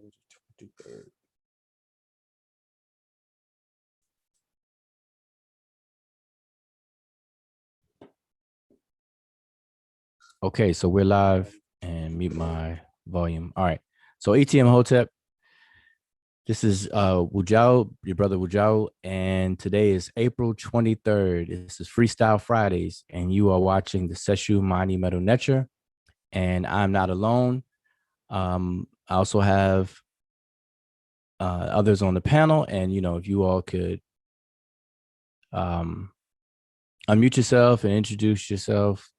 which is 23rd. Okay, so we're live and mute my volume. All right. So ETM Hotep, this is Wujao, your brother Wujao, and today is April 23rd. This is Freestyle Fridays, and you are watching the Seshu Mani Medew Netcher, and I'm not alone. I also have others on the panel, and if you all could unmute yourself and introduce yourself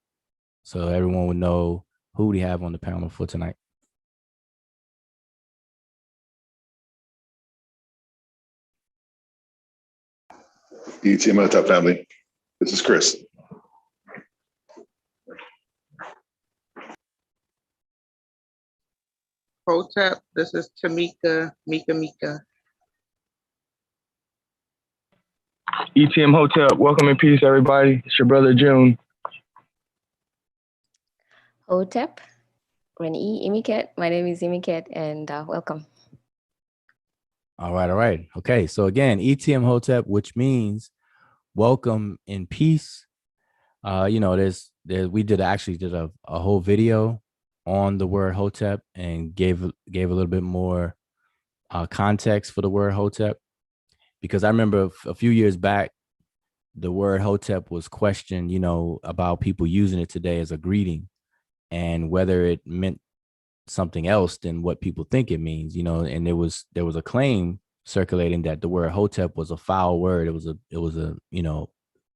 so everyone would know who we have on the panel for tonight. ETM Hotep family, this is Chris. Hotep, this is Tamika, Mika. ETM Hotep, welcome and peace, everybody. It's your brother June. Hotep, Renee, Imiket. My name is Imiket, and welcome. All right. Okay, so again, ETM Hotep, which means welcome in peace. We did a whole video on the word Hotep and gave a little bit more context for the word Hotep, because I remember a few years back, the word Hotep was questioned, about people using it today as a greeting and whether it meant something else than what people think it means, and there was a claim circulating that the word Hotep was a foul word. It was a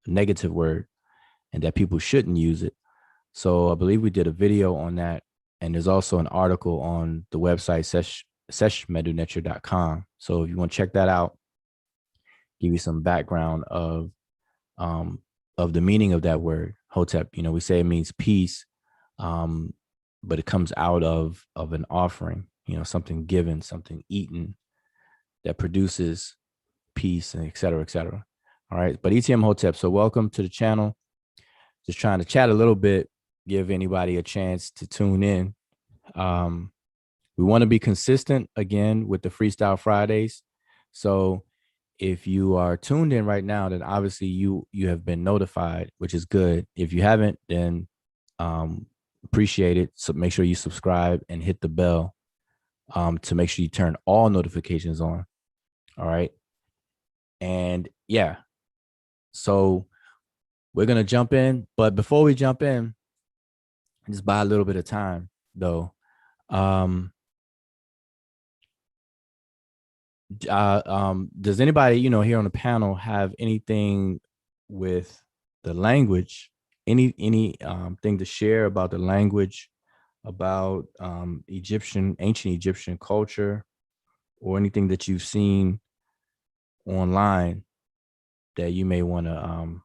negative word, and that people shouldn't use it. So I believe we did a video on that, and there's also an article on the website seshmedunetcher.com. So if you want to check that out, give you some background of the meaning of that word Hotep. We say it means peace, but it comes out of an offering, something given, something eaten that produces peace, and et cetera, et cetera. All right. But ETM Hotep, so welcome to the channel. Just trying to chat a little bit, give anybody a chance to tune in. We want to be consistent again with the Freestyle Fridays. So if you are tuned in right now, then obviously you have been notified, which is good. If you haven't, then appreciate it. So make sure you subscribe and hit the bell to make sure you turn all notifications on. All right. And yeah, so we're going to jump in. But before we jump in, just buy a little bit of time, though. Does anybody, here on the panel have anything with the language, any thing to share about the language, about ancient Egyptian culture, or anything that you've seen online that you may want to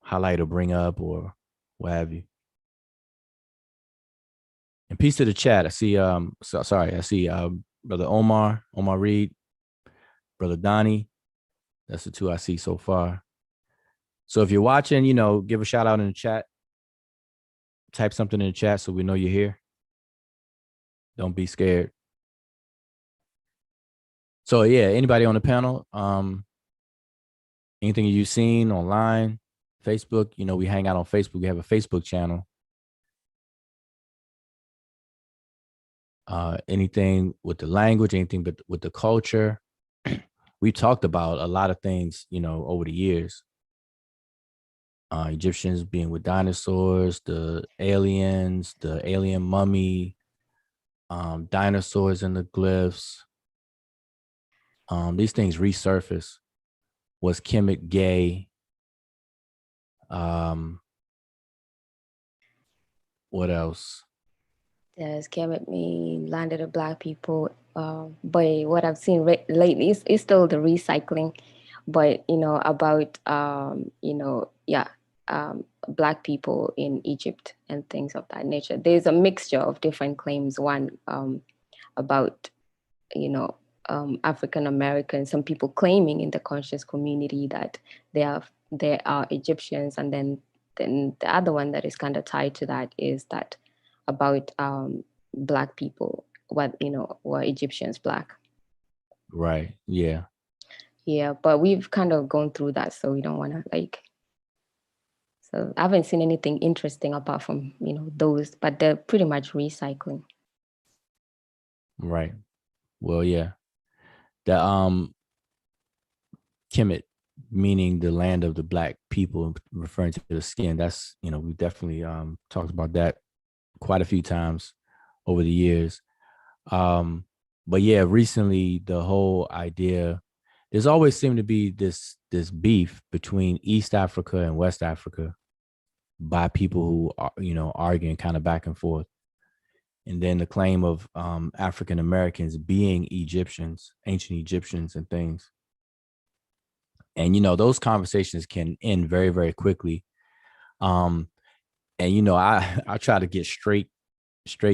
highlight or bring up or what have you? And peace to the chat. I see I see Brother Omar Reed, Brother Donnie. That's the two I see so far. So if you're watching, give a shout out in the chat. Type something in the chat so we know you're here. Don't be scared. So yeah, anybody on the panel, anything you've seen online, Facebook, we hang out on Facebook. We have a Facebook channel. Anything with the language, anything but with the culture. We talked about a lot of things, over the years. Egyptians being with dinosaurs, the aliens, the alien mummy, dinosaurs and the glyphs. These things resurface. Was Kemet gay? What else? Does Kemet mean land of the Black people? But what I've seen lately is still the recycling, but about Black people in Egypt and things of that nature. There's a mixture of different claims. One about African Americans, some people claiming in the conscious community that they are Egyptians, and then the other one that is kind of tied to that is that about Black people what, were Egyptians black. Right. Yeah. Yeah, but we've kind of gone through that, so we don't want to so I haven't seen anything interesting apart from, those, but they're pretty much recycling. Right. Well, yeah. The Kemet, meaning the land of the black people, referring to the skin. That's, we definitely talked about that quite a few times over the years. But yeah, recently the whole idea, there's always seemed to be this beef between East Africa and West Africa by people who are, arguing kind of back and forth. And then the claim of African Americans being Egyptians, ancient Egyptians and things. And, those conversations can end very, very quickly. And, I try to get straight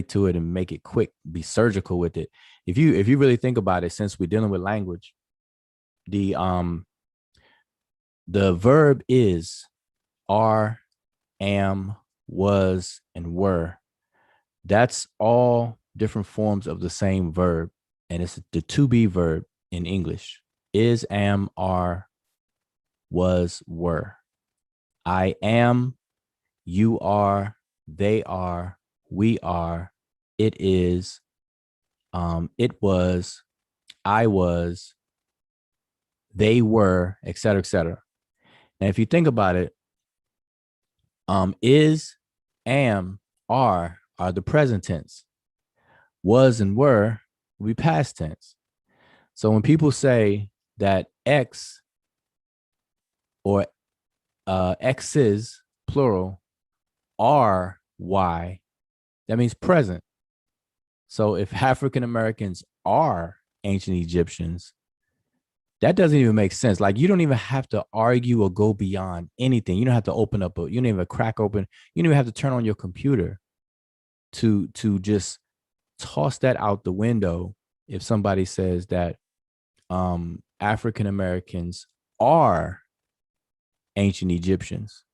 to it and make it quick, be surgical with it. If you really think about it, since we're dealing with language, the verb is, are, am, was, and were. That's all different forms of the same verb. And it's the to be verb in English. Is, am, are, was, were. I am, you are, they are, we are, it is, it was, I was, they were, et cetera, et cetera. And if you think about it, is, am, are the present tense. Was and were will be past tense. So when people say that X or X's, plural, are Y, that means present. So if African Americans are ancient Egyptians, that doesn't even make sense. Like, you don't even have to argue or go beyond anything. You don't have to open up you don't even crack open. You don't even have to turn on your computer to just toss that out the window. If somebody says that African Americans are ancient Egyptians,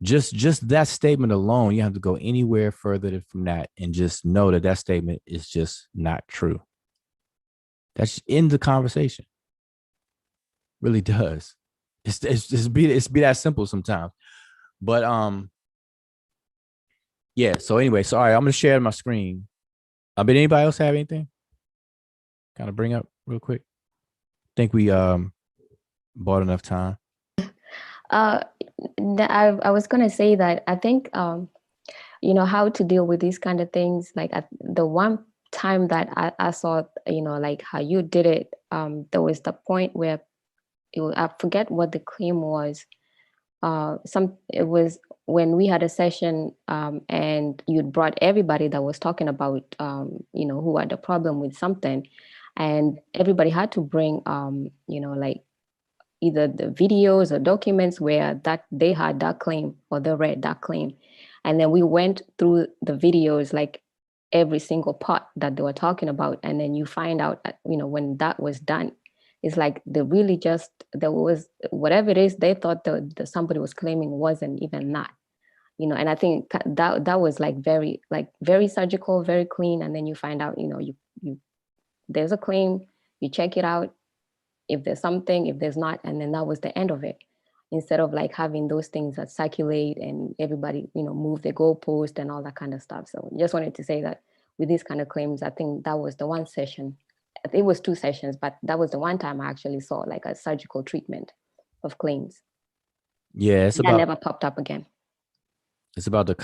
just that statement alone, you have to go anywhere further from that and just know that statement is just not true. That's in the conversation. Really does. It's be that simple sometimes. But yeah. So anyway, sorry, I'm gonna share my screen. But anybody else have anything? Kind of bring up real quick. Think we bought enough time. I was gonna say that I think how to deal with these kind of things. Like, the one time that I saw, like how you did it, there was the point where I forget what the claim was. It was when we had a session, and you'd brought everybody that was talking about, who had a problem with something, and everybody had to bring, like either the videos or documents where that they had that claim or they read that claim. And then we went through the videos, like every single part that they were talking about. And then you find out that, when that was done, it's like there was whatever it is they thought the somebody was claiming wasn't even that. And I think that was very surgical, very clean. And then you find out, you there's a claim, you check it out, if there's something, if there's not, and then that was the end of it. Instead of having those things that circulate and everybody, move the goalpost and all that kind of stuff. So just wanted to say that with these kind of claims, I think that was the one session. It was 2 sessions, but that was the one time I actually saw a surgical treatment of claims. Yeah, it's that never popped up again. It's about the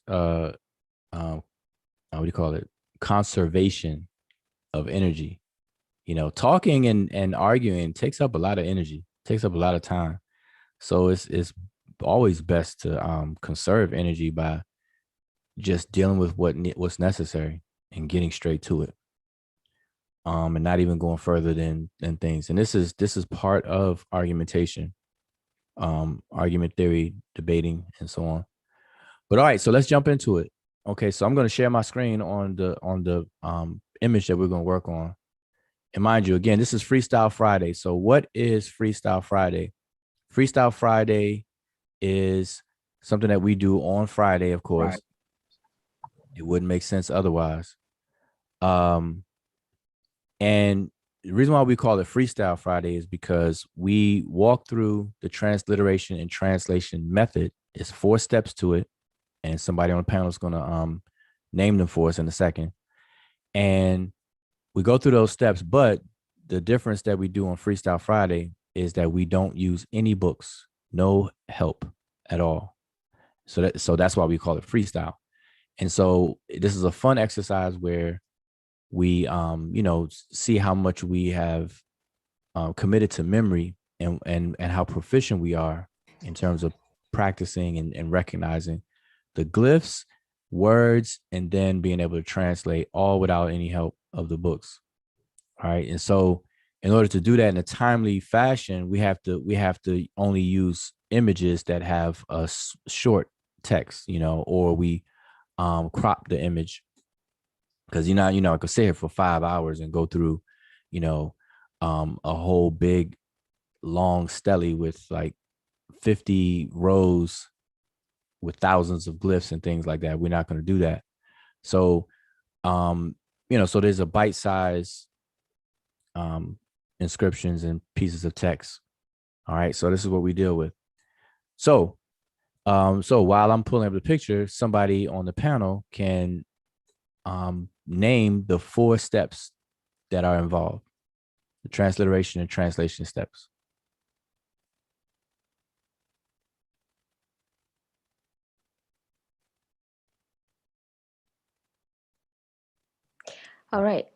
what do you call it? Conservation of energy. Talking and arguing takes up a lot of energy, takes up a lot of time. So it's always best to conserve energy by just dealing with what's necessary and getting straight to it. And not even going further than things. And this is part of argumentation, argument theory, debating, and so on. But all right, so let's jump into it. Okay, so I'm going to share my screen on the image that we're going to work on. And mind you, again, this is Freestyle Friday. So what is Freestyle Friday? Freestyle Friday is something that we do on Friday, of course. Right. It wouldn't make sense otherwise. And the reason why we call it Freestyle Friday is because we walk through the transliteration and translation method. It's 4 steps to it, and somebody on the panel is going to name them for us in a second. And we go through those steps, but the difference that we do on Freestyle Friday is that we don't use any books, no help at all. So that's why we call it freestyle. And so this is a fun exercise where we see how much we have committed to memory and how proficient we are in terms of practicing and recognizing the glyphs, words, and then being able to translate all without any help of the books. All right. And so in order to do that in a timely fashion, we have to only use images that have a short text, or we crop the image, because I could sit here for 5 hours and go through, a whole big long stele with like 50 rows with thousands of glyphs and things like that. We're not going to do that. So, so there's a bite size inscriptions and pieces of text. All right. So this is what we deal with. So while I'm pulling up the picture, somebody on the panel can name the 4 steps that are involved, the transliteration and translation steps. All right.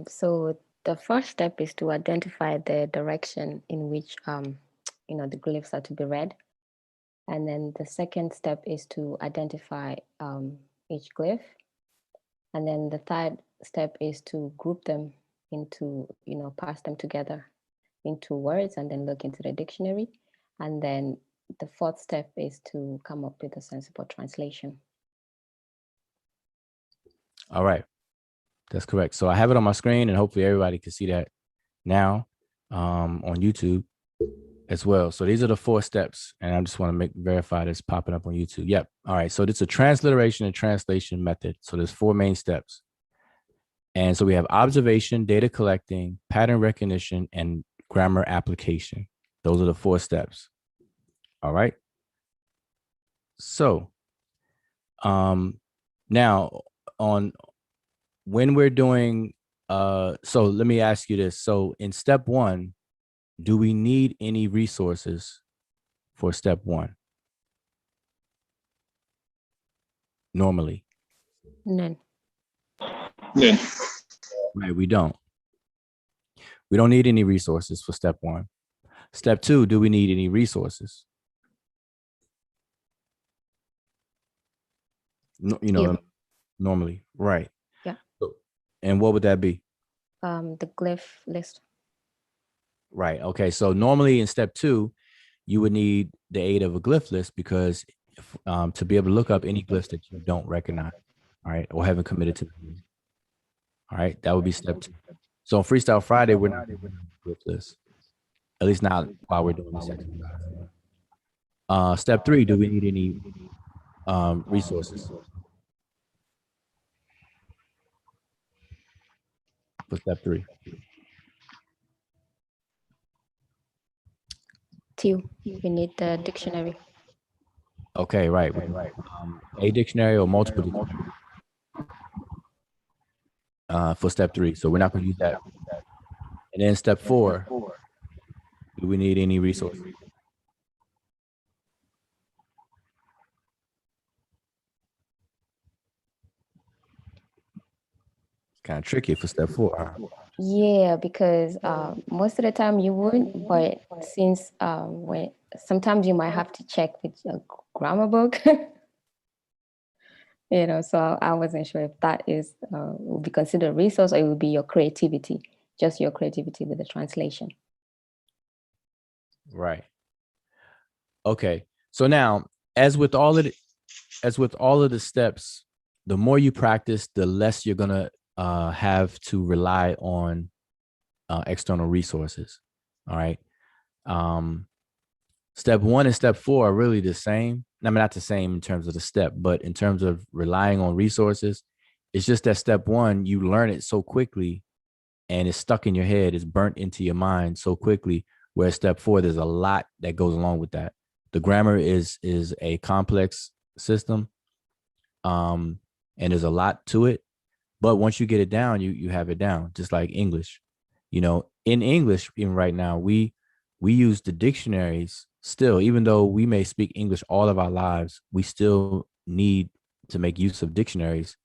So the first step is to identify the direction in which the glyphs are to be read. And then the second step is to identify each glyph. And then the third step is to group them into, parse them together into words and then look into the dictionary. And then the fourth step is to come up with a sensible translation. All right. That's correct. So I have it on my screen, and hopefully everybody can see that now on YouTube as well. So these are the 4 steps, and I just want to verify this popping up on YouTube. Yep. All right. So it's a transliteration and translation method. So there's 4 main steps. And so we have observation, data collecting, pattern recognition, and grammar application. Those are the 4 steps. All right. So now when we're doing, so let me ask you this. So in step 1, do we need any resources for step 1? Normally. None. Yeah. Right, we don't. We don't need any resources for step 1. Step 2, do we need any resources? No, normally, right. Yeah. And what would that be? The glyph list. Right. Okay. So normally in step 2, you would need the aid of a glyph list, because to be able to look up any glyphs that you don't recognize, all right, or haven't committed to. All right, that would be step 2. So on Freestyle Friday, we're not doing a glyph list, at least not while we're doing this exercise. Step 3, do we need any resources for step 3? 2, we need the dictionary. Okay, right. A dictionary or multiple dictionaries for step 3. So we're not going to use that. And then step 4, do we need any resources? It's kind of tricky for step 4. Yeah, because most of the time you would, but since sometimes you might have to check with a grammar book, so I wasn't sure if that would be considered a resource, or it would be your creativity, just your creativity with the translation. Right. Okay. So now, as with all of the steps, the more you practice, the less you're gonna have to rely on external resources. All right. Step 1 and step 4 are really the same. I mean, not the same in terms of the step, but in terms of relying on resources, It's just that step one, you learn it so quickly and it's stuck in your head. It's burnt into your mind so quickly. Whereas step four, there's a lot that goes along with that. The grammar is a complex system, and there's a lot to it. But once you get it down, you have it down, just like English. You know, in English, even right now, we use the dictionaries still, even though we may speak English all of our lives, we still need to make use of dictionaries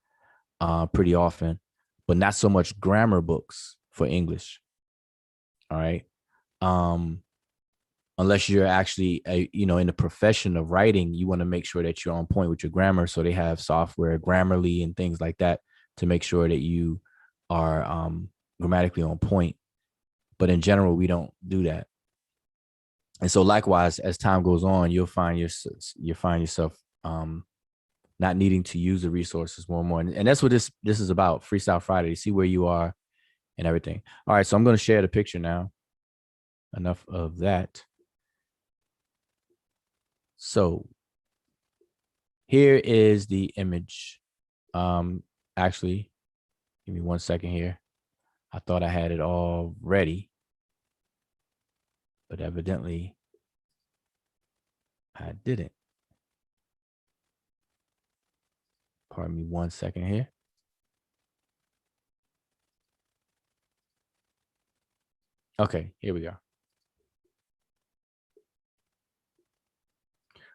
pretty often, but not so much grammar books for English. All right. Unless you're actually, in the profession of writing, you want to make sure that you're on point with your grammar. So they have software, Grammarly, and things like that to make sure that you are grammatically on point. But in general, we don't do that. And so likewise, as time goes on, you'll find yourself not needing to use the resources more and more. And that's what this is about, Freestyle Friday, to see where you are and everything. All right, so I'm going to share the picture now. Enough of that. So here is the image. Actually, give me 1 second here. I thought I had it all ready, but evidently I didn't. Pardon me 1 second here. Okay, here we go.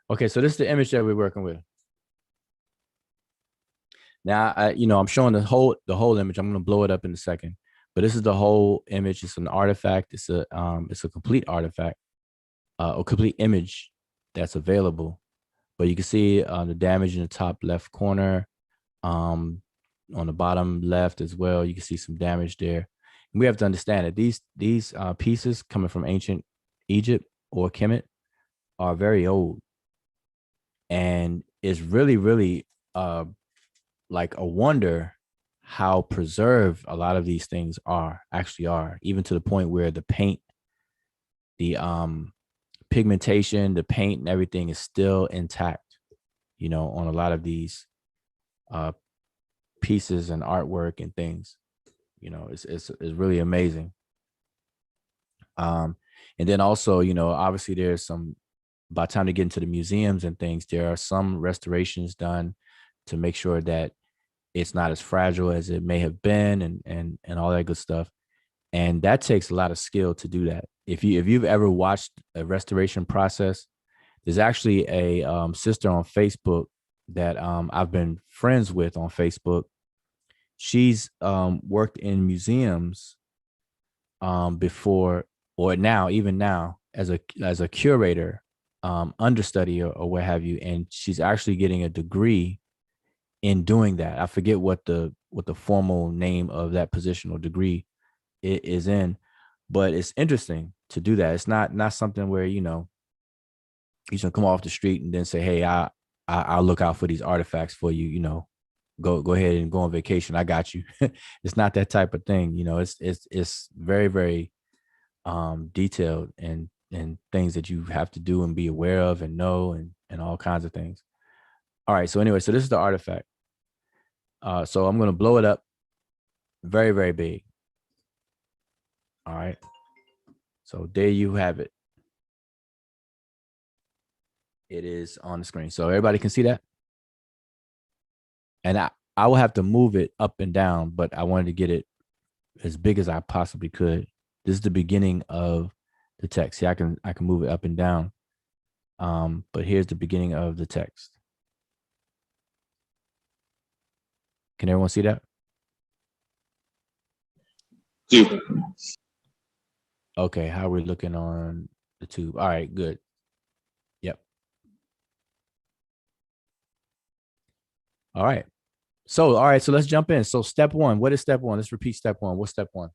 Okay, so this is the image that we're working with. Now, I'm showing the whole image. I'm going to blow it up in a second, but this is the whole image. It's an artifact. It's a complete artifact, a complete image that's available. But you can see the damage in the top left corner, on the bottom left as well. You can see some damage there. And we have to understand that these pieces coming from ancient Egypt or Kemet are very old, and it's really, really like a wonder how preserved a lot of these things actually are, even to the point where the paint, the pigmentation, the paint and everything is still intact, on a lot of these pieces and artwork and things. It's really amazing. And then also, obviously there's some, by the time they get into the museums and things, there are some restorations done to make sure that it's not as fragile as it may have been, and all that good stuff. And that takes a lot of skill to do that. If you've ever watched a restoration process, there's actually a sister on Facebook that I've been friends with on Facebook. She's worked in museums before, or now, even now, as a curator, understudy or what have you, and she's actually getting a degree in doing that. I forget what the formal name of that position or degree it is in, but it's interesting to do that. It's not something where you should come off the street and then say, hey, I'll look out for these artifacts for you. Go ahead and go on vacation. I got you. It's not that type of thing. It's very, very detailed and things that you have to do and be aware of and know and all kinds of things. All right. So anyway, so this is the artifact. So I'm going to blow it up very, very big. All right. So there you have it. It is on the screen. So everybody can see that. And I will have to move it up and down, but I wanted to get it as big as I possibly could. This is the beginning of the text. See, I can move it up and down. But here's the beginning of the text. Can everyone see that? Super. Okay, how are we looking on the tube? All right, good. Yep. All right. So let's jump in. So step one, what is step one? Let's repeat step one. What's step one?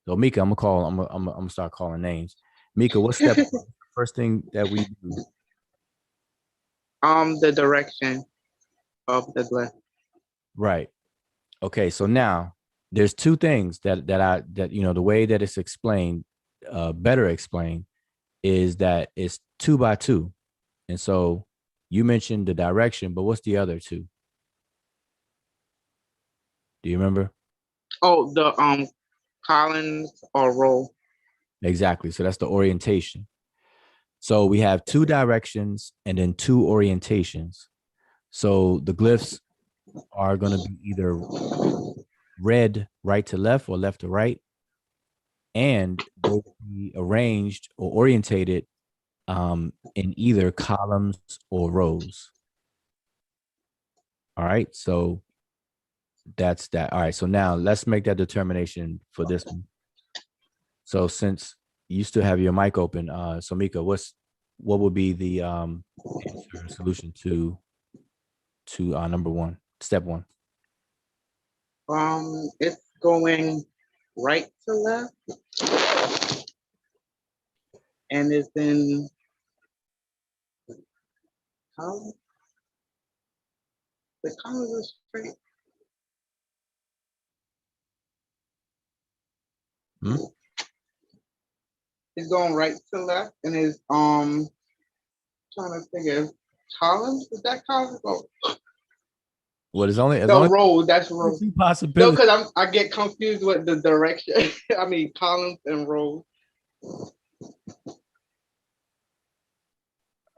So Mika, I'm gonna start calling names. Mika, what's step one? First thing that we do? The direction of the glyph. Right. Okay, so now there's two things that the way that it's explained, better explained, is that it's 2 by 2. And so You mentioned the direction, but what's the other two? Do you remember? Oh, the columns or row. Exactly. So that's the orientation. So we have two directions and then two orientations. So the glyphs are going to be either read right to left or left to right, and they'll be arranged or orientated in either columns or rows. All right. So that's that. All right. So now let's make that determination for this one. So since you still have your mic open, so Mika, what would be the answer solution to number one, step one? It's going right to left, and it's in column. The columns are straight. Hmm? It's going right to left, and it's trying to figure columns. Is that columns? Oh, What is only as no, only rows. That's rows. two No, possibilities. because I get confused with the direction. I mean columns and rows.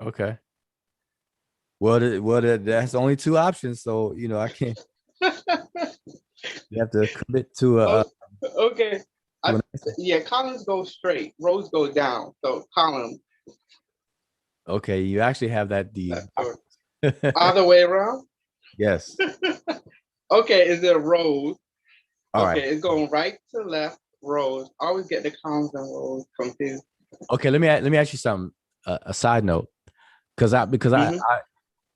Okay. That's only two options. So I can't. You have to commit to a. Okay. To an answer. Yeah, columns go straight, rows go down. So column. Okay, you actually have that the Other way around. yes. Okay, is it rows? All Okay, right. it's going right to left, rows. I always get the columns and rows confused. Okay, let me ask you something. A side note, because Mhm.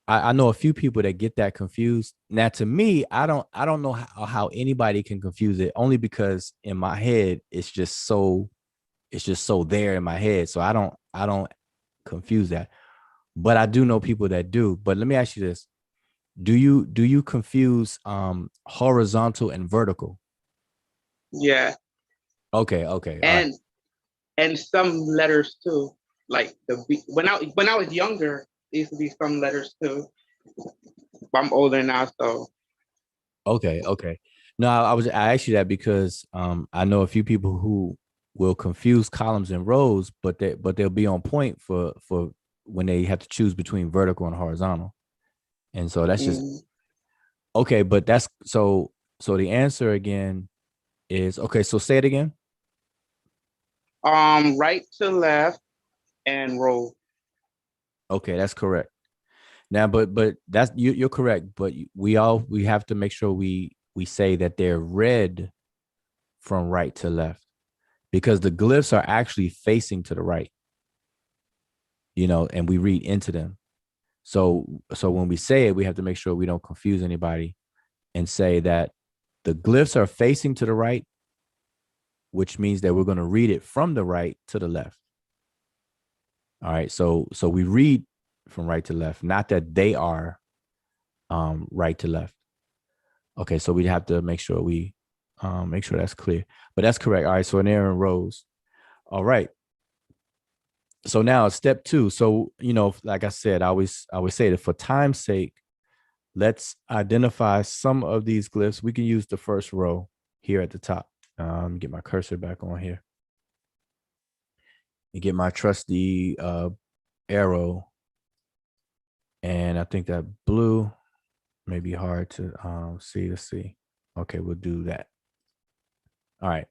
I know a few people that get that confused. Now, to me, I don't know how anybody can confuse it. Only because in my head, it's just so there in my head. So I don't confuse that. But I do know people that do. But let me ask you this: Do you confuse horizontal and vertical? Yeah, Okay, all right. and some letters too. Like the B. When I was younger, there used to be some letters too. But I'm older now, so Okay. No, I asked you that because I know a few people who will confuse columns and rows, but they'll be on point for when they have to choose between vertical and horizontal. And so that's just okay, but that's so the answer again is okay, so say it again. right to left and row. Okay, that's correct. Now, but that's you're correct, but we have to make sure we say that they're read from right to left because the glyphs are actually facing to the right, and we read into them. So when we say it, we have to make sure we don't confuse anybody and say that the glyphs are facing to the right, which means that we're going to read it from the right to the left. All right. So we read from right to left, not that they are right to left. Okay. So we have to make sure we make sure that's clear. But that's correct. All right. So they're in rows. All right. So now step two. So, like I said, I always say that for time's sake, let's identify some of these glyphs. We can use the first row here at the top. Get my cursor back on here and get my trusty arrow. And I think that blue may be hard to see. Let's see. Okay, we'll do that. All right.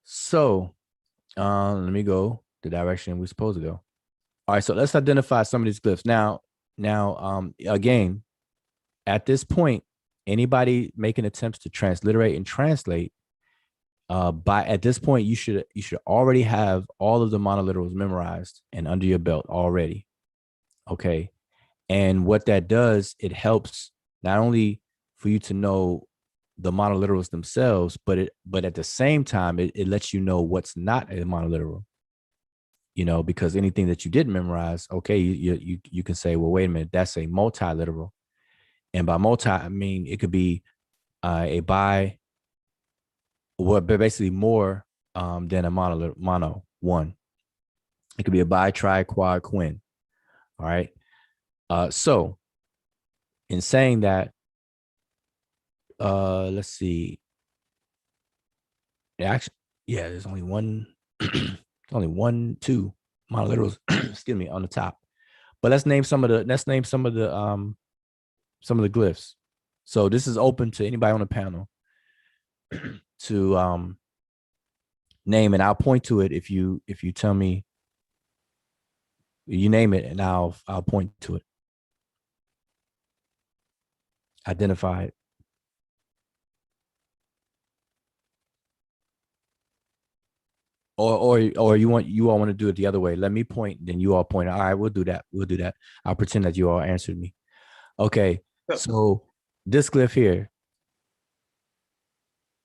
So let me go the direction we're supposed to go. All right, so let's identify some of these glyphs. Now, again, at this point, anybody making attempts to transliterate and translate, by at this point, you should already have all of the monoliterals memorized and under your belt already. Okay. And what that does, it helps not only for you to know the monoliterals themselves, but at the same time, it lets you know what's not a monoliteral. Because anything that you didn't memorize, okay, you can say, well, wait a minute, that's a multiliteral. And by multi, I mean it could be a bi, but basically more than a mono one. It could be a bi, tri, quad, quin. All right. So in saying that, let's see. Actually, yeah, there's only one, only 1, 2 monoliterals, excuse me, on the top. But let's name some of the glyphs. So this is open to anybody on the panel to name, and I'll point to it if you tell me you name it, and I'll point to it. Identify it. Or you all want to do it the other way. Let me point, then you all point. All right, we'll do that. I'll pretend that you all answered me. Okay, so this glyph here.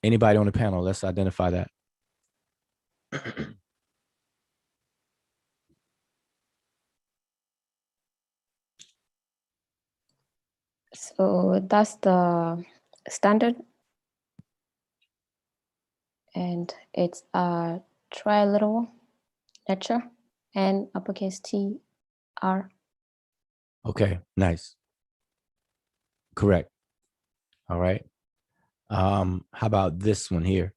Anybody on the panel, let's identify that. So that's the standard, and it's a triliteral Netcher and uppercase T R. Okay, nice. Correct. All right. How about this one here?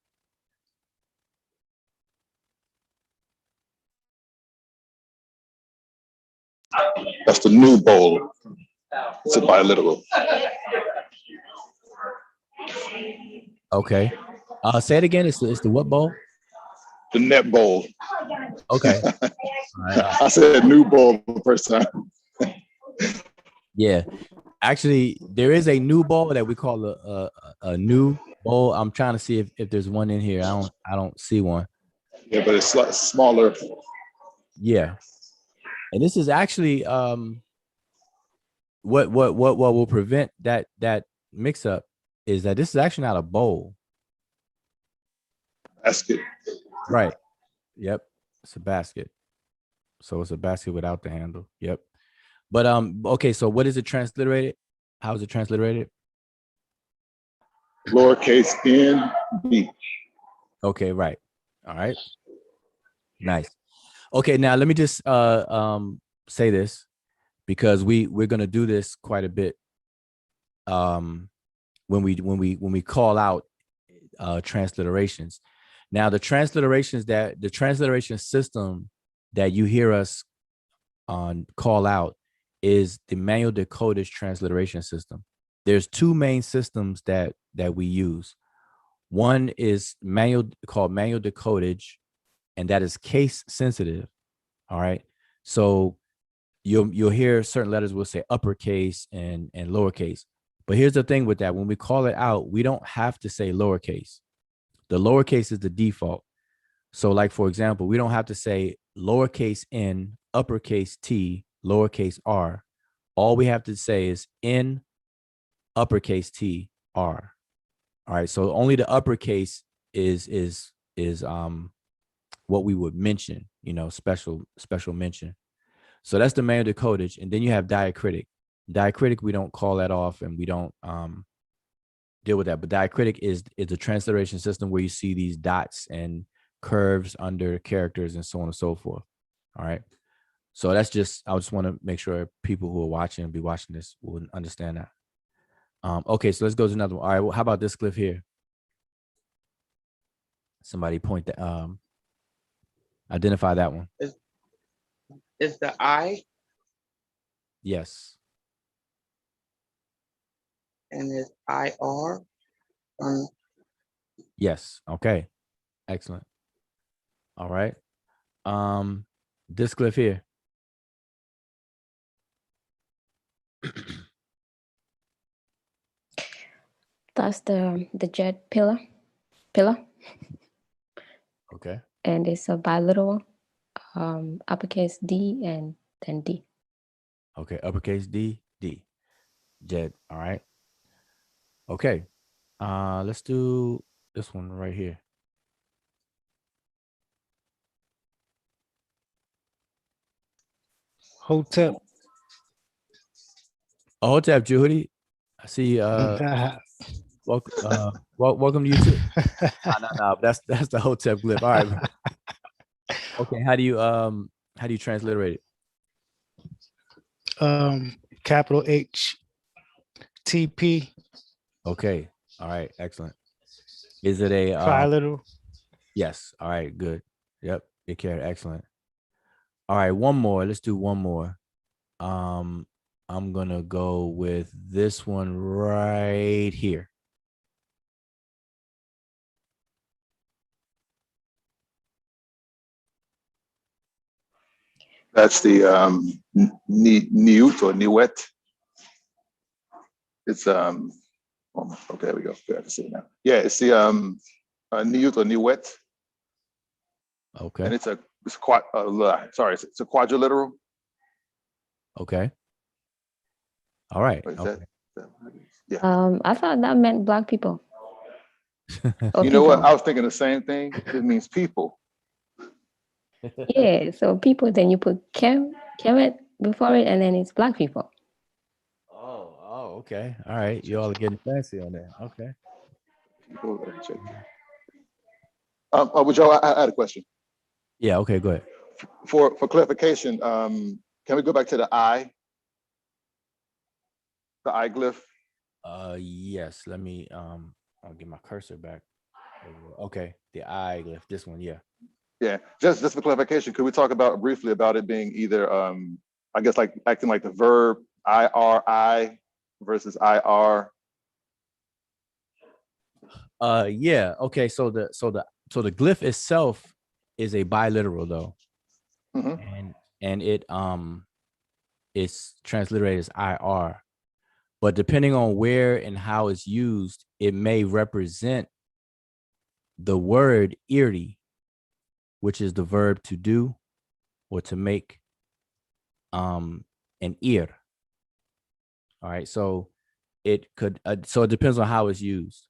That's the new bowl. It's a biliteral. Okay. Say it again. It's the what bowl? The net bowl. Okay. All right. I said new bowl the first time. Yeah. Actually, there is a new bowl that we call a new bowl. I'm trying to see if there's one in here. I don't see one. Yeah, but it's smaller. Yeah. And this is actually what will prevent that mix up is that this is actually not a bowl. Basket. Right. Yep. It's a basket. So it's a basket without the handle. Yep. But okay, so what is it transliterated? How is it transliterated? Lowercase n b. Okay, right. All right. Nice. Okay, now let me just say this, because we're gonna do this quite a bit when we call out transliterations. Now the transliteration system that you hear us on call out is the manual decodage transliteration system. There's two main systems that we use. One is called manual decodage, and that is case sensitive. All right. So you'll hear certain letters will say uppercase and lowercase. But here's the thing with that. When we call it out, we don't have to say lowercase. The lowercase is the default. So like, for example, we don't have to say lowercase n, uppercase T, lowercase r. All we have to say is n, uppercase T, r. All right. So only the uppercase is what we would mention, special mention. So that's the manual decodage. And then you have diacritic. Diacritic, we don't call that off, and we don't deal with that. But diacritic is a transliteration system where you see these dots and curves under characters and so on and so forth. All right. So I just want to make sure people who are be watching this will understand that. Okay, so let's go to another one. All right, well, how about this glyph here? Somebody point that, identify that one. Is the I? Yes. And is IR? Yes. Okay. Excellent. All right. This glyph here. That's the jet pillar. Okay. And it's a biliteral, uppercase D and then D. Okay, uppercase D. Jet. All right. Okay. Let's do this one right here. Hotep. Oh, Hotep, Judy. I see. Welcome to you too. No. That's the Hotep glyph. All right. Okay. How do you transliterate it? capital HTP, Okay. All right. Excellent. Is it a triliteral. yes. All right. Good. Yep. It carried. Excellent. All right. One more. Let's do one more. I'm gonna go with this one right here. That's the Niut or Niwet. It's okay, there we go. I can see it now. Yeah, it's the Niut or Niwet, Okay. and it's a quadriliteral. Okay. All right. What is Okay. that? Yeah. I thought that meant black people. Or You know what? people. I was thinking the same thing. It means people. Yeah, so people, then you put Kemet before it, and then it's black people. Oh, okay. All right. You all are getting fancy on that. Okay. Would y'all? I had a question. Yeah. Okay. Go ahead. For clarification, can we go back to the I glyph? Yes. Let me. I'll get my cursor back. Okay. The I glyph. This one. Yeah. Yeah. Just for clarification, could we talk briefly about it being either I guess like acting like the verb IRI versus IR? Yeah. Okay. So the glyph itself is a biliteral though, and it it's transliterated as IR. But depending on where and how it's used, it may represent the word iri, which is the verb to do or to make, an ear. All right. So it could. So it depends on how it's used.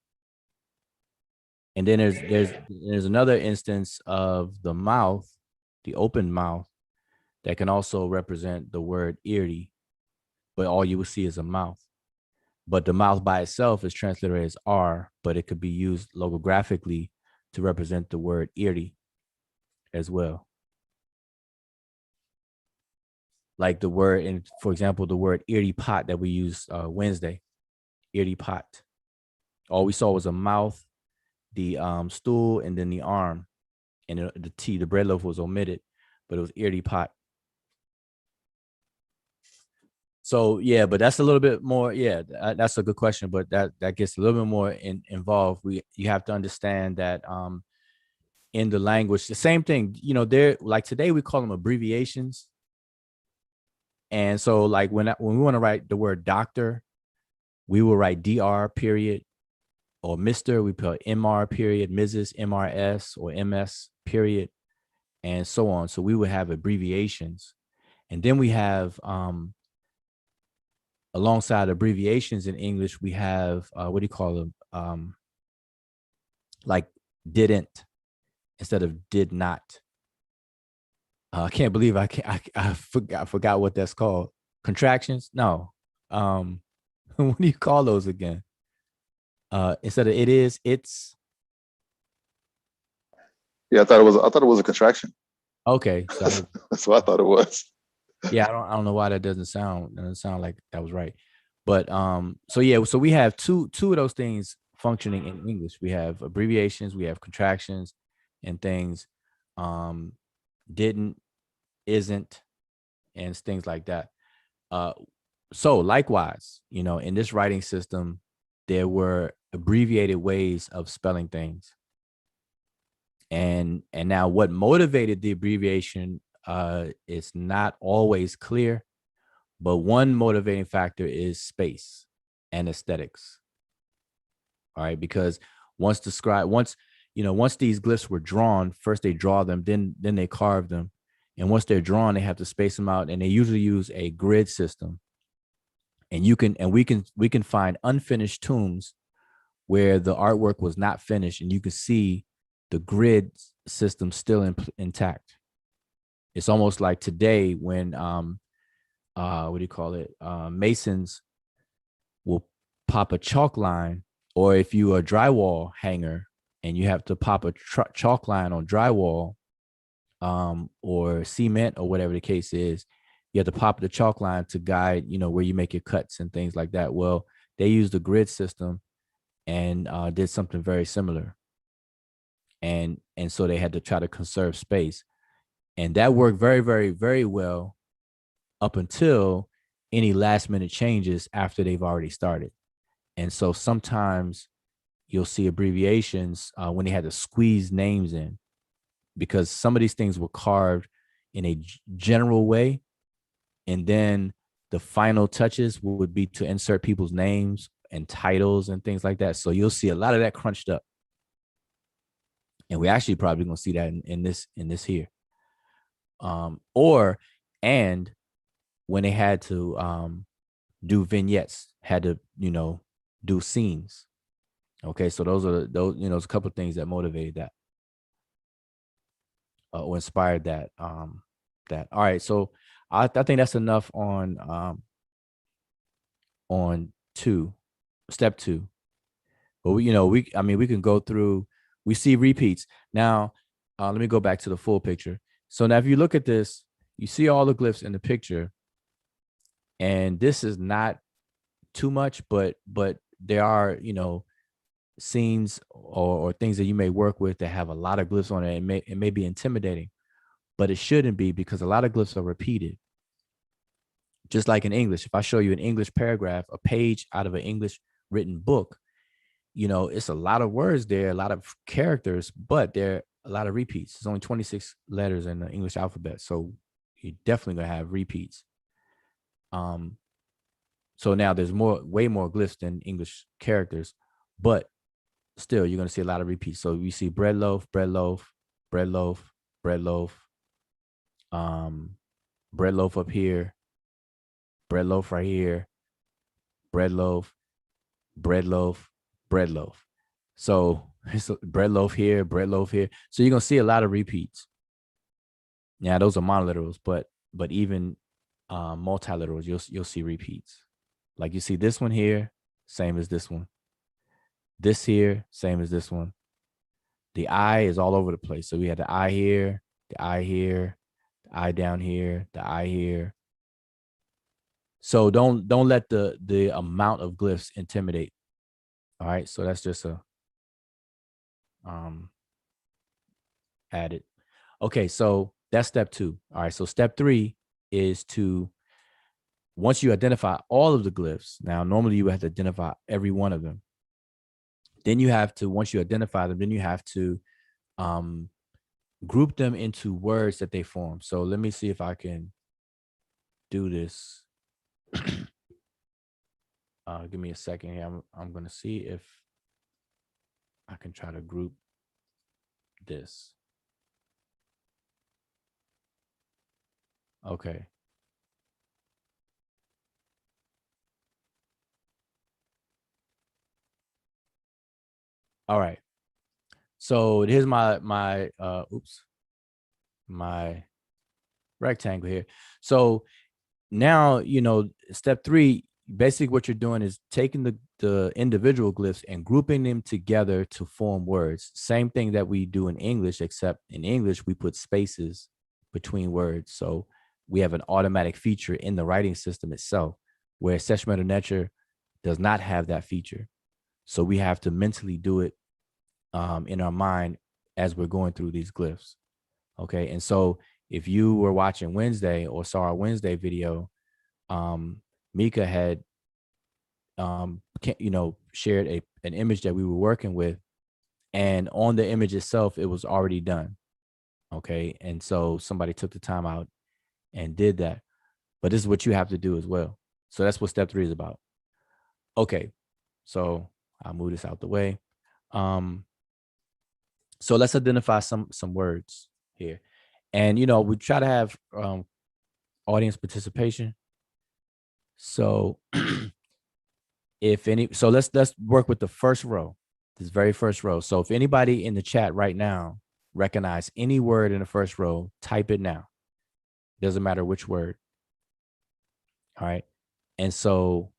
And then there's another instance of the mouth, the open mouth, that can also represent the word iri, but all you will see is a mouth. But the mouth by itself is transliterated as R, but it could be used logographically to represent the word iri as well. Like the word, and for example, the word iri pot that we used Wednesday, iri pot. All we saw was a mouth, the stool, and then the arm, and the bread loaf was omitted, but it was iri pot. So yeah, but that's a little bit more. Yeah, that's a good question, but that gets a little bit more involved. You have to understand that in the language, the same thing. You know, there like today we call them abbreviations, and so like when we want to write the word doctor, we will write Dr. period, or Mr. We put Mr. period, Mrs. Mrs. or Ms. period, and so on. So we would have abbreviations, and then we have alongside abbreviations in English, we have what do you call them? Like didn't instead of did not. I can't believe I forgot what that's called. Contractions? No. What do you call those again? Instead of it is, it's. Yeah, I thought it was a contraction. Okay, so That's what I thought it was. Yeah, I don't know why that doesn't sound like that was right. But so yeah, so we have two of those things functioning in English. We have abbreviations, we have contractions and things, didn't, isn't, and things like that. So likewise, you know, in this writing system, there were abbreviated ways of spelling things. And now what motivated the abbreviation is not always clear, but one motivating factor is space and aesthetics. All right, because once these glyphs were drawn, first they draw them, then they carve them, and once they're drawn, they have to space them out, and they usually use a grid system. And we can find unfinished tombs where the artwork was not finished, and you can see the grid system still intact. It's almost like today when what do you call it? Masons will pop a chalk line, or if you are a drywall hanger and you have to pop a chalk line on drywall, or cement or whatever the case is, you have to pop the chalk line to guide, where you make your cuts and things like that. Well, they used the grid system and did something very similar. And so they had to try to conserve space. And that worked very, very, very well up until any last minute changes after they've already started. And so sometimes you'll see abbreviations when they had to squeeze names in, because some of these things were carved in a general way. And then the final touches would be to insert people's names and titles and things like that. So you'll see a lot of that crunched up. And we actually probably going to see that in this here. And when they had to do vignettes, had to, do scenes. Okay, so those are those a couple of things that motivated that or inspired that. That. All right, so I think that's enough on step two. But we can go through. We see repeats now. Let me go back to the full picture. So now, if you look at this, you see all the glyphs in the picture, and this is not too much, but there are scenes or things that you may work with that have a lot of glyphs on it. It may be intimidating, but it shouldn't be, because a lot of glyphs are repeated. Just like in English, if I show you an English paragraph, a page out of an English written book, it's a lot of words there, a lot of characters, but there are a lot of repeats. There's only 26 letters in the English alphabet, so you're definitely gonna have repeats. So now there's way more glyphs than English characters, but still you're gonna see a lot of repeats. So you see bread loaf, bread loaf, bread loaf, bread loaf, bread loaf up here, bread loaf right here, bread loaf, bread loaf, bread loaf. So it's bread loaf here, bread loaf here. So you're gonna see a lot of repeats. Now those are monoliterals, but even multiliterals, you'll see repeats. Like you see this one here, same as this one. This here, same as this one. The I is all over the place. So we had the I here, the I here, the I down here, the I here. So don't let the amount of glyphs intimidate. All right, so that's just a added. Okay, so that's step two. All right, so step three is to, once you identify all of the glyphs, now normally you have to identify every one of them. Then you have to, once you identify them, then you have to group them into words that they form. So let me see if I can do this. Give me a second here. I'm going to see if I can try to group this. Okay. All right. So here's my rectangle here. So now, step three, basically what you're doing is taking the individual glyphs and grouping them together to form words. Same thing that we do in English, except in English, we put spaces between words. So we have an automatic feature in the writing system itself, where Sesh Netcher does not have that feature. So we have to mentally do it in our mind as we're going through these glyphs. Okay. And so if you were watching Wednesday or saw our Wednesday video, Mika had, shared an image that we were working with, and on the image itself, it was already done. Okay. And so somebody took the time out and did that. But this is what you have to do as well. So that's what step three is about. Okay. So I'll move this out the way. So let's identify some words here. And, we try to have audience participation. So let's work with the first row, this very first row. So if anybody in the chat right now recognize any word in the first row, type it now. Doesn't matter which word. All right. And so,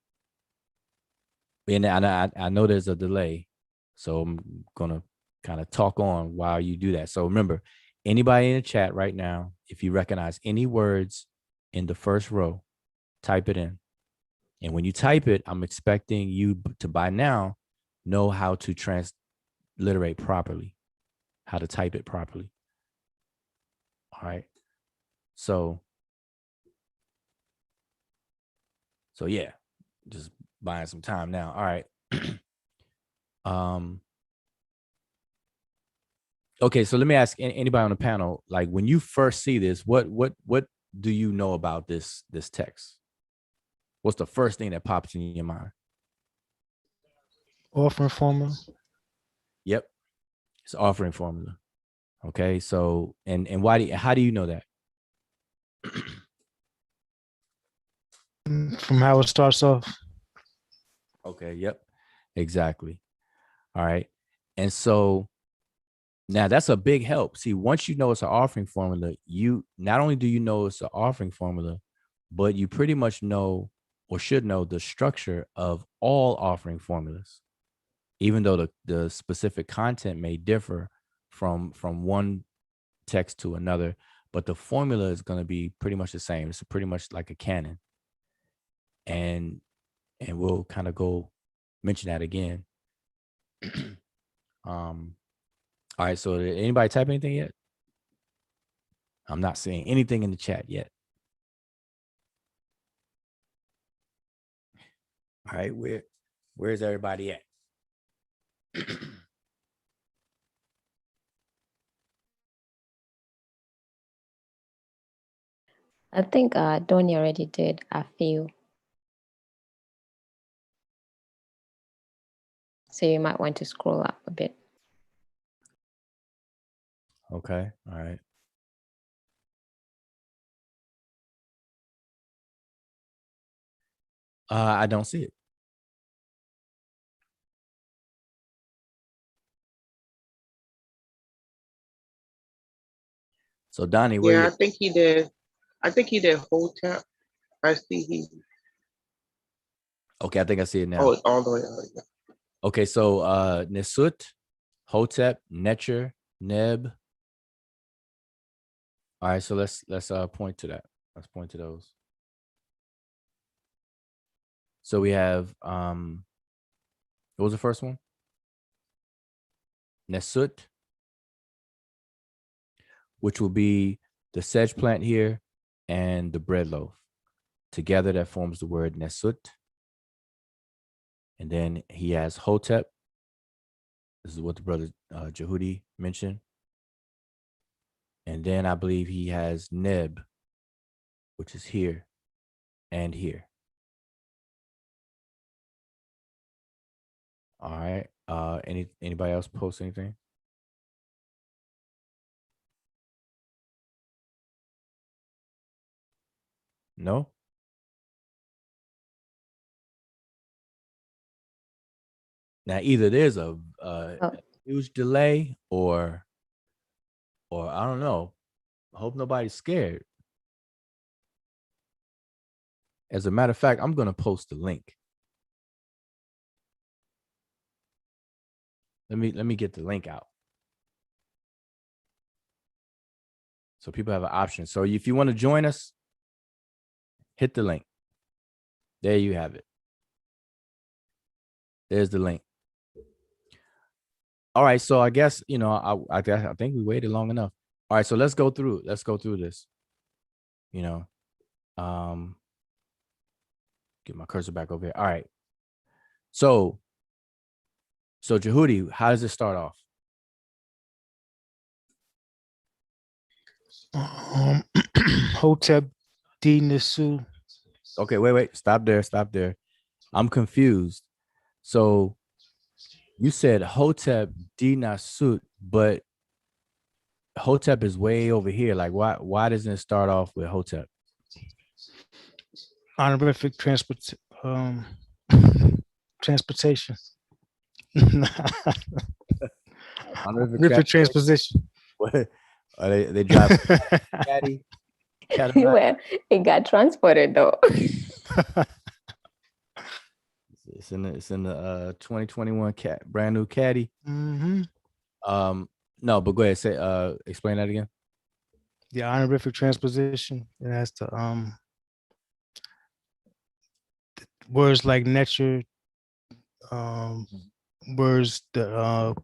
and I know there's a delay, so I'm going to kind of talk on while you do that. So remember, anybody in the chat right now, if you recognize any words in the first row. Type it in. And when you type it, I'm expecting you to by now know how to transliterate properly, how to type it properly. All right. So yeah, just buying some time now. All right. Okay, so let me ask anybody on the panel, like when you first see this, what do you know about this text? What's the first thing that pops in your mind? Offering formula. Yep. It's offering formula. Okay. So and how do you know that? From how it starts off. Okay. Yep. Exactly. All right. And so now that's a big help. See, once you know it's an offering formula, you not only do you know it's an offering formula, but you pretty much know or should know the structure of all offering formulas, even though the specific content may differ from one text to another, but the formula is going to be pretty much the same. It's pretty much like a canon. And we'll kind of go mention that again. All right, so did anybody type anything yet? I'm not seeing anything in the chat yet. All right, where's everybody at? I think Donnie already did a few. So you might want to scroll up a bit. Okay, all right. I don't see it. So Donnie, where Yeah, you? I think he did. I think he did Hotep. I see he. Okay, I think I see it now. Oh, it's all the way out. Yeah. Okay, so Nesut, Hotep, Netcher, Neb. All right, so let's point to that. Let's point to those. So we have what was the first one? Nesut, which will be the sedge plant here and the bread loaf. Together that forms the word Nesut. And then he has Hotep. This is what the brother Jehudi mentioned. And then I believe he has Neb, which is here and here. All right. Anybody else post anything? No? Now either there's a huge delay or I don't know. I hope nobody's scared. As a matter of fact, I'm gonna post the link. Let me get the link out. So people have an option. So if you want to join us, hit the link. There you have it. There's the link. All right. So I guess, I think we waited long enough. All right. So let's go through this. Get my cursor back over here. All right. So Jehudi, how does it start off? Hotep D Nisu. Okay, wait. Stop there. I'm confused. So you said Hotep D Nasut, but Hotep is way over here. Like, why doesn't it start off with Hotep? Honorific transportation. Honorific transposition. What? Are they drive caddy? Well, it got transported though. It's in the 2021 brand new caddy. Mm-hmm. No, but go ahead. Say explain that again. The honorific transposition. It has to words like Netcher, words that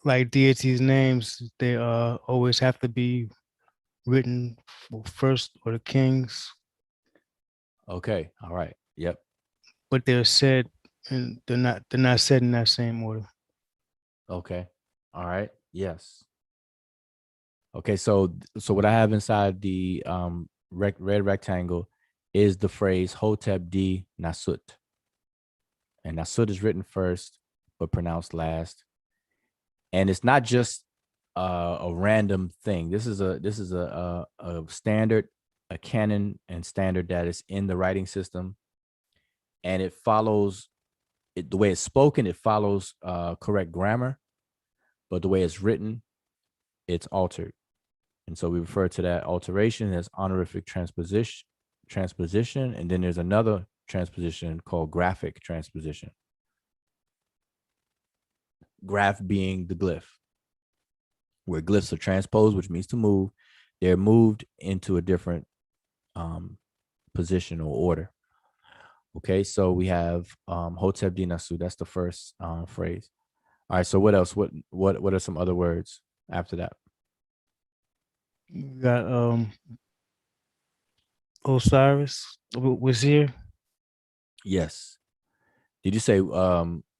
like deities' names, they always have to be written first or the kings, Okay. All right. Yep. but they're said and they're not said in that same order. Okay. All right. Yes. Okay. So what I have inside the red rectangle is the phrase Hotep D Nasut. And Nasut is written first, but pronounced last. And it's not just a random thing. This is a standard, a canon and standard that is in the writing system, and it follows it the way it's spoken. It follows correct grammar, but the way it's written, it's altered. And so we refer to that alteration as honorific transposition, and then there's another transposition called graphic transposition. Graph being the glyph, where glyphs are transposed, which means to move. They're moved into a different position or order. Okay, so we have Hotep Dinasu. That's the first phrase. All right. So what else? What are some other words after that? You got Osiris was here. Yes. Did you say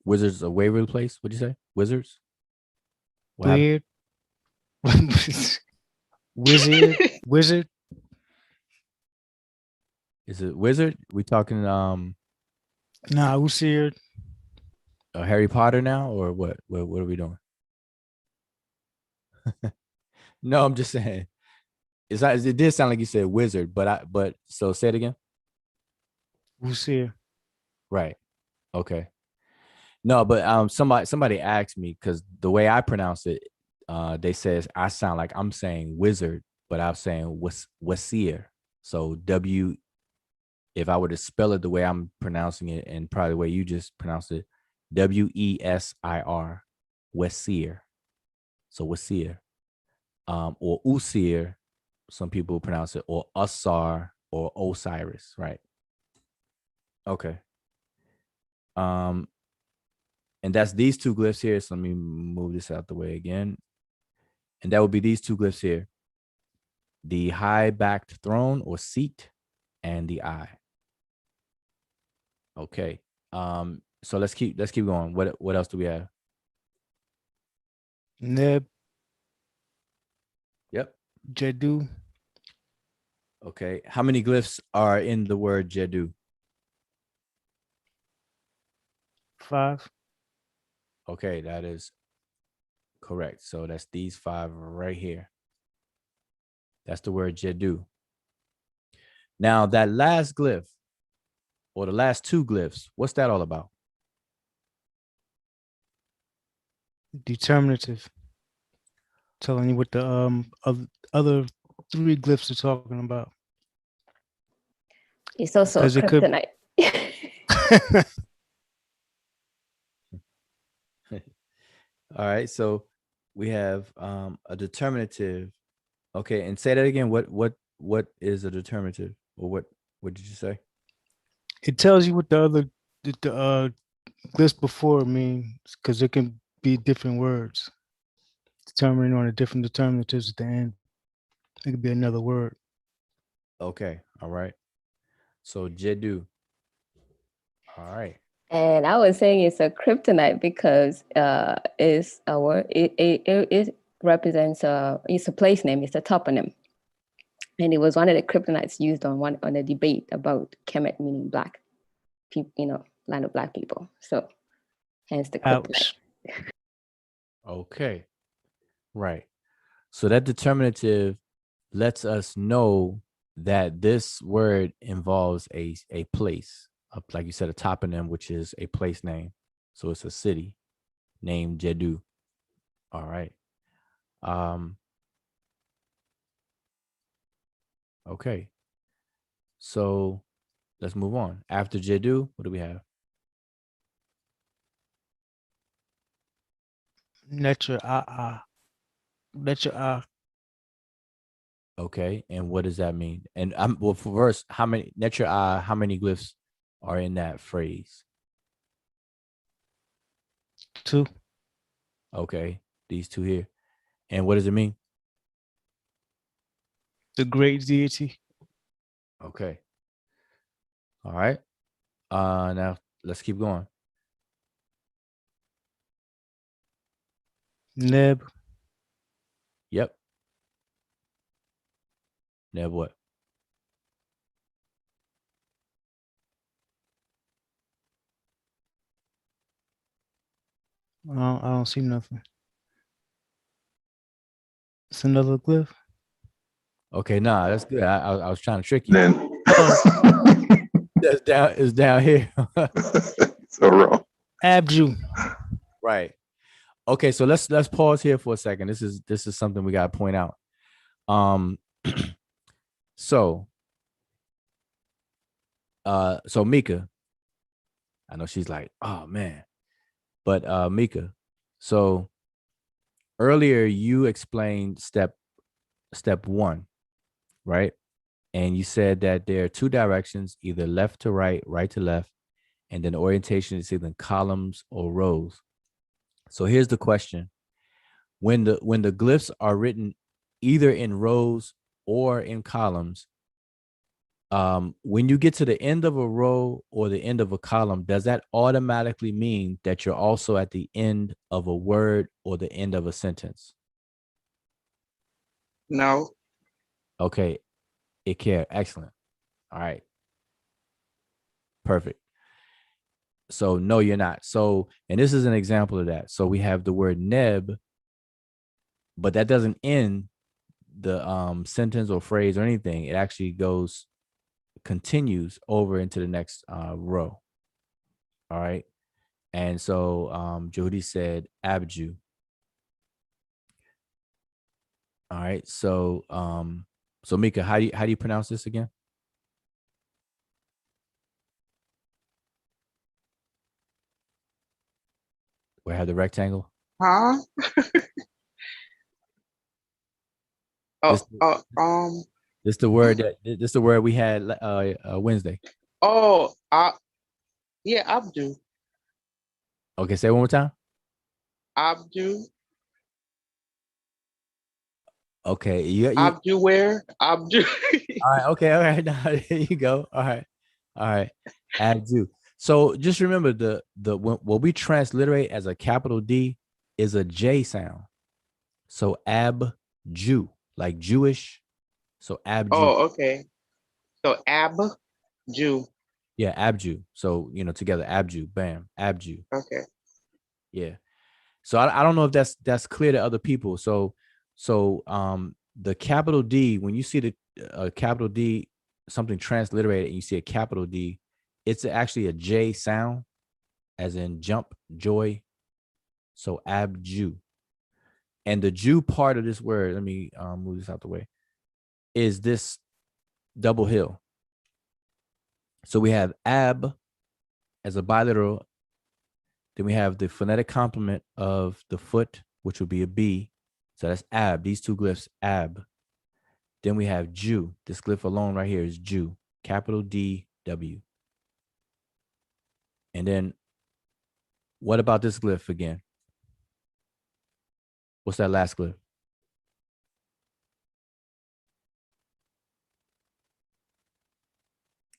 Wizards of Waverly Place? What'd you say? Wizards? What happened? Weird. Wizard. Is it Wizard? We talking Nah, who's here? Harry Potter now, or what? What are we doing? No, I'm just saying. It's not. It did sound like you said wizard, but so say it again. Who's here? Right. Okay. No, but somebody asked me because the way I pronounce it, they says I sound like I'm saying wizard, but I'm saying wazir. So if I were to spell it the way I'm pronouncing it, and probably the way you just pronounced it, Wesir, wazir. So wazir, or usir. Some people pronounce it, or Usar, or Osiris, right? Okay. And that's these two glyphs here. So let me move this out the way again. And that would be these two glyphs here: the high-backed throne or seat, and the eye. Okay. So let's keep going. What else do we have? Neb, Yep. Jedu, Okay. How many glyphs are in the word Jedu? 5. Okay, that is correct. So that's these 5 right here. That's the word Jedu. Now that last glyph, or the last 2 glyphs, what's that all about? Determinative. Telling you what the other 3 glyphs are talking about. It's also a 'Cause it could- kryptonite. All right, so we have a determinative. Okay, and say that again. What is a determinative, or what did you say? It tells you what the other the glyphs before means, because it can be different words determining on the different determinatives at the end. It could be another word. Okay, all right. So Jedu. All right. And I was saying it's a kryptonite because it's a word. It represents it's a place name. It's a toponym, and it was one of the kryptonites used on a debate about Kemet, meaning black people, land of black people. So hence the kryptonite. Ouch. Okay. Right. So that determinative lets us know that this word involves a place, like you said, a toponym, which is a place name. So it's a city named Jedu. All right. Okay. So let's move on. After Jedu, what do we have? Netcher, Netcher, Okay. And what does that mean? And well, for verse, how many Netcher how many glyphs are in that phrase? 2. Okay, these two here. And what does it mean? The great deity. Okay. All right. Now let's keep going. Neb. Yep. Neb what? I don't see nothing. It's another glyph. Okay, nah, that's good. I was trying to trick you. Then Oh, It's down here. so wrong. Abju. Right. Okay, so let's pause here for a second. This is something we gotta point out. So Mika, I know she's like, oh man. But Mika, so earlier you explained step 1, right? And you said that there are 2 directions, either left to right, right to left, and then orientation is either columns or rows. So here's the question. When the glyphs are written either in rows or in columns, when you get to the end of a row or the end of a column, does that automatically mean that you're also at the end of a word or the end of a sentence? No. Okay, it can. Excellent. All right. Perfect. So no, you're not. So, and this is an example of that. So we have the word neb, but that doesn't end the sentence or phrase or anything. It actually continues over into the next row. All right. And so Jody said abju. All right. So so Mika, how do you pronounce this again? Where I have the rectangle? Huh? This this the word we had Wednesday. Oh, yeah, Abdu. Okay, say it one more time. Abdu. Okay, you Abdu where? Abdu. all right, okay, all right. Now there you go. All right. Abdu. So just remember what we transliterate as a capital D is a J sound. So abju, like Jewish. So abju. Oh, okay. So Abju. Yeah, abju. So together, abju, bam, abju. Okay. Yeah. So I don't know if that's clear to other people. So the capital D, when you see the capital D, something transliterated, and you see a capital D, it's actually a J sound, as in jump, joy. So abju. And the Jew part of this word, let me move this out the way, is this double hill. So we have ab as a biliteral. Then we have the phonetic complement of the foot, which would be a B. So that's ab, these 2 glyphs, ab. Then we have Jew. This glyph alone right here is Jew, capital D, W. And then what about this glyph again? What's that last glyph?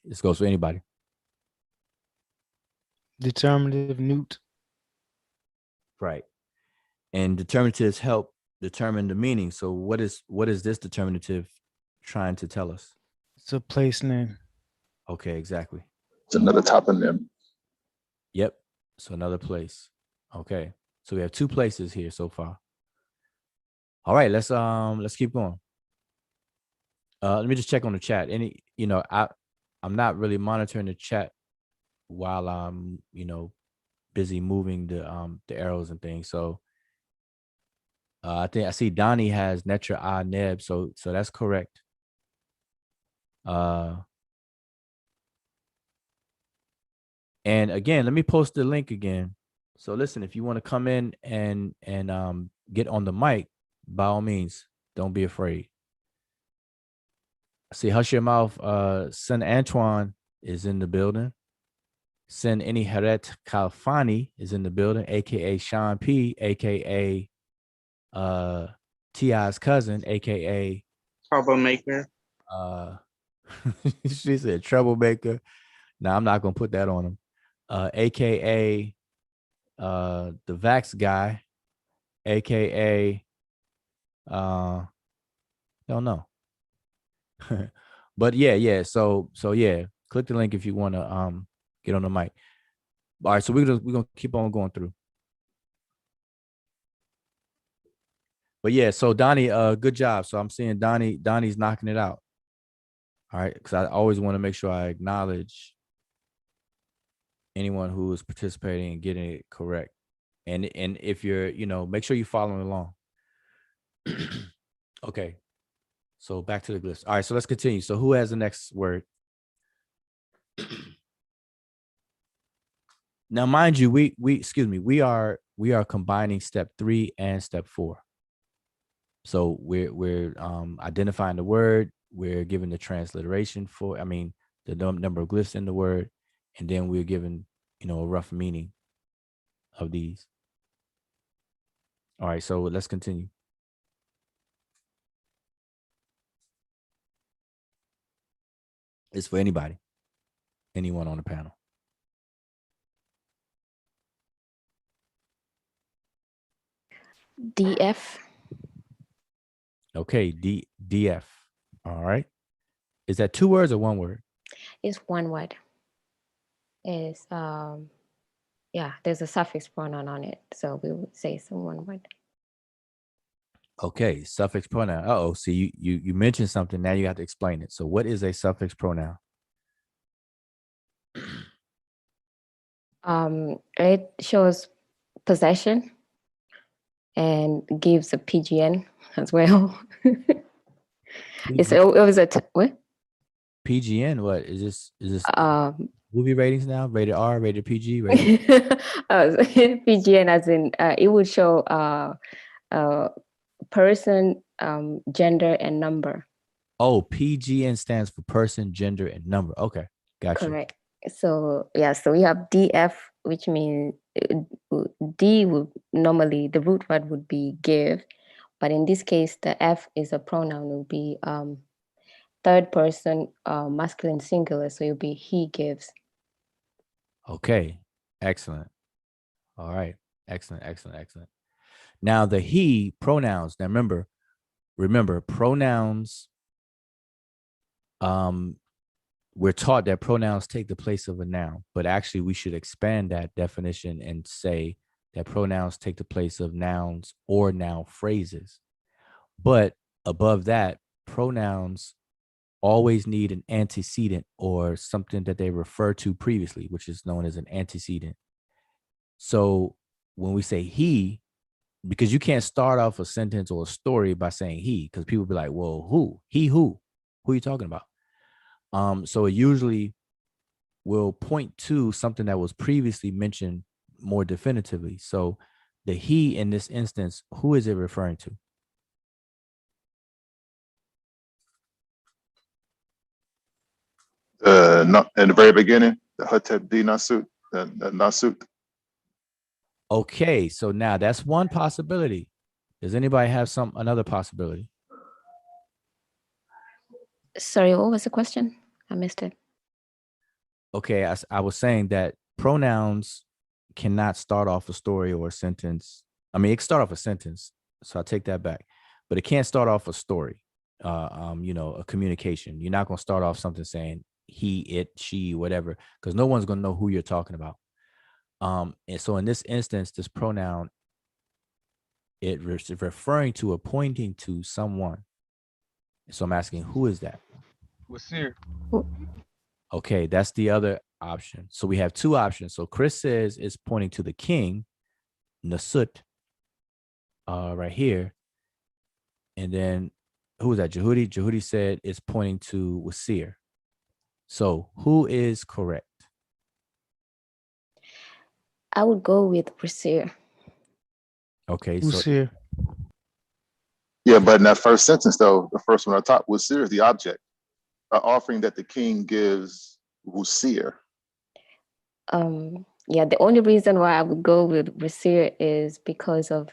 This goes for anybody. Determinative newt. Right. And determinatives help determine the meaning. So what is this determinative trying to tell us? It's a place name. Okay, exactly. It's another toponym. Yep. So another place. Okay. So we have 2 places here so far. All right, let's keep going. Let me just check on the chat. I'm not really monitoring the chat while I'm, busy moving the arrows and things. So I think I see Donnie has Netcher Neb, so that's correct. And again, let me post the link again. So listen, if you want to come in and get on the mic, by all means, don't be afraid. I see Hush Your Mouth, son Antoine is in the building. Sin Any Heret Kalfani is in the building, aka Sean P, aka T.I.'s cousin, aka Troublemaker. she said troublemaker. Now I'm not gonna put that on him. AKA the Vax guy, AKA don't know. But yeah. So yeah, click the link if you want to get on the mic. All right, so we're gonna keep on going through. But yeah, so Donnie, good job. So I'm seeing Donnie's knocking it out. All right, because I always want to make sure I acknowledge anyone who is participating and getting it correct. And if you're, make sure you're following along. Okay. So back to the glyphs. All right, so let's continue. So who has the next word? Now, mind you, we are combining step 3 and step 4. So we're identifying the word, we're giving the transliteration for, the number of glyphs in the word, and then we're given, a rough meaning of these. All right, so let's continue. It's for anybody, anyone on the panel. DF. Okay, DF. All right. Is that 2 words or 1 word? Is one word. Is yeah, there's a suffix pronoun on it, so we would say it's one word. Okay, suffix pronoun. Uh-oh, see, you mentioned something, now you have to explain it. So what is a suffix pronoun? It shows possession and gives a PGN as well. It was what? PGN, what is this? Is this movie ratings now? Rated R, rated PG, rated PGN as in it would show person, gender, and number. Oh, PGN stands for person, gender, and number. Okay, gotcha. Correct. So yeah, so we have DF, which means D would normally, the root word would be give, but in this case the F is a pronoun. It will be third person masculine singular, so it'll be he gives. Okay, excellent. All right, excellent. Now the he pronouns. Now remember pronouns. We're taught that pronouns take the place of a noun, but actually we should expand that definition and say that pronouns take the place of nouns or noun phrases. But above that, pronouns always need an antecedent or something that they refer to previously, which is known as an antecedent. So when we say he, because you can't start off a sentence or a story by saying he, because people be like, well, who? He who? Who are you talking about? So it usually will point to something that was previously mentioned more definitively. So the he in this instance, who is it referring to? Not in the very beginning, the Hotep D Nasut, the Nasut. Okay, so now that's one possibility. Does anybody have another possibility? Sorry, what was the question? I missed it. Okay, I was saying that pronouns cannot start off a story or a sentence. I mean, it can start off a sentence, so I take that back, but it can't start off a story. A communication. You're not going to start off something saying he, it, she, whatever, because no one's going to know who you're talking about. And so in this instance, this pronoun, it is referring to or pointing to someone. So I'm asking, who is that? Wasir. Okay, that's the other option. So we have 2 options. So Chris says it's pointing to the king, Nasut, right here. And then who was that? Jehudi? Jehudi said it's pointing to Wasir. So who is correct? I would go with Wasir. Okay, Who's so here? Yeah, but in that first sentence, though, the first one on top, Wasir is the object, an offering that the king gives Wusir. Yeah, the only reason why I would go with Rasir is because of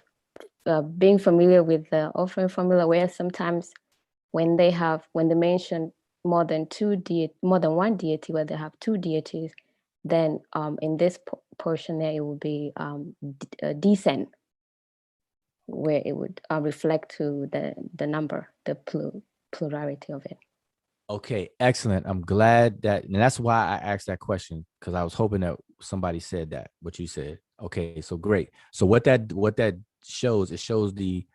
being familiar with the offering formula, where sometimes when they mention more than one deity, where they have two deities, then in this portion there, it will be descent, where it would reflect to the number, the plurality of it. Okay, excellent. I'm glad that, and that's why I asked that question, because I was hoping that somebody said that, what you said. Okay, so great. So what that shows, it shows the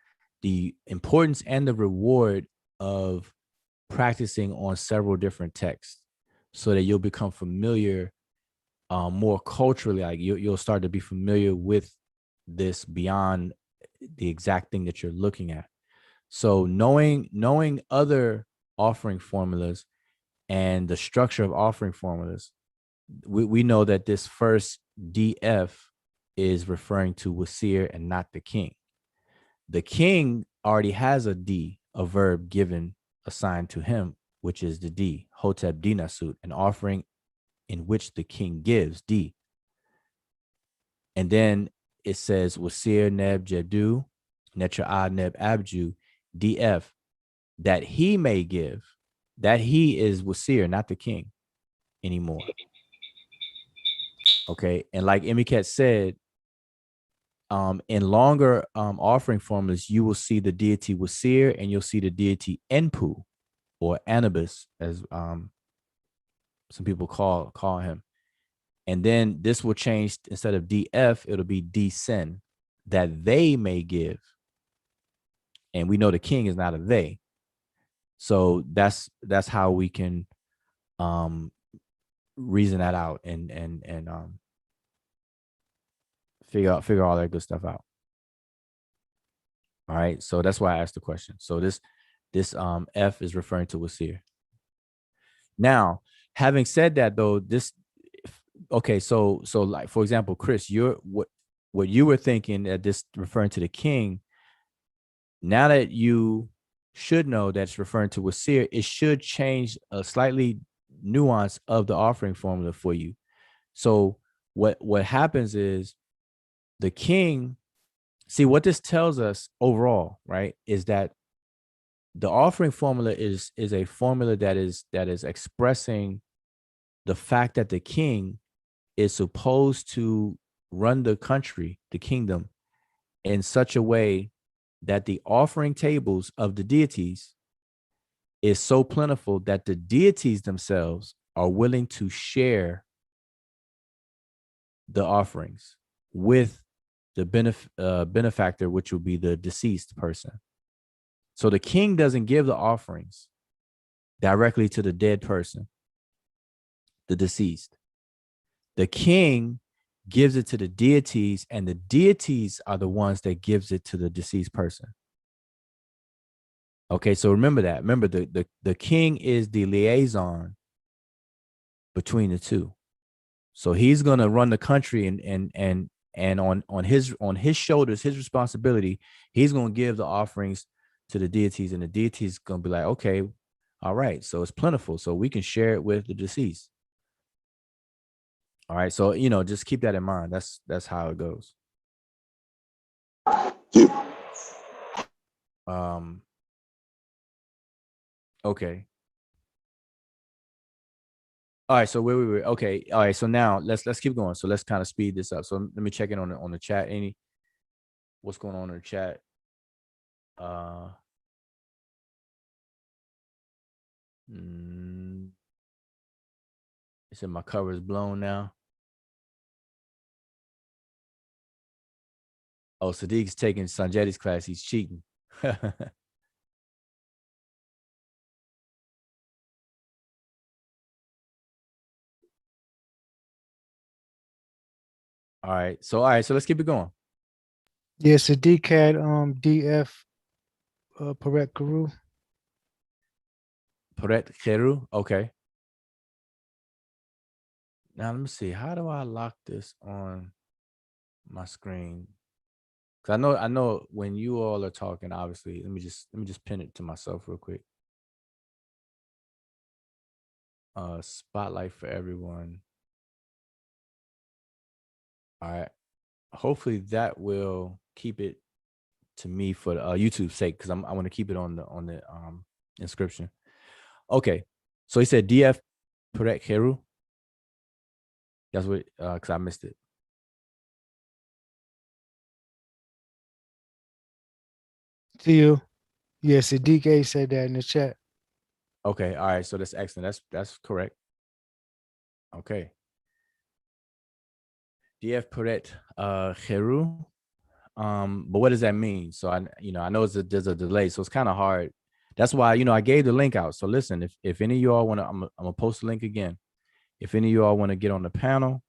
importance and the reward of practicing on several different texts, so that you'll become familiar more culturally. Like you'll start to be familiar with this beyond the exact thing that you're looking at. So knowing other offering formulas and the structure of offering formulas, we know that this first DF is referring to Wasir and not the king. The king already has a D, a verb given, assigned to him, which is the D, Hotep Dinasut, an offering in which the king gives D. And then it says Wasir Neb Jedu, Netcher A Neb Abju, DF, that he may give. That he is Wasir, not the king anymore. Okay. And like Emiket said, in longer offering formulas, you will see the deity Wasir and you'll see the deity Enpu or Anubis, as some people call him. And then this will change, instead of DF, it'll be Dsen, that they may give. And we know the king is not a they. So that's how we can reason that out and figure all that good stuff out. All right. So that's why I asked the question. So this F is referring to Wasir. Now, having said that though, okay, so like for example, Chris, what you were thinking that this referring to the king, now that you should know that's referring to Wasir, it should change a slightly nuance of the offering formula for you. So what happens is the king, see what this tells us overall, right, is that the offering formula is a formula that is expressing the fact that the king is supposed to run the country, the kingdom, in such a way that the offering tables of the deities is so plentiful that the deities themselves are willing to share the offerings with the benefactor, which will be the deceased person. So the king doesn't give the offerings directly to the dead person, the deceased. The king gives it to the deities, and the deities are the ones that gives it to the deceased person. Okay, so remember that. Remember, the king is the liaison between the two. So he's gonna run the country, and on his shoulders, his responsibility, he's gonna give the offerings to the deities, and the deities gonna be like, okay, all right, so it's plentiful, so we can share it with the deceased. All right, so just keep that in mind. That's how it goes. Okay. All right, so where we were. Okay. All right, so now let's keep going. So let's kind of speed this up. So let me check in on the chat. What's going on in the chat? It said my cover is blown now. Oh, Sadiq's taking Sanjeti's class. He's cheating. All right, so let's keep it going. Yes, a DCAD DF Paret Guru. Paret Kheru. Okay. Now let me see. How do I lock this on my screen? Cause I know when you all are talking, obviously, let me just pin it to myself real quick. Spotlight for everyone. All right. Hopefully that will keep it to me for YouTube's sake, because I want to keep it on the inscription. Okay. So he said DF Purek Heru. That's what because I missed it. To you. Yes, the DK said that in the chat. Okay. All right. So that's excellent. That's correct. Okay. DF Puret Heru. But what does that mean? So I know there's a delay, so it's kind of hard. That's why I gave the link out. So listen, if any of you all want to, I'm gonna post the link again. If any of you all want to get on the panel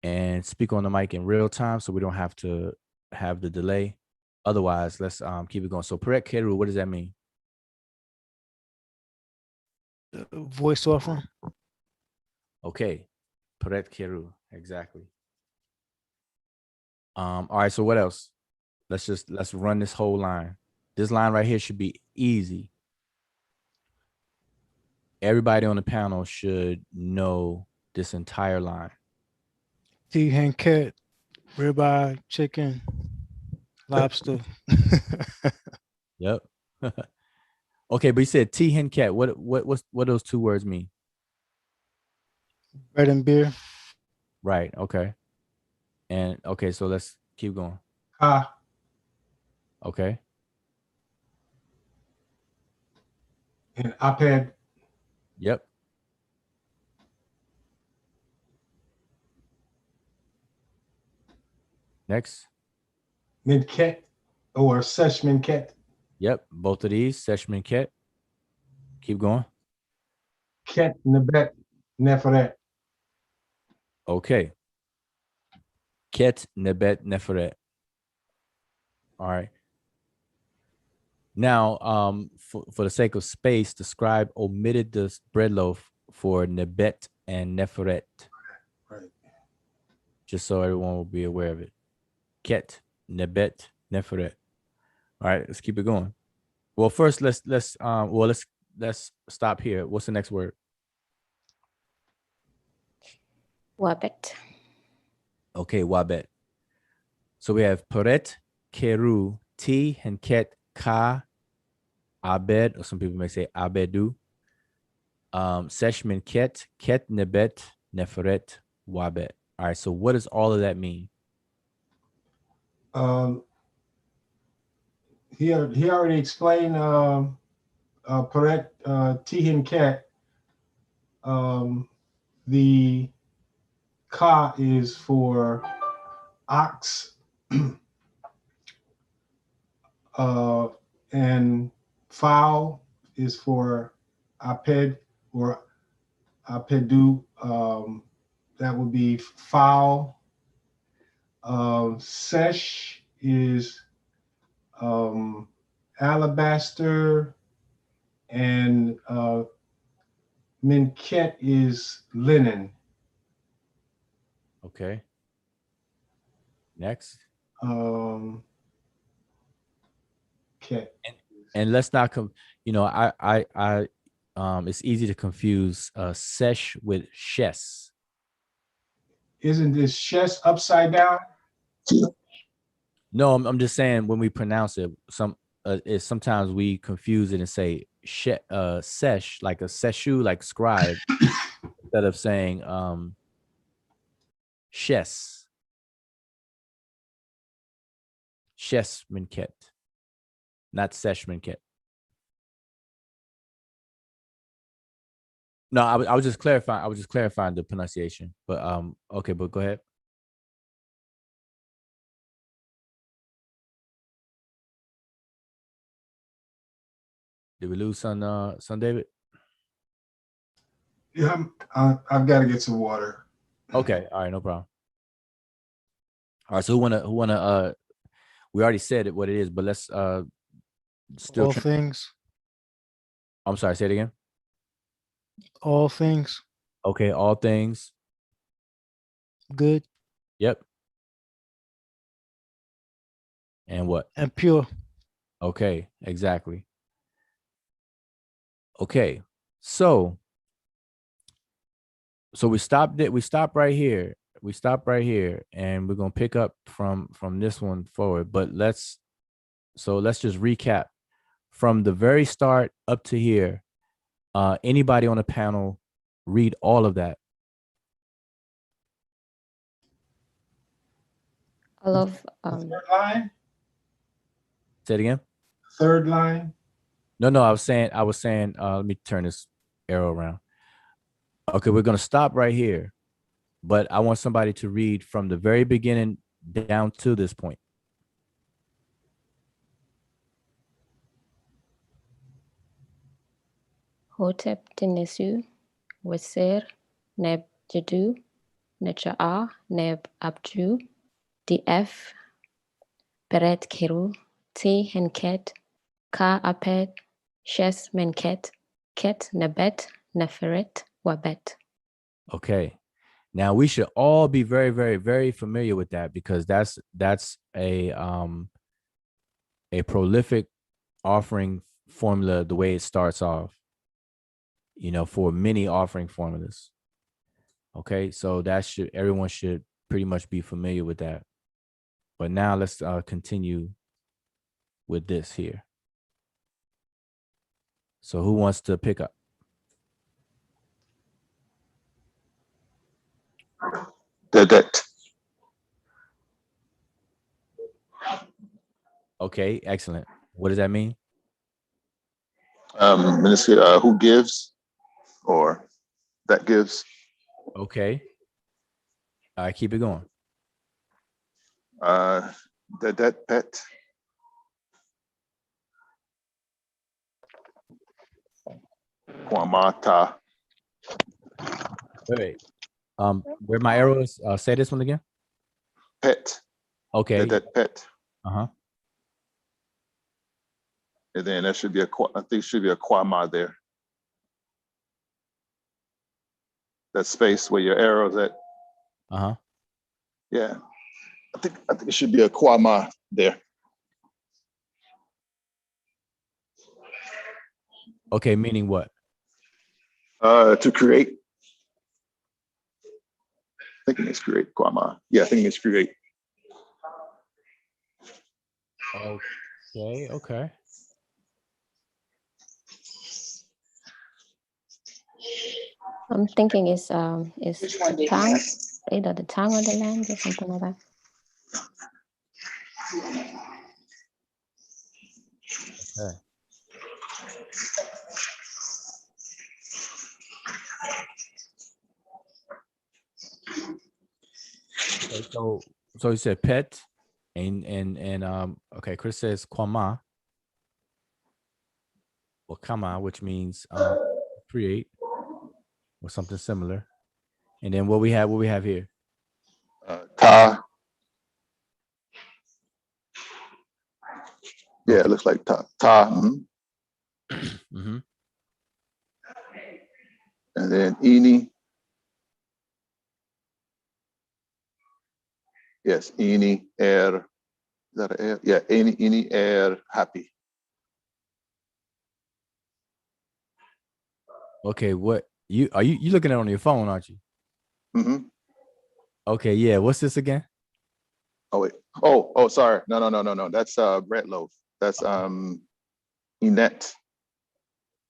and speak on the mic in real time, so we don't have to have the delay. Otherwise, let's keep it going. So Puret Heru, what does that mean? Voice offering. Okay, Puret Heru, exactly. All right, so what else? Let's run this whole line. This line right here should be easy. Everybody on the panel should know this entire line. T hen cat, ribeye, chicken, lobster. Yep. Okay, but you said T hen cat. What those two words mean? Bread and beer. Right. Okay. And okay, so let's keep going. Okay. And iPad. Yep. Next. Minket or Sesh Minket. Yep. Both of these. Seshman ket. Keep going. Ket Nebet Neferet. Okay. Ket nebet neferet. All right. Now, for the sake of space, the scribe omitted the bread loaf for nebet and neferet. Right. Just so everyone will be aware of it. Ket, nebet, neferet. All right, let's keep it going. Well, first let's stop here. What's the next word? Wabet. Okay, wabet. So we have peret, keru, ti, and ket, ka, abed, or some people may say abedu. Seshmin ket, nebet, neferet, wabet. All right, so what does all of that mean? He already explained Paret Tihin Ket. The Ka is for ox, and fowl is for aped or apedu. That would be fowl. Sesh is alabaster, and minket is linen. Okay. Next. Ket. And let's not it's easy to confuse sesh with shes. Isn't this shes upside down? No, I'm just saying when we pronounce it, sometimes we confuse it and say sesh, like a seshu, like scribe, instead of saying shes. Shes minket, not sesh minket. No, I was just clarifying. I was just clarifying the pronunciation. But okay, but go ahead. Did we lose son David? Yeah, I've got to get some water. Okay, all right, no problem. All right, so who wanna we already said it what it is, but let's still All things. I'm sorry, say it again. All things. Okay, all things. Good. Yep. And what? And pure. Okay, exactly. Okay, so we stopped right here. we stop right here, and we're gonna pick up from this one forward. But let's just recap from the very start up to here. Anybody on the panel read all of that? All of Third line, Say it again. third line. No, I was saying, let me turn this arrow around. Okay, we're gonna stop right here, but I want somebody to read from the very beginning down to this point. Hotep Tinesu, Weser, Neb Jedu, Netcher A, Neb Abju, DF, Peret Keru, T Henket, Ka Apet, Shes Menket, Ket Nebet, Neferet, Wabet. Okay. Now we should all be very, very, very familiar with that, because that's a prolific offering formula, the way it starts off, for many offering formulas. Okay, so everyone should pretty much be familiar with that. But now let's continue with this here. So who wants to pick up? Dedet. Okay, excellent. What does that mean? Let's see, who gives or that gives. Okay. All right, keep it going. Dedet pet. Kwamata. Wait. Where my arrows? Say this one again. Pet. Okay. Dedet pet. Uh-huh. And then there should be I think should be a Kwama there. That space where your arrow's at. Uh-huh. Yeah. I think it should be a Kwama there. Okay, meaning what? To create. I think it means create, Kwama. Yeah, I think it means create. Okay. I'm thinking is the tongue, either the tongue or the land or something like that. Okay. Okay, so you said pet, and okay, Chris says kwama or kama, which means create or something similar. And then what we have here? Ta. Yeah, it looks like ta. Mhm. Mm-hmm. And then ini. Yes, ini air. Is that an air? Yeah, ini air happy. Okay, what you looking at it on your phone, aren't you? Mm-hmm. Okay, yeah. What's this again? Oh wait. Oh, sorry. No. That's bread loaf. That's Inet.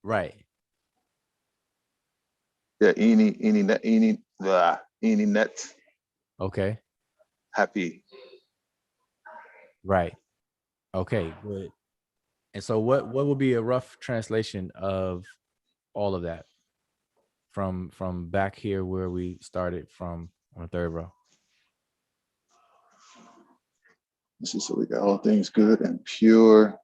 Right. Yeah, ini net Okay. happy. Right. Okay, good. And so what would be a rough translation of all of that from back here where we started from on the third row? Let's see, so we got all things good and pure.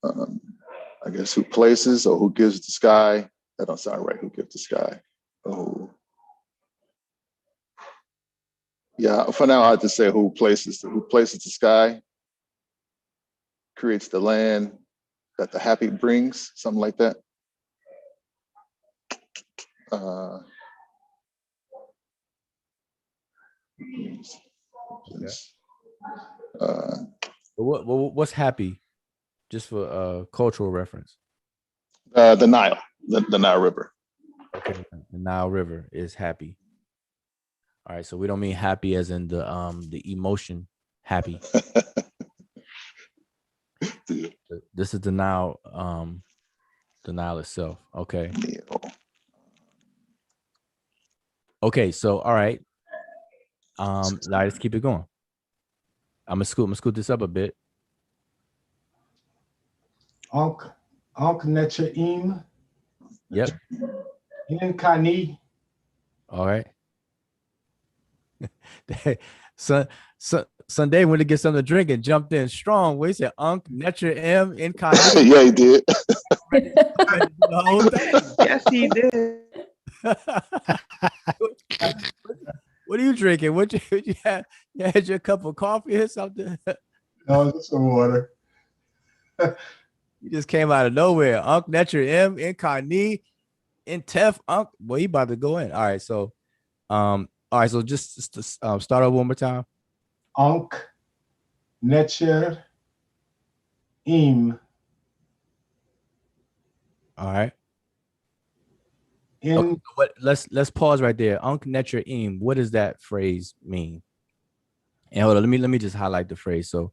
I guess who places or who gives the sky. That don't sound right. Who gives the sky? Oh. Yeah, for now I have to say who places the sky, creates the land that the happy brings, something like that. What's happy, just for cultural reference? The Nile, the Nile River. Okay, the Nile River is happy. All right, so we don't mean happy as in the emotion happy. This is denial itself. Okay. Okay, so all right. Let's keep it going. I'm gonna scoot this up a bit. Ankh Netcher Im. Yep. Inkani. All right. Sunday went to get something to drink and jumped in strong. We said Netcher M incognito. Yeah, he did. The whole thing. Yes, he did. What are you drinking? What you had? You had your cup of coffee or something? No, just some water. You just came out of nowhere. Netcher M incognito in Tef Boy, he about to go in. All right, so just start over one more time. Ankh Netcher Im. All right. In Okay, let's pause right there. Netcher Im. What does that phrase mean? And hold on, let me just highlight the phrase. So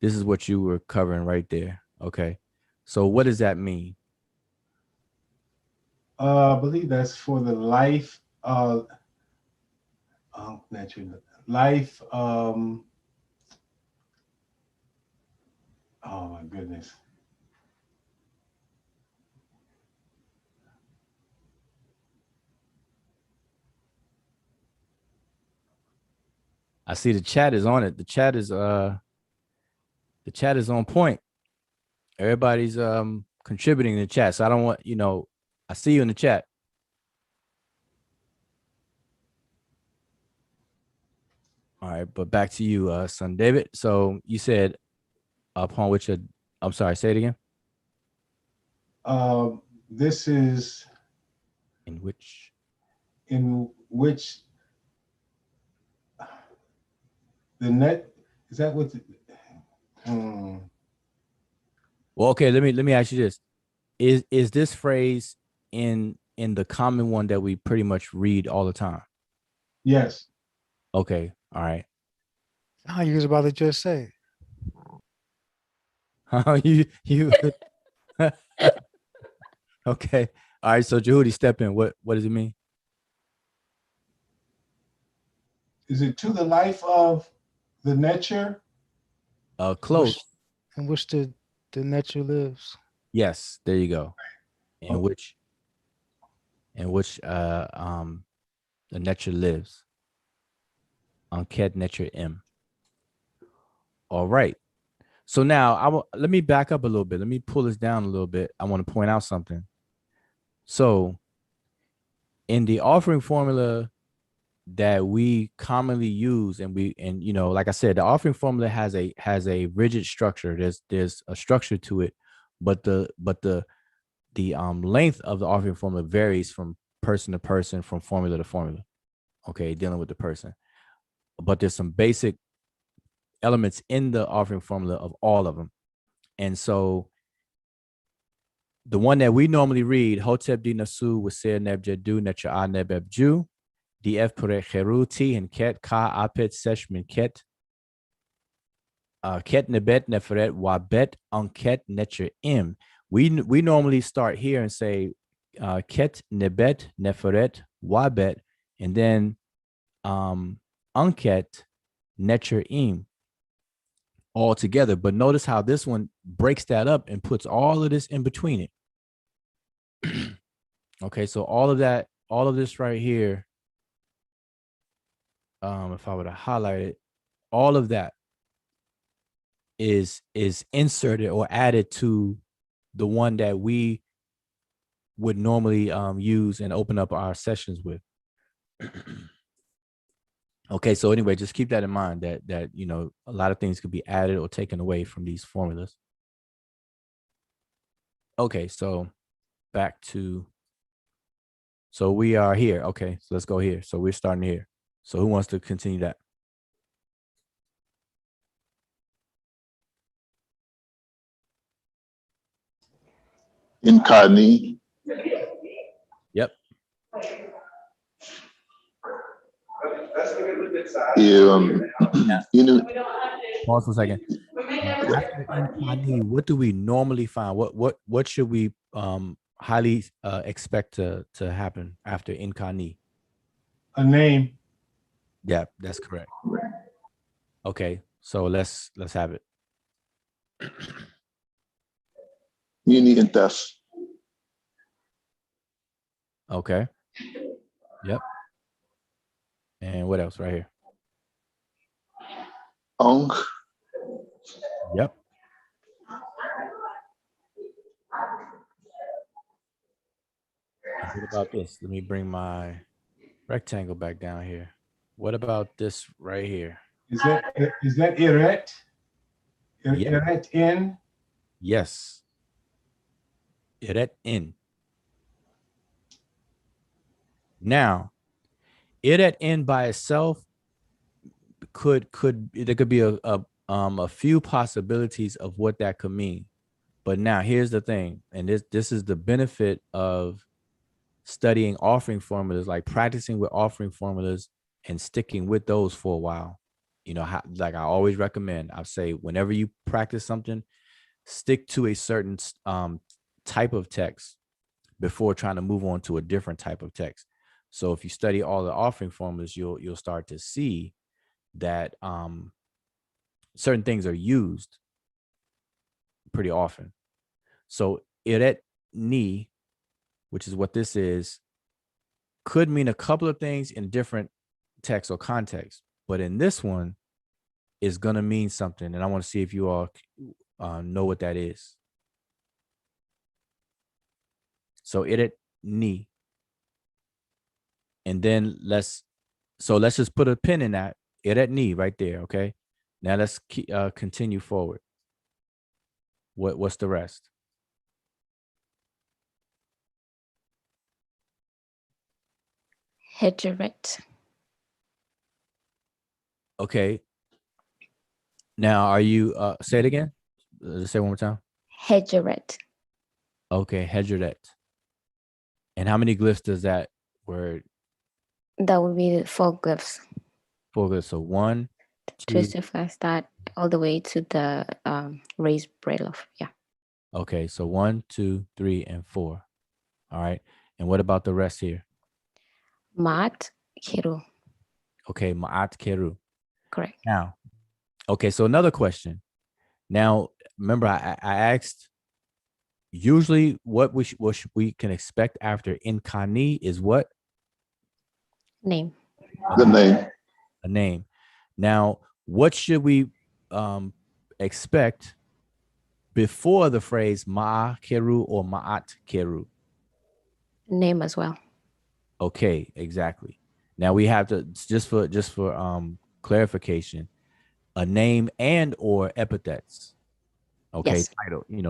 this is what you were covering right there. Okay. So what does that mean? I believe that's for the life Netcher life. Oh my goodness. I see the chat is on it. The chat is on point. Everybody's contributing in the chat. So I don't want, I see you in the chat. All right, but back to you, son David. So you said upon which I'm sorry, say it again. This is In which the net is that what Well, okay, let me ask you this. Is this phrase in the common one that we pretty much read all the time? Yes. Okay, all right. How you was about to just say? you okay. All right, so Jehudi, step in. What does it mean? Is it to the life of the Netcher? Close. In which the Netcher lives. Yes, there you go. In which the Netcher lives. Enquête Netcher M. All right. So now let me back up a little bit. Let me pull this down a little bit. I want to point out something. So in the offering formula that we commonly use, and like I said, the offering formula has a rigid structure. There's a structure to it, but the length of the offering formula varies from person to person, from formula to formula. Okay, dealing with the person. But there's some basic elements in the offering formula of all of them. And so the one that we normally read, Hotep di Nasu Wasir Neb Jedu Netcher A Neb Ebju, DF Pure Cheruti and Ket Ka Apet Sesh Min Ket Ket Nebet Neferet Wabet Anket Netcher Im. We normally start here and say Ket Nebet Neferet Wabet, and then Anket Netcher Im all together. But notice how this one breaks that up and puts all of this in between it. Okay, so all of this right here, if I were to highlight it, all of that is inserted or added to the one that we would normally use and open up our sessions with. Okay, so anyway, just keep that in mind that a lot of things could be added or taken away from these formulas. Okay, so back to, so we are here. Okay, so let's go here. So we're starting here. So who wants to continue that? Incarnate. Yep. You, you knew, Pause for a second. After Inkani, what do we normally find? What should we highly expect to happen after Inkani? A name. Yeah, that's correct. Okay, so let's have it. you need in test. Okay. Yep. And what else right here? Ong, Yep. And what about this? Let me bring my rectangle back down here. What about this right here? Is that Eret? Yeah. Eret in? Yes. Iret in. Now, iret in by itself could there could be a few possibilities of what that could mean. But now here's the thing, and this is the benefit of studying offering formulas, like practicing with offering formulas and sticking with those for a while. You know, like I always recommend, I say whenever you practice something, stick to a certain type of text before trying to move on to a different type of text. So if you study all the offering formulas, you'll start to see that certain things are used pretty often. So iret ni, which is what this is, could mean a couple of things in different texts or contexts, but in this one, is going to mean something, and I want to see if you all know what that is. So iret ni, and then let's just put a pin in that iret ni right there. Okay, now let's continue forward. What's the rest? Hejeret. Okay. Now, are you say it again? Say it one more time. Hejeret. Okay, hejeret. And how many glyphs does that word? That would be the 4 glyphs. 4 glyphs. So 1, 2. Twisted fast start all the way to the raised bread loaf. Yeah. Okay, so 1, 2, 3, and 4. All right. And what about the rest here? Mat Kiru. Okay, ma'at keru. Correct. Now, okay, so another question. Now, remember, I asked. Usually, what we can expect after inkani is what? Name. the name. A name. Now, what should we expect before the phrase ma keru or ma'at keru? Name as well. Okay, exactly. Now we have to just for clarification, a name and or epithets. Okay, Yes.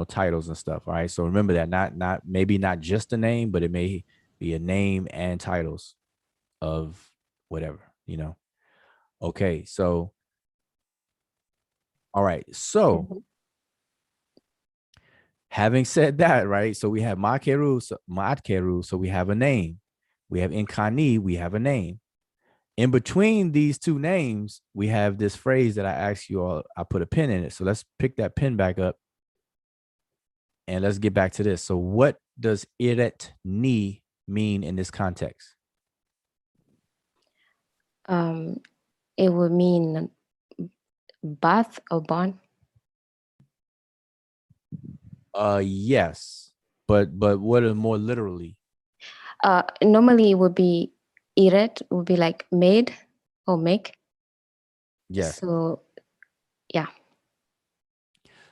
titles and stuff. All right. So remember that not just a name, but it may be a name and titles of whatever, Okay, so all right. So having said that, right? So we have ma'keru, ma'atkeru, so we have a name. We have inkani, we have a name. In between these two names, we have this phrase that I asked you all, I put a pin in it. So let's pick that pin back up and let's get back to this. So what does iret ni mean in this context? It would mean bath or barn. Yes, but what are more literally? Normally it would be iret would be like made or make. Yes. So yeah.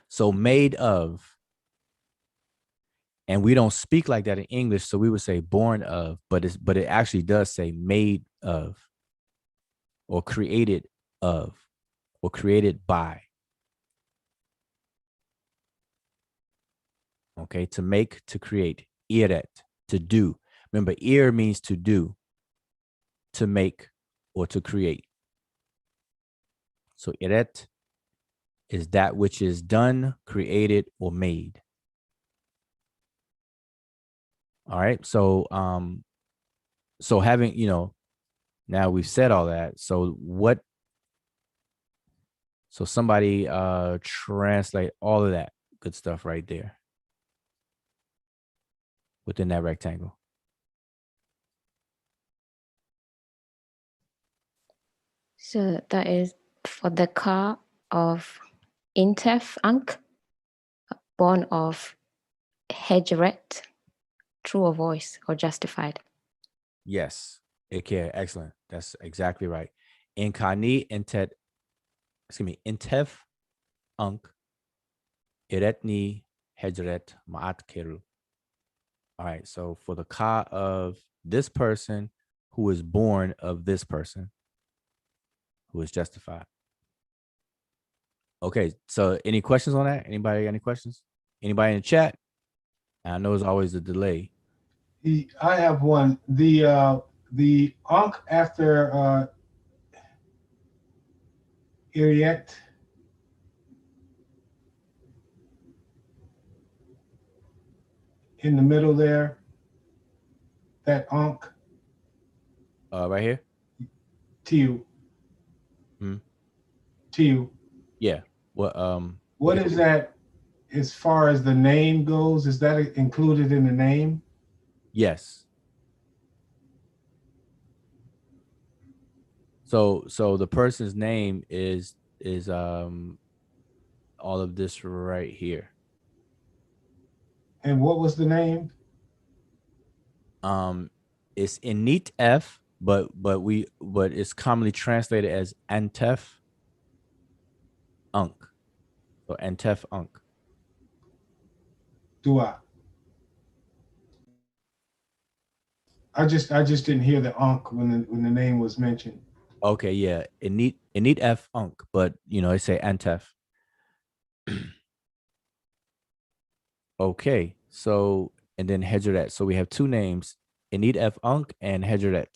So made of, and we don't speak like that in English, so we would say born of, but it actually does say made of, or created of, or created by. Okay, to make, to create, iret, to do. Remember, ir means to do, to make, or to create. So iret is that which is done, created, or made. All right. So so having, Now we've said all that. So what? So somebody translate all of that good stuff right there within that rectangle. So that is for the car of Intef Ankh, born of Hejret, true or voice or justified. Yes. Okay, excellent. That's exactly right. Inkani Intet, excuse me, Intef Unk Iretni Hejret Ma'at Keru. All right. So for the ka of this person who is born of this person who is justified. Okay. So any questions on that? Anybody got any questions? Anybody in the chat? I know there's always a delay. I have one. The Ankh after Iriet. In the middle there, that Ankh, Right here. Tiu. Hmm. Tiu. Yeah. What What is that as far as the name goes? Is that included in the name? Yes. So the person's name is all of this right here. And what was the name? It's Init F, but it's commonly translated as Antef Unk. So Antef Unk. Dua. I just didn't hear the Ankh when the name was mentioned. Okay, yeah. Init F Unk, but they say Antef. Okay, so and then Hejret. So we have two names, Init F Unk and Hejret.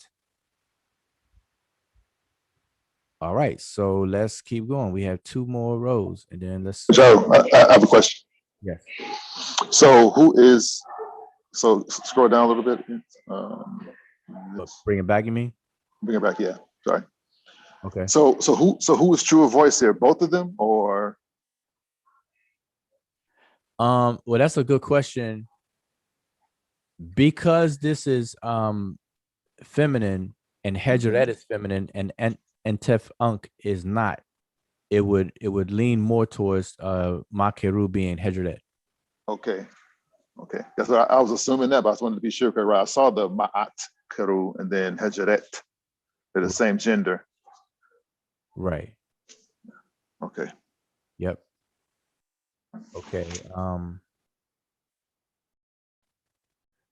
All right, so let's keep going. We have two more rows, and then let's. Joe, I have a question. Yes. So scroll down a little bit. Bring it back, you mean? Bring it back, yeah. Sorry. Okay. So who is true of voice here? Both of them, or? Well, that's a good question. Because this is feminine and Hejret is feminine and Tef Unk is not, it would lean more towards Makeru being Hejret. Okay. That's what I was assuming that, but I just wanted to be sure because I saw the Ma'at Keru and then Hejret. They're the same gender. Right. Okay. Yep. Okay.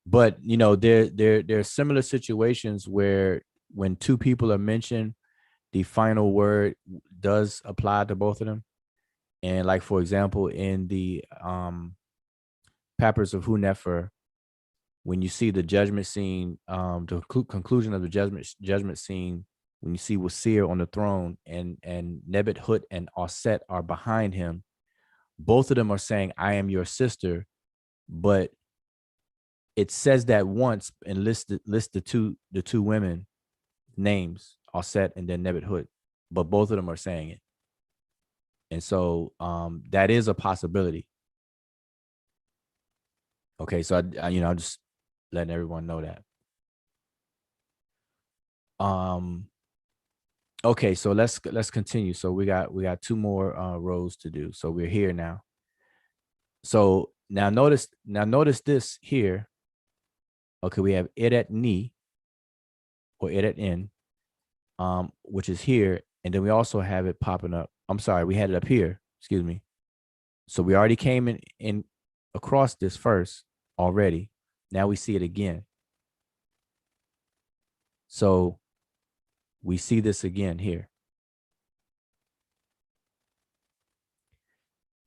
But there are similar situations where when two people are mentioned, the final word does apply to both of them. And like, for example, in the Papyrus of Hunefer, when you see the judgment scene, the conclusion of the judgment scene, when you see Wasir on the throne and Nebet Hut and Osset are behind him, both of them are saying, "I am your sister," but it says that once and lists the two women names, Osset and then Nebet Hut, but both of them are saying it, and so that is a possibility. Okay, so I'm just letting everyone know that. Okay, so let's continue. So we got two more rows to do. So we're here now. So now notice this here. Okay, we have Eret Ni or Eret In, which is here, and then we also have it popping up. I'm sorry, we had it up here. Excuse me. So we already came in across this first already. Now we see it again. So we see this again here.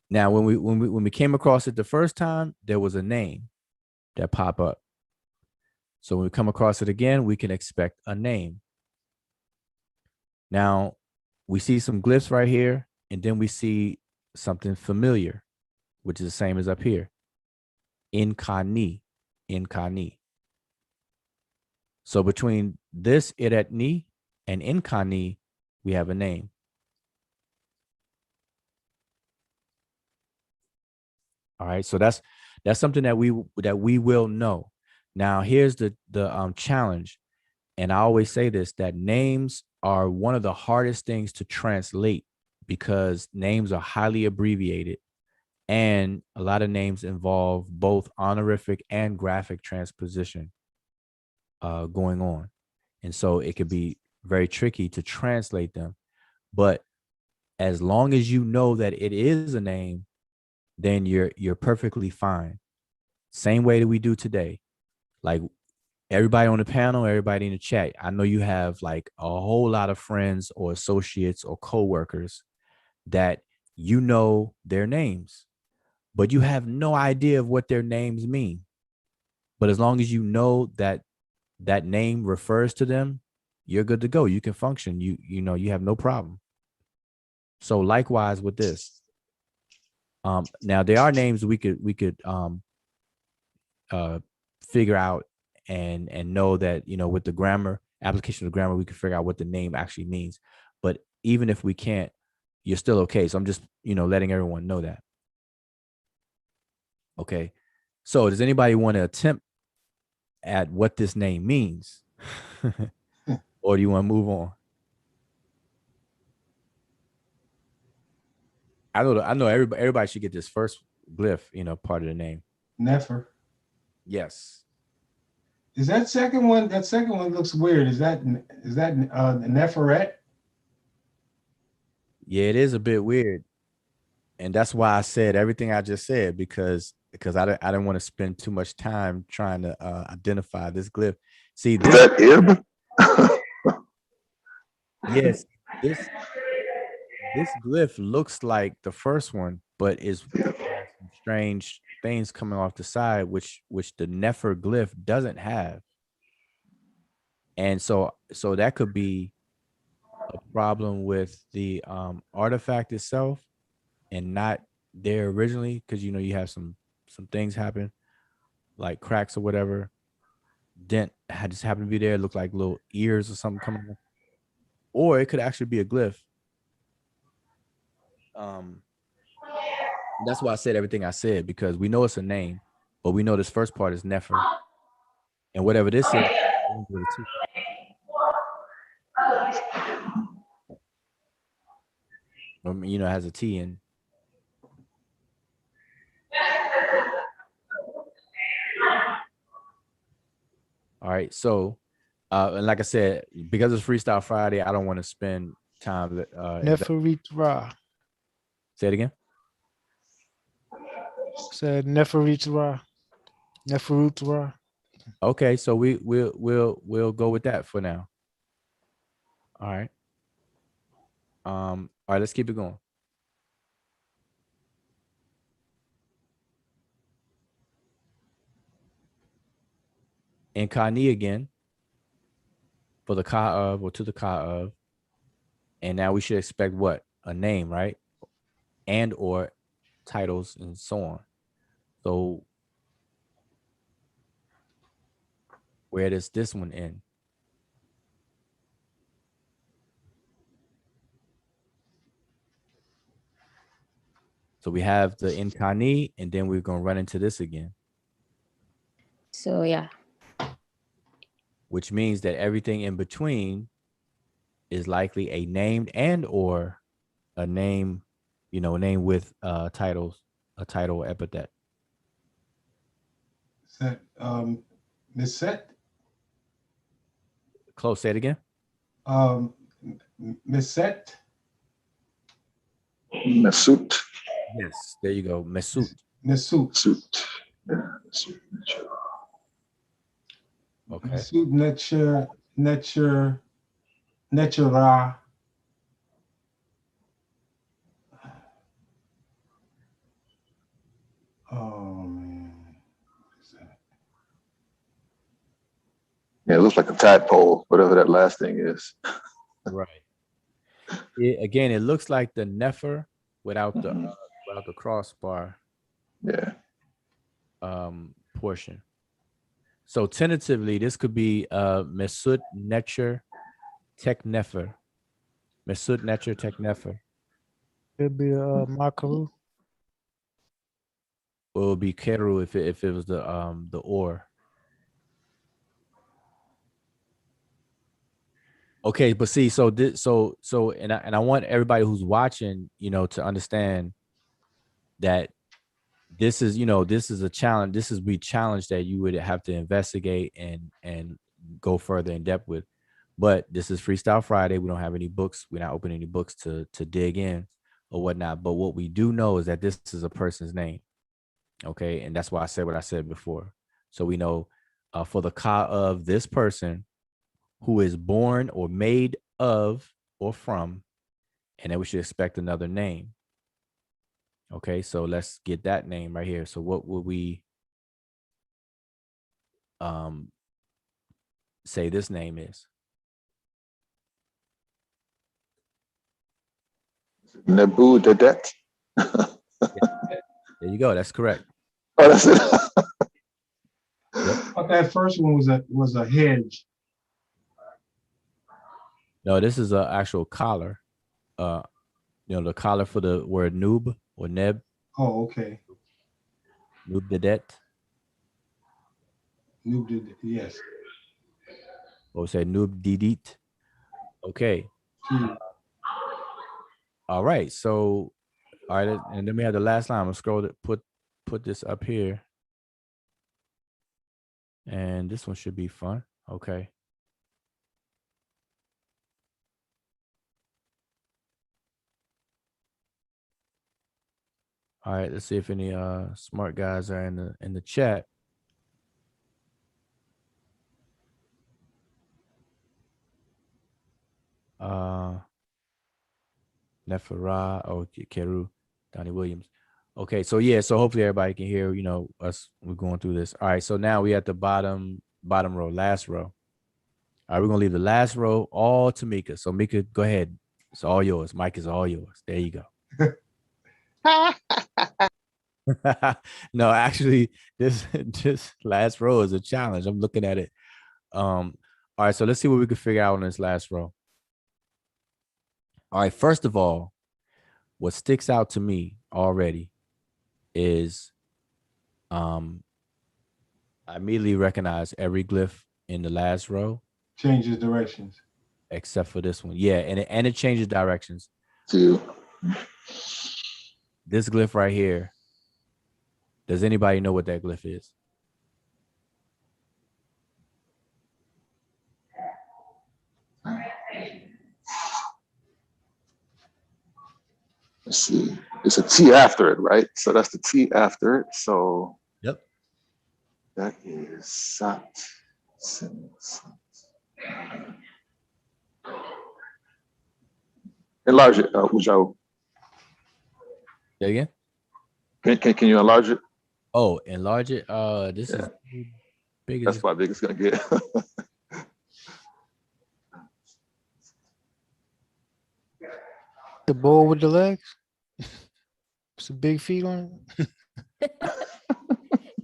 Now, when we came across it the first time, there was a name that popped up. So when we come across it again, we can expect a name. Now, we see some glyphs right here, and then we see something familiar, which is the same as up here. Inkani. So between this Iretni And in Kani, we have a name. All right, so that's something that we will know. Now, here's the challenge, and I always say this, that names are one of the hardest things to translate because names are highly abbreviated, and a lot of names involve both honorific and graphic transposition going on, and so it could be very tricky to translate them. But as long as you know that it is a name, then you're perfectly fine. Same way that we do today. Like everybody on the panel, everybody in the chat, I know you have like a whole lot of friends or associates or coworkers that you know their names, but you have no idea of what their names mean. But as long as you know that that name refers to them, you're good to go. You can function. You know, you have no problem. So likewise with this. Now there are names we could figure out and know that, you know, with the grammar, application of grammar, we can figure out what the name actually means. But even if we can't, you're still okay. So I'm just, you know, letting everyone know that. Okay. So does anybody want to attempt at what this name means? Or do you want to move on? I know everybody should get this first glyph, you know, part of the name. Nefer. Yes. Is that second one? That second one looks weird. Is that Neferet? Yeah, it is a bit weird. And that's why I said everything I just said, because I didn't want to spend too much time trying to identify this glyph. See, Is that Ib? yes, this glyph looks like the first one, but is some strange things coming off the side, which the Nefer glyph doesn't have. And so that could be a problem with the artifact itself and not there originally, because you know you have some things happen, like cracks or whatever. Dent had just happened to be there, looked like little ears or something coming up. Or it could actually be a glyph. That's why I said everything I said, because we know it's a name, but we know this first part is Nefer. And whatever this is, with a T. You know, it has a T in. All right. So, and like I said, because it's Freestyle Friday, I don't want to spend time. Neferitra. Say it again. Said Neferitra. Neferutra. Okay, so we'll go with that for now. All right. All right, let's keep it going. And Kani again for the ka of, or to the ka of. And now we should expect what? A name, right? And or titles and so on. So where does this one end? So we have the Inkani, and then we're gonna run into this again. So yeah. Which means that everything in between is likely a named and or a name, you know, a name with titles, a title epithet. Is that Miset? Close, say it again. Miset? Mesut. Yes, there you go. Mesut. Mesut. Mesut. Yeah, Mesut. Okay. Mesut Netchera. Oh man. Yeah, it looks like a tadpole, whatever that last thing is. Right. Again, it looks like the Nefer without the crossbar. Yeah. Portion. So tentatively, this could be Mesut Netcher Teknefer. Mesut Netcher Teknefer. It'd be Makaru. Or it would be Keru if it was the or. Okay, but see, so this, and I want everybody who's watching, to understand that this is, this is a challenge. This is we challenge that you would have to investigate and go further in depth with. But this is Freestyle Friday. We don't have any books. We're not opening any books to dig in or whatnot. But what we do know is that this is a person's name. Okay, and that's why I said what I said before. So we know for the ka of this person who is born or made of or from, and then we should expect another name. Okay, so let's get that name right here. So what would we say this name is? Nebu Dedet. There you go. That's correct. Oh, that's it. But that first one was a hedge. No, this is an actual collar. The collar for the word noob or neb. Oh, okay. Noob Dedet. Noob did, yes. Or say noob didit. Okay. All right. So, all right, and then we have the last line. I'm gonna scroll it, put this up here. And this one should be fun. Okay. All right, let's see if any smart guys are in the chat. Nefera, Keru, Donnie Williams. Okay, so yeah, so hopefully everybody can hear, us. We're going through this. All right, so now we at the bottom row, last row. All right, we're gonna leave the last row all to Mika. So Mika, go ahead. It's all yours. Mike is all yours. There you go. No, actually, this last row is a challenge. I'm looking at it. All right, so let's see what we can figure out on this last row. All right, first of all, what sticks out to me already is I immediately recognize every glyph in the last row. Changes directions. Except for this one. Yeah, and it changes directions. Two. This glyph right here. Does anybody know what that glyph is? Let's see. It's a T after it, right? So that's the T after it. So yep. That is Sat. Enlarge it, Ujao. Say again? Can you enlarge it? Oh, enlarge it. This is big. That's how big it's gonna get. The bull with the legs. Some big feet on it.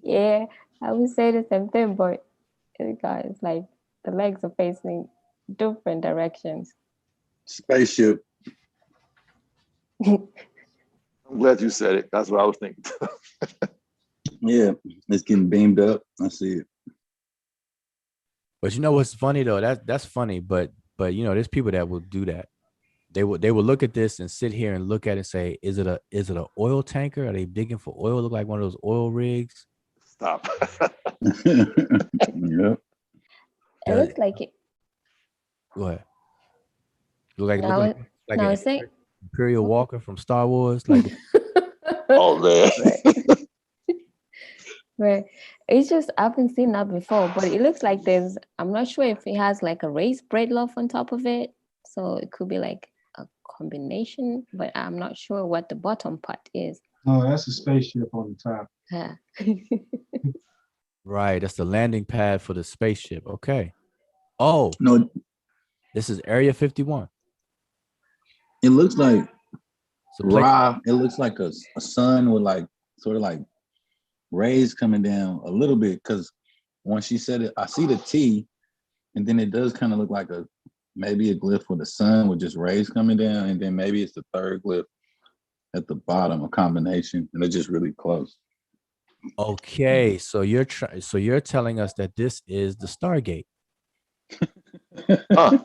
Yeah, I would say the same thing, but guys, like the legs are facing different directions. Spaceship. I'm glad you said it. That's what I was thinking. Yeah, it's getting beamed up. I see it. But you know what's funny though? That's funny, but there's people that will do that. They will look at this and sit here and look at it and say, is it an oil tanker? Are they digging for oil? Look like one of those oil rigs. Stop. Yep. It looks like it. Go ahead. Look like an Imperial Walker from Star Wars. Like oh man. Right. It's just I haven't seen that before, but it looks like I'm not sure if it has like a raised bread loaf on top of it. So it could be like a combination, but I'm not sure what the bottom part is. No, that's a spaceship on the top. Yeah. Right, that's the landing pad for the spaceship. Okay. Oh no, this is Area 51. It looks like Ra. It looks like a sun with like sort of like rays coming down a little bit, because when she said it, I see the T, and then it does kind of look like a maybe a glyph with the sun with just rays coming down, and then maybe it's the third glyph at the bottom, a combination, and they're just really close. Okay, so you're telling us that this is the Stargate. Huh.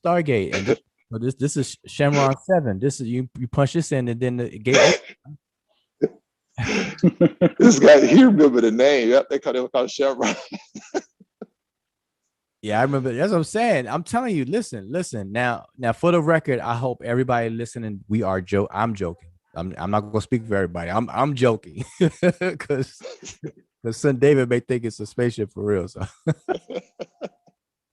Stargate, and this is Shenron 7. This is you punch this in, and then the gate. This guy, he remember the name. Yep, they called Chevron. Yeah, I remember. That's what I'm saying. I'm telling you. Listen. Now, for the record, I hope everybody listening. We are I'm joking. I'm not gonna speak for everybody. I'm joking because son David may think it's a spaceship for real. So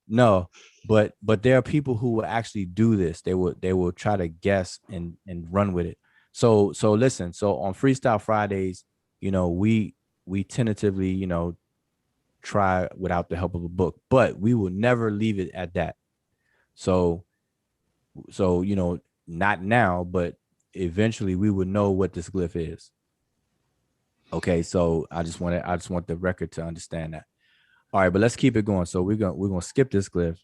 no, but there are people who will actually do this. They will try to guess and run with it. So listen. So on Freestyle Fridays, we tentatively, try without the help of a book, but we will never leave it at that. So not now, but eventually we would know what this glyph is. Okay, so I just want the record to understand that. All right, but let's keep it going. So we're gonna skip this glyph.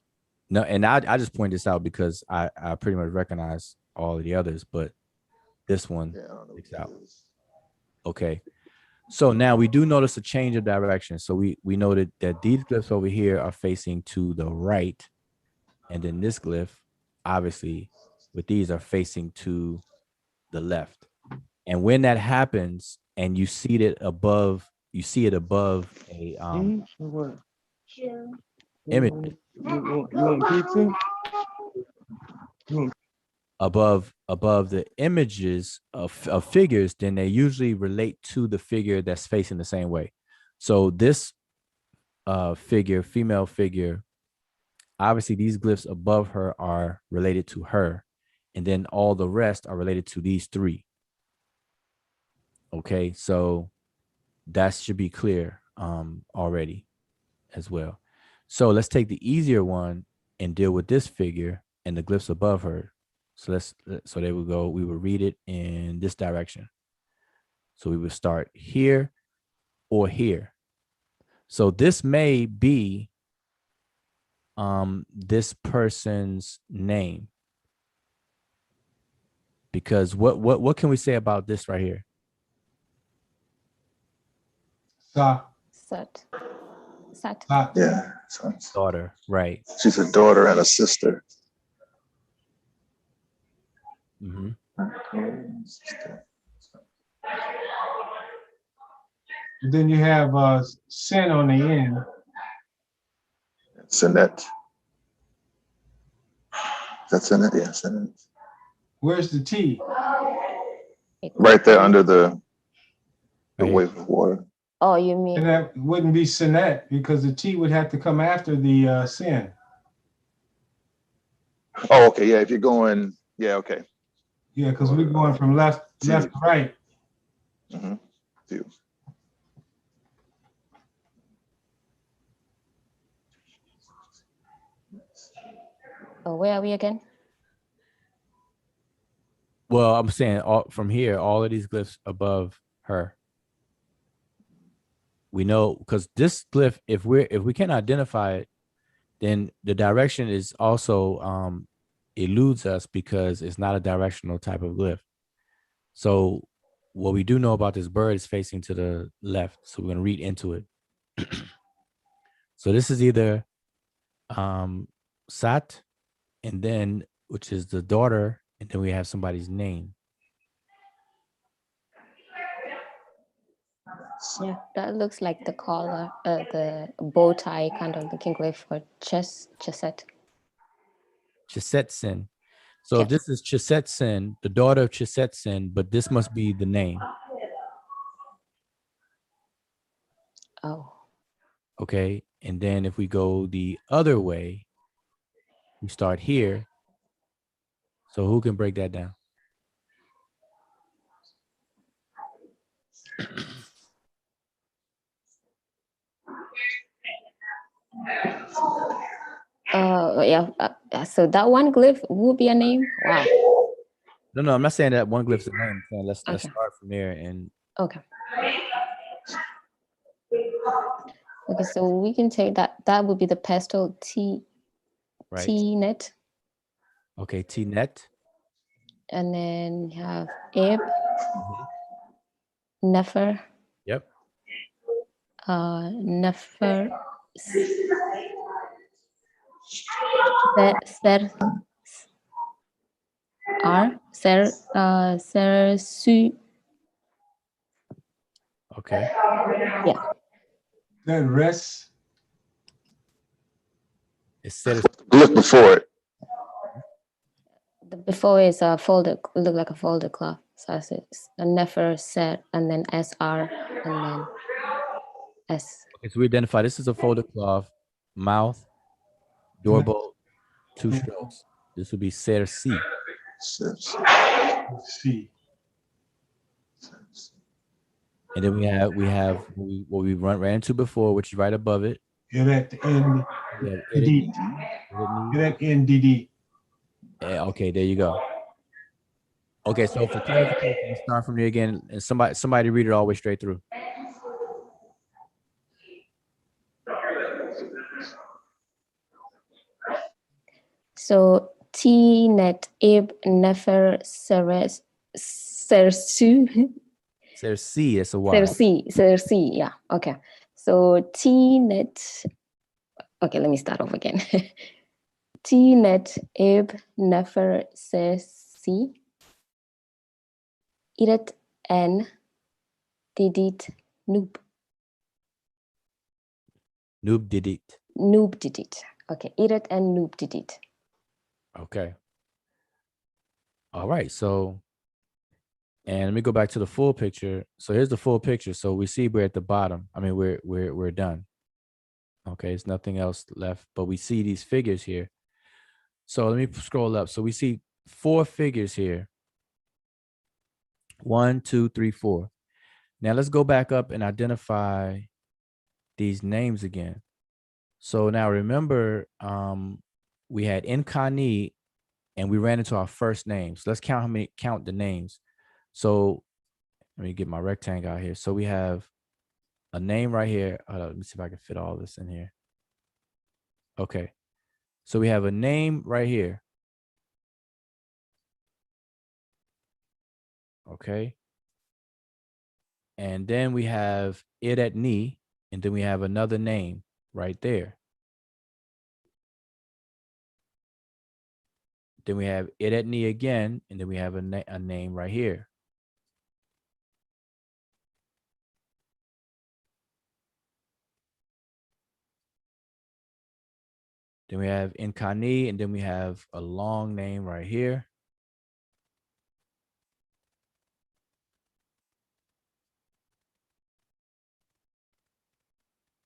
No, and I just point this out because I pretty much recognize all of the others, but this one sticks out. Okay. So now we do notice a change of direction. So we noted that these glyphs over here are facing to the right. And then this glyph, obviously, with these are facing to the left. And when that happens and you see it above a image. You want pizza? Above the images of figures, then they usually relate to the figure that's facing the same way. So this figure, female figure, obviously these glyphs above her are related to her, and then all the rest are related to these three. Okay, so that should be clear already as well. So let's take the easier one and deal with this figure and the glyphs above her. So there we go. We will read it in this direction. So we would start here or here. So this may be this person's name. Because what can we say about this right here? Sat. Yeah. Daughter, right. She's a daughter and a sister. Mm-hmm. Then you have sin on the end. Sinet. That's in it, yeah, Sinet. Where's the T? Right there under the wave of water. Oh, you mean? And that wouldn't be Sinet because the T would have to come after the sin. Oh, okay, yeah, if you're going, yeah, okay. Yeah, because we're going from left to right. Mm-hmm. Oh, where are we again? Well, I'm saying from here, all of these glyphs above her. We know because this glyph, if we can't identify it, then the direction is also eludes us because it's not a directional type of glyph. So what we do know about this bird is facing to the left. So we're gonna read into it. So this is either Sat, and then which is the daughter, and then we have somebody's name. Yeah, that looks like the collar, the bow tie kind of looking glyph for Chesed. Chesetsen. So if this is Chesetsen, the daughter of Chesetsen, but this must be the name. Oh. Okay. And then if we go the other way, we start here. So who can break that down? Yeah. So that one glyph would be a name. Wow. No, I'm not saying that one glyph's a name. I'm saying let's start from there and. Okay. Okay, so we can take that. That would be the pestle T right? T-net, Okay, T-net. and then you have Ib, Mhm. Nefer, Yep. Nefer, Ser, Ser, Su, Okay. yeah. That rest, It's said Look before it. The before is a folded, look like a folded cloth. So it's a Nefer, Ser, and then SR, and then S. okay, so we identify this is a folded cloth, mouth, door bolt, two strokes. This would be ser si. let's see. And then what we ran into before, which is right above it. Get at the end, We have DD. Get at NDD. okay, there you go. Okay, so for clarification, let's start from there again, and somebody read it all the way straight through. So T-net, Ib, Nefer, Seres, Sersu, Ser si, it's a Y. Sersi, yeah, okay. So T-net, okay, let me start off again. T-net, Ib, Nefer, Sersi, Iret, N, Didit, Noob, Noob did it. Noob Didit. Okay, Iret and Noob Didit. Okay. All right. So, and let me go back to the full picture. So here's the full picture. So we see we're at the bottom. I mean, we're done. Okay, there's nothing else left, but we see these figures here. So let me scroll up. So we see 4 figures here. 1, 2, 3, 4. Now let's go back up and identify these names again. So now remember, we had Nkani and we ran into our first names. Let's count the names. So let me get my rectangle out here. So we have a name right here. Hold on, let me see if I can fit all this in here. Okay. So we have a name right here. Okay. And then we have it at knee, and then we have another name right there. Then we have it at knee again, and then we have a name right here. Then we have Nkani, and then we have a long name right here.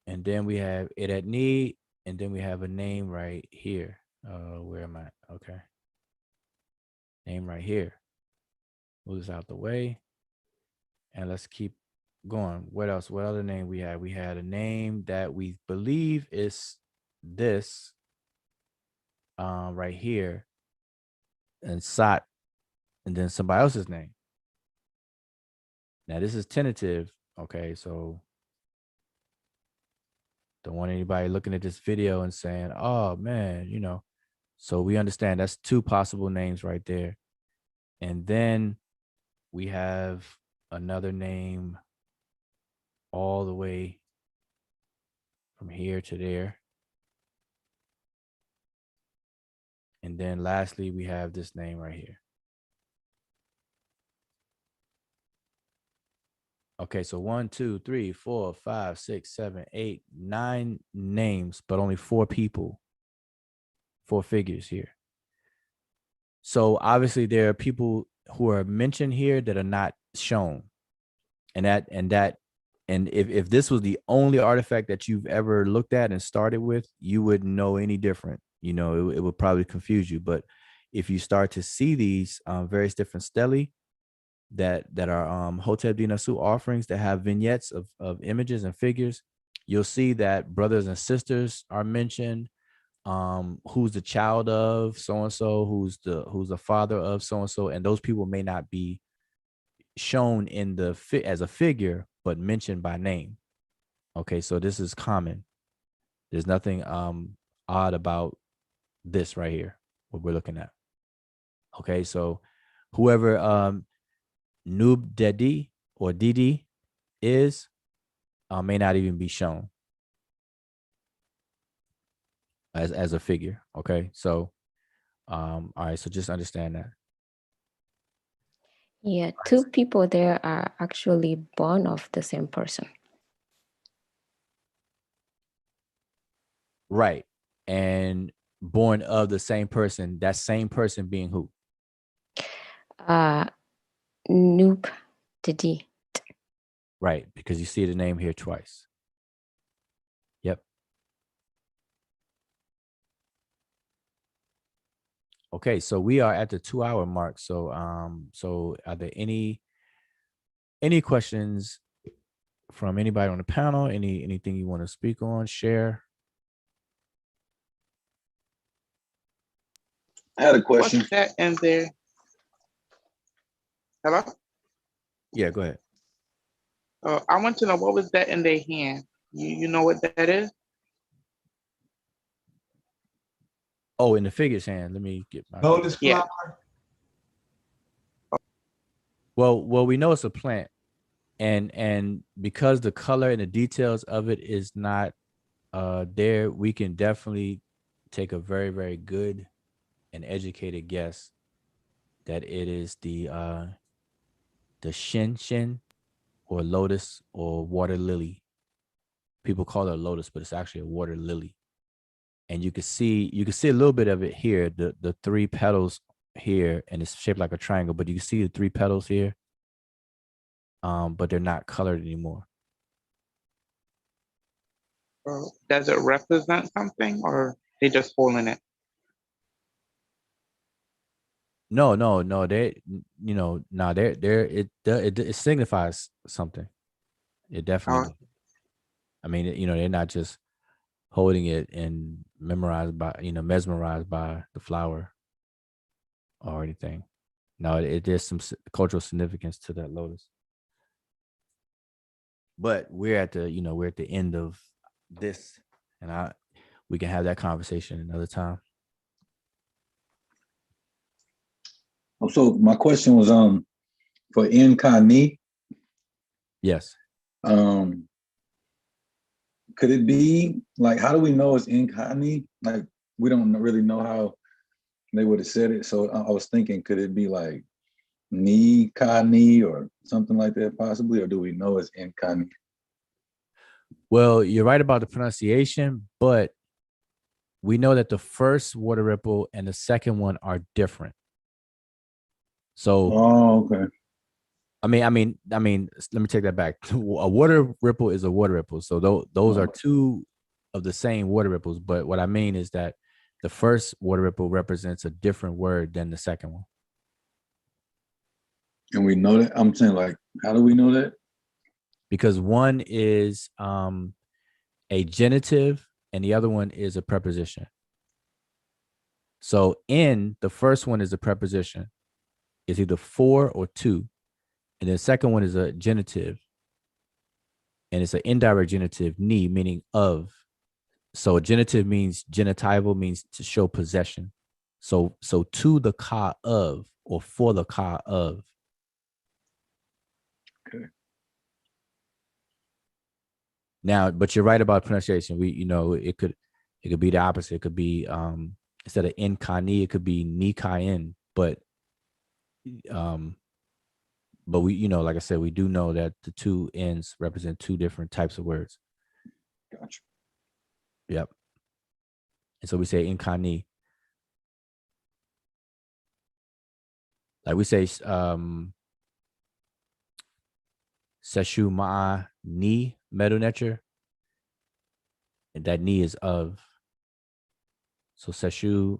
And then we have it at knee, and then we have a name right here. Where am I? Okay. Name right here. Move this out the way. And let's keep going. What else? What other name we had? We had a name that we believe is this right here. And Sat, and then somebody else's name. Now this is tentative. Okay, so don't want anybody looking at this video and saying, oh man, you know. So we understand that's 2 possible names right there. And then we have another name all the way from here to there. And then lastly, we have this name right here. Okay, so 1, 2, 3, 4, 5, 6, 7, 8, 9 names, but only 4 people, 4 figures here. So obviously there are people who are mentioned here that are not shown. And if this was the only artifact that you've ever looked at and started with, you wouldn't know any different. You know, it would probably confuse you. But if you start to see these various different stelae that are Hotep Dinasu offerings that have vignettes of images and figures, you'll see that brothers and sisters are mentioned. Who's the child of so and so, who's the father of so and so, and those people may not be shown in the as a figure, but mentioned by name. Okay, so this is common. There's nothing odd about this right here, what we're looking at. Okay, so whoever Noob Dedi or Didi is may not even be shown as a figure. Okay, so all right, so just understand that. Yeah, two people there are actually born of the same person. Right. And born of the same person, that same person being who? Noob Didi. Right, because you see the name here twice. Yep. Okay, so we are at the 2-hour mark. So so are there any questions from anybody on the panel? Anything you want to speak on, share? I had a question. What's that in there? Hello? Yeah, go ahead. I want to know what was that in their hand. You know what that is? Oh, in the figure's hand. Let me get my Lotus Yeah. flower. Well, we know it's a plant, and because the color and the details of it is not there, we can definitely take a very, very good and educated guess that it is the shin or lotus or water lily. People call it a lotus, but it's actually a water lily. And you can see a little bit of it here, the 3 petals here, and it's shaped like a triangle, but you can see the 3 petals here. But they're not colored anymore. Does it represent something, or they just holding it? No. They, it signifies something. It definitely does. I mean, they're not just holding it and mesmerized by the flower or anything. No, there's some cultural significance to that lotus. But we're at the end of this, and we can have that conversation another time. So my question was for Nkani. Yes. Could it be like, how do we know it's Nkani? Like, we don't really know how they would have said it. So I was thinking, could it be like Ni Kani or something like that possibly, or do we know it's Nkani? Well, you're right about the pronunciation, but we know that the first water ripple and the second one are different. So, okay. I mean, let me take that back. A water ripple is a water ripple. So those are 2 of the same water ripples. But what I mean is that the first water ripple represents a different word than the second one. And we know that? I'm saying, like, how do we know that? Because one is a genitive and the other one is a preposition. So the first one is a preposition. It's either 4 or 2. And the second one is a genitive. And it's an indirect genitive, ni, meaning of. So a genitive means genitival, means to show possession. So to the ka of, or for the ka of. Okay. Now, but you're right about pronunciation. It could be the opposite. It could be instead of Nkani, it could be Nikain. But we, like I said, we do know that the 2 N's represent 2 different types of words. Gotcha. Yep. And so we say Nkani. Like we say Seshu Ma'a Ni Medew Netcher. And that ni is of. So Seshu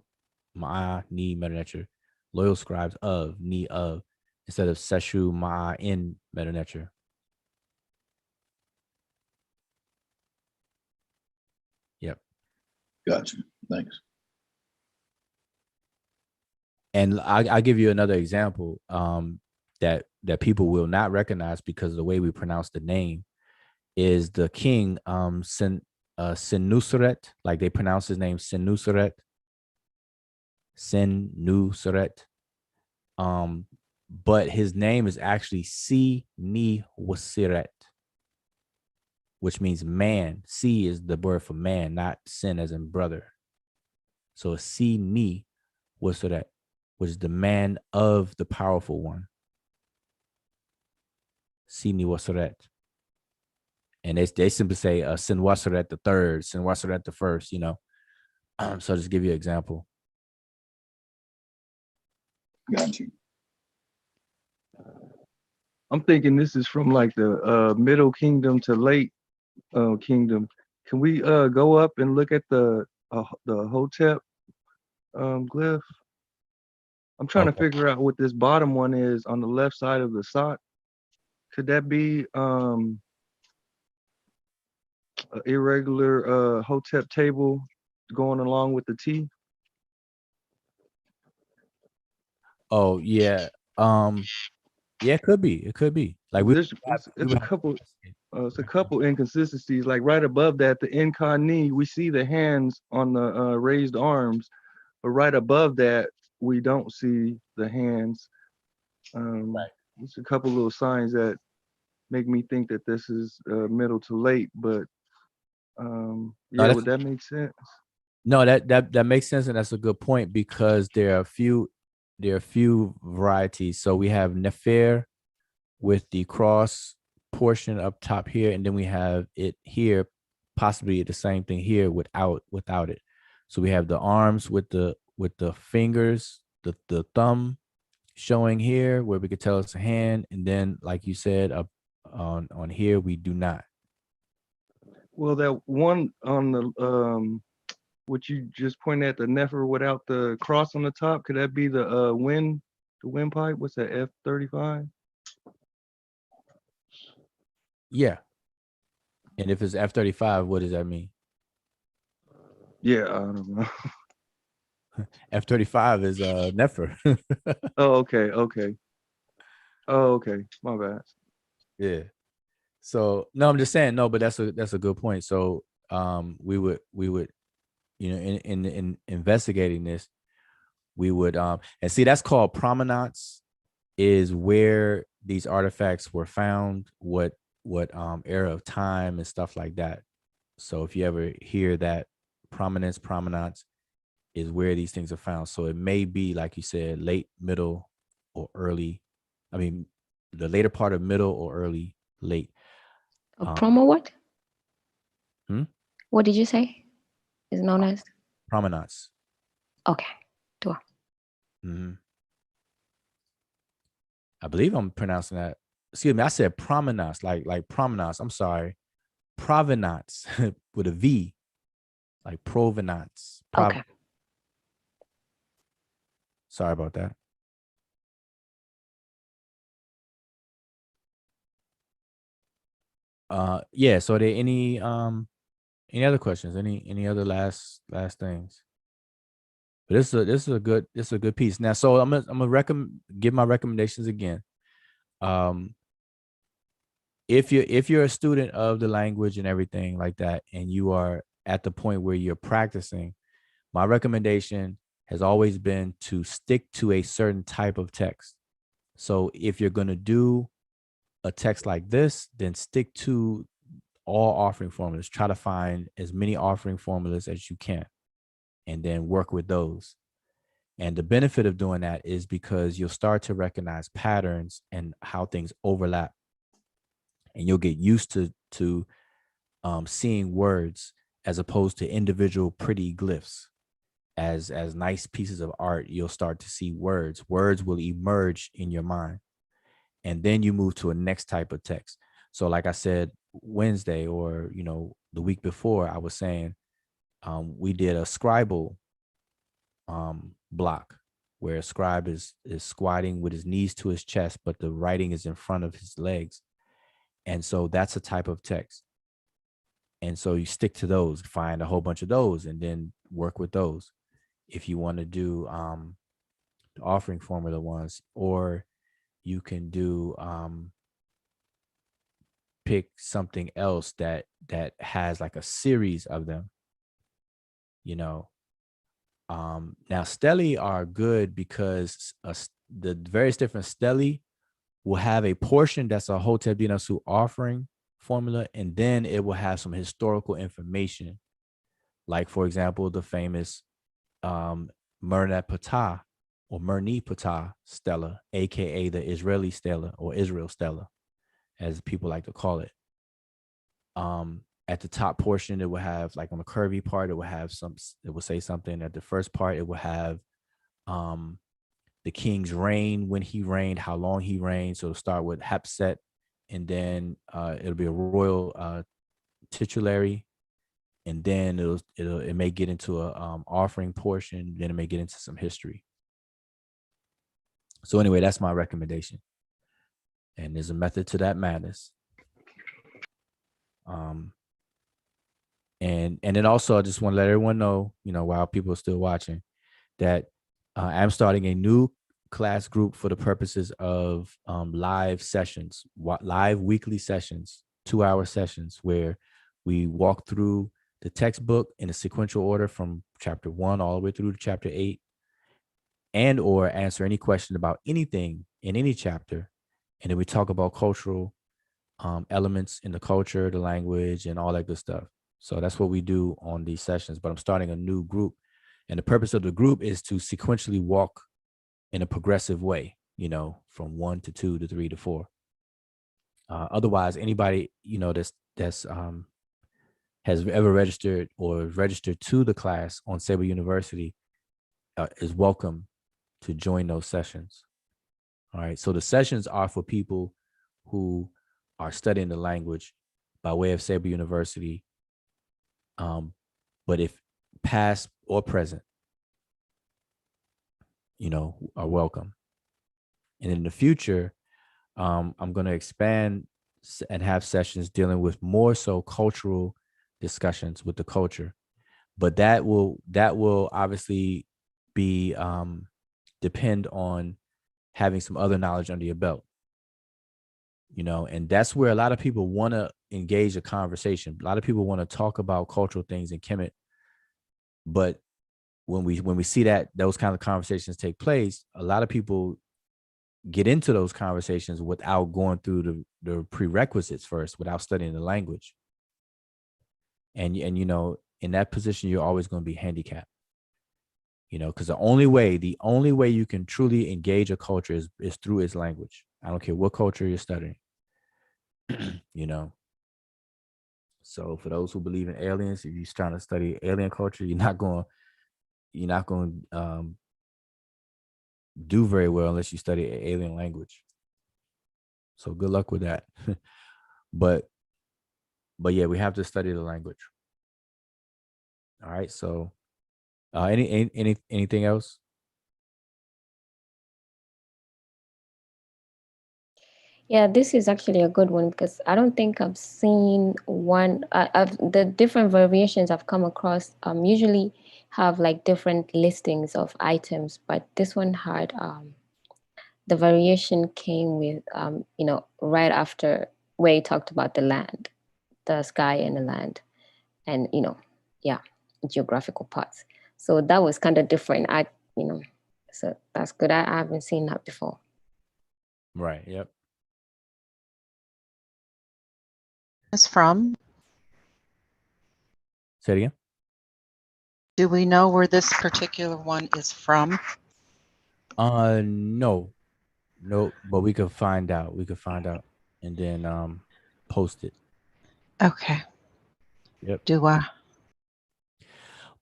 Ma'a Ni Medew Netcher. Loyal scribes of, ni of, instead of Seshu Ma'a in Medew Netcher. Yep. Gotcha. Thanks. And I'll give you another example that people will not recognize because of the way we pronounce the name is the king Senuseret, like they pronounce his name Senuseret. Sin Nu Seret. But his name is actually Si Ni Wasiret, which means man. Si is the word for man, not sin as in brother. So Si Ni Wasiret, which is the man of the powerful one. Si Ni Wasiret. And they simply say Sinwasaret the third, Sinwasaret the first, you know. So just give you an example. Got you. I'm thinking this is from like the middle kingdom to late kingdom. Can we go up and look at the Hotep glyph? I'm trying to Okay. figure out what this bottom one is on the left side of the sock. Could that be an irregular Hotep table going along with the T? Oh yeah. Yeah, it could be. It could be. Like It's a couple. It's a couple inconsistencies. Like right above that, the Incarni, we see the hands on the raised arms, but right above that, we don't see the hands. It's a couple little signs that make me think that this is middle to late, but yeah, would that make sense? No, that makes sense, and that's a good point because there are a few varieties. So we have Nefer with the cross portion up top here, and then we have it here, possibly the same thing here without it. So we have the arms with the fingers, the thumb showing here where we could tell it's a hand, and then like you said, up on here we do not. Well, that one on the what you just pointed at, the Nefer without the cross on the top, could that be the windpipe? What's that, F-35? Yeah. And if it's F-35, what does that mean? Yeah, I don't know. F-35 is Nefer. Oh, okay. Oh, okay. My bad. Yeah. So no, I'm just saying no, but that's a good point. So we would you know in investigating this, we would and see that's called provenance, is where these artifacts were found, what era of time and stuff like that. So if you ever hear that provenance is where these things are found. So it may be, like you said, late, middle, or early. I mean, the later part of middle or early, late. Promo what? Hmm? What did you say? Is known as? Provenance. Okay. Tua. Mm-hmm. I believe I'm pronouncing that. Excuse me, I said provenance, like provenance. I'm sorry. Provenance with a V, like provenance. Okay. Sorry about that. Yeah, so are there any other questions? Any other last things? But this is a good piece. Now, so I'm gonna give my recommendations again. If you're a student of the language and everything like that, and you are at the point where you're practicing, my recommendation has always been to stick to a certain type of text. So if you're gonna do a text like this, then stick to all offering formulas. Try to find as many offering formulas as you can, and then work with those. And the benefit of doing that is because you'll start to recognize patterns and how things overlap, and you'll get used to seeing words as opposed to individual pretty glyphs. As nice pieces of art, you'll start to see words. Words will emerge in your mind, and then you move to a next type of text. So, like I said, Wednesday, or the week before, I was saying we did a scribal block where a scribe is squatting with his knees to his chest, but the writing is in front of his legs. And so that's a type of text. And so you stick to those, find a whole bunch of those, and then work with those. If you want to do the offering formula ones, or you can do pick something else that has like a series of them, Now stelae are good because the various different stelae will have a portion that's a Hotep Dinasu offering formula, and then it will have some historical information, like for example the famous Mernat Patah or Merni Patah stela, aka the Israeli stela or Israel stela, as people like to call it. At the top portion, it will have, like on the curvy part, it will have it will say something. At the first part, it will have the king's reign, when he reigned, how long he reigned. So it'll start with Hapset, and then it'll be a royal titulary, and then it may get into a offering portion, then it may get into some history. So anyway, that's my recommendation, and there's a method to that madness. And then also, I just want to let everyone know, while people are still watching, that I'm starting a new class group for the purposes of live sessions, live weekly sessions, 2-hour sessions, where we walk through the textbook in a sequential order from chapter 1 all the way through to chapter 8, and or answer any question about anything in any chapter. And then we talk about cultural elements in the culture, the language, and all that good stuff. So that's what we do on these sessions. But I'm starting a new group, and the purpose of the group is to sequentially walk in a progressive way, from 1 to 2 to 3 to 4. Otherwise, anybody that's has ever registered or registered to the class on Sabre University is welcome to join those sessions. All right. So the sessions are for people who are studying the language by way of Sabre University. But if past or present, are welcome. And in the future, I'm going to expand and have sessions dealing with more so cultural discussions with the culture. But that will obviously be depend on having some other knowledge under your belt. And that's where a lot of people want to engage a conversation. A lot of people want to talk about cultural things in Kemet. But when we see that those kind of conversations take place, a lot of people get into those conversations without going through the prerequisites first, without studying the language. And in that position, you're always going to be handicapped. Because the only way you can truly engage a culture is through its language. I don't care what culture you're studying. So for those who believe in aliens, if you're trying to study alien culture, you're not going to do very well unless you study alien language. So good luck with that. but yeah, we have to study the language. All right. So anything else? Yeah, this is actually a good one because I don't think I've seen one. The different variations I've come across usually have like different listings of items, but this one had the variation came with right after where he talked about the land, the sky and the land, and geographical parts. So that was kind of different. So that's good. I haven't seen that before. Right. Yep. Is from? Say it again. Do we know where this particular one is from? No, but we could find out. And then post it. Okay. Yep. Do I?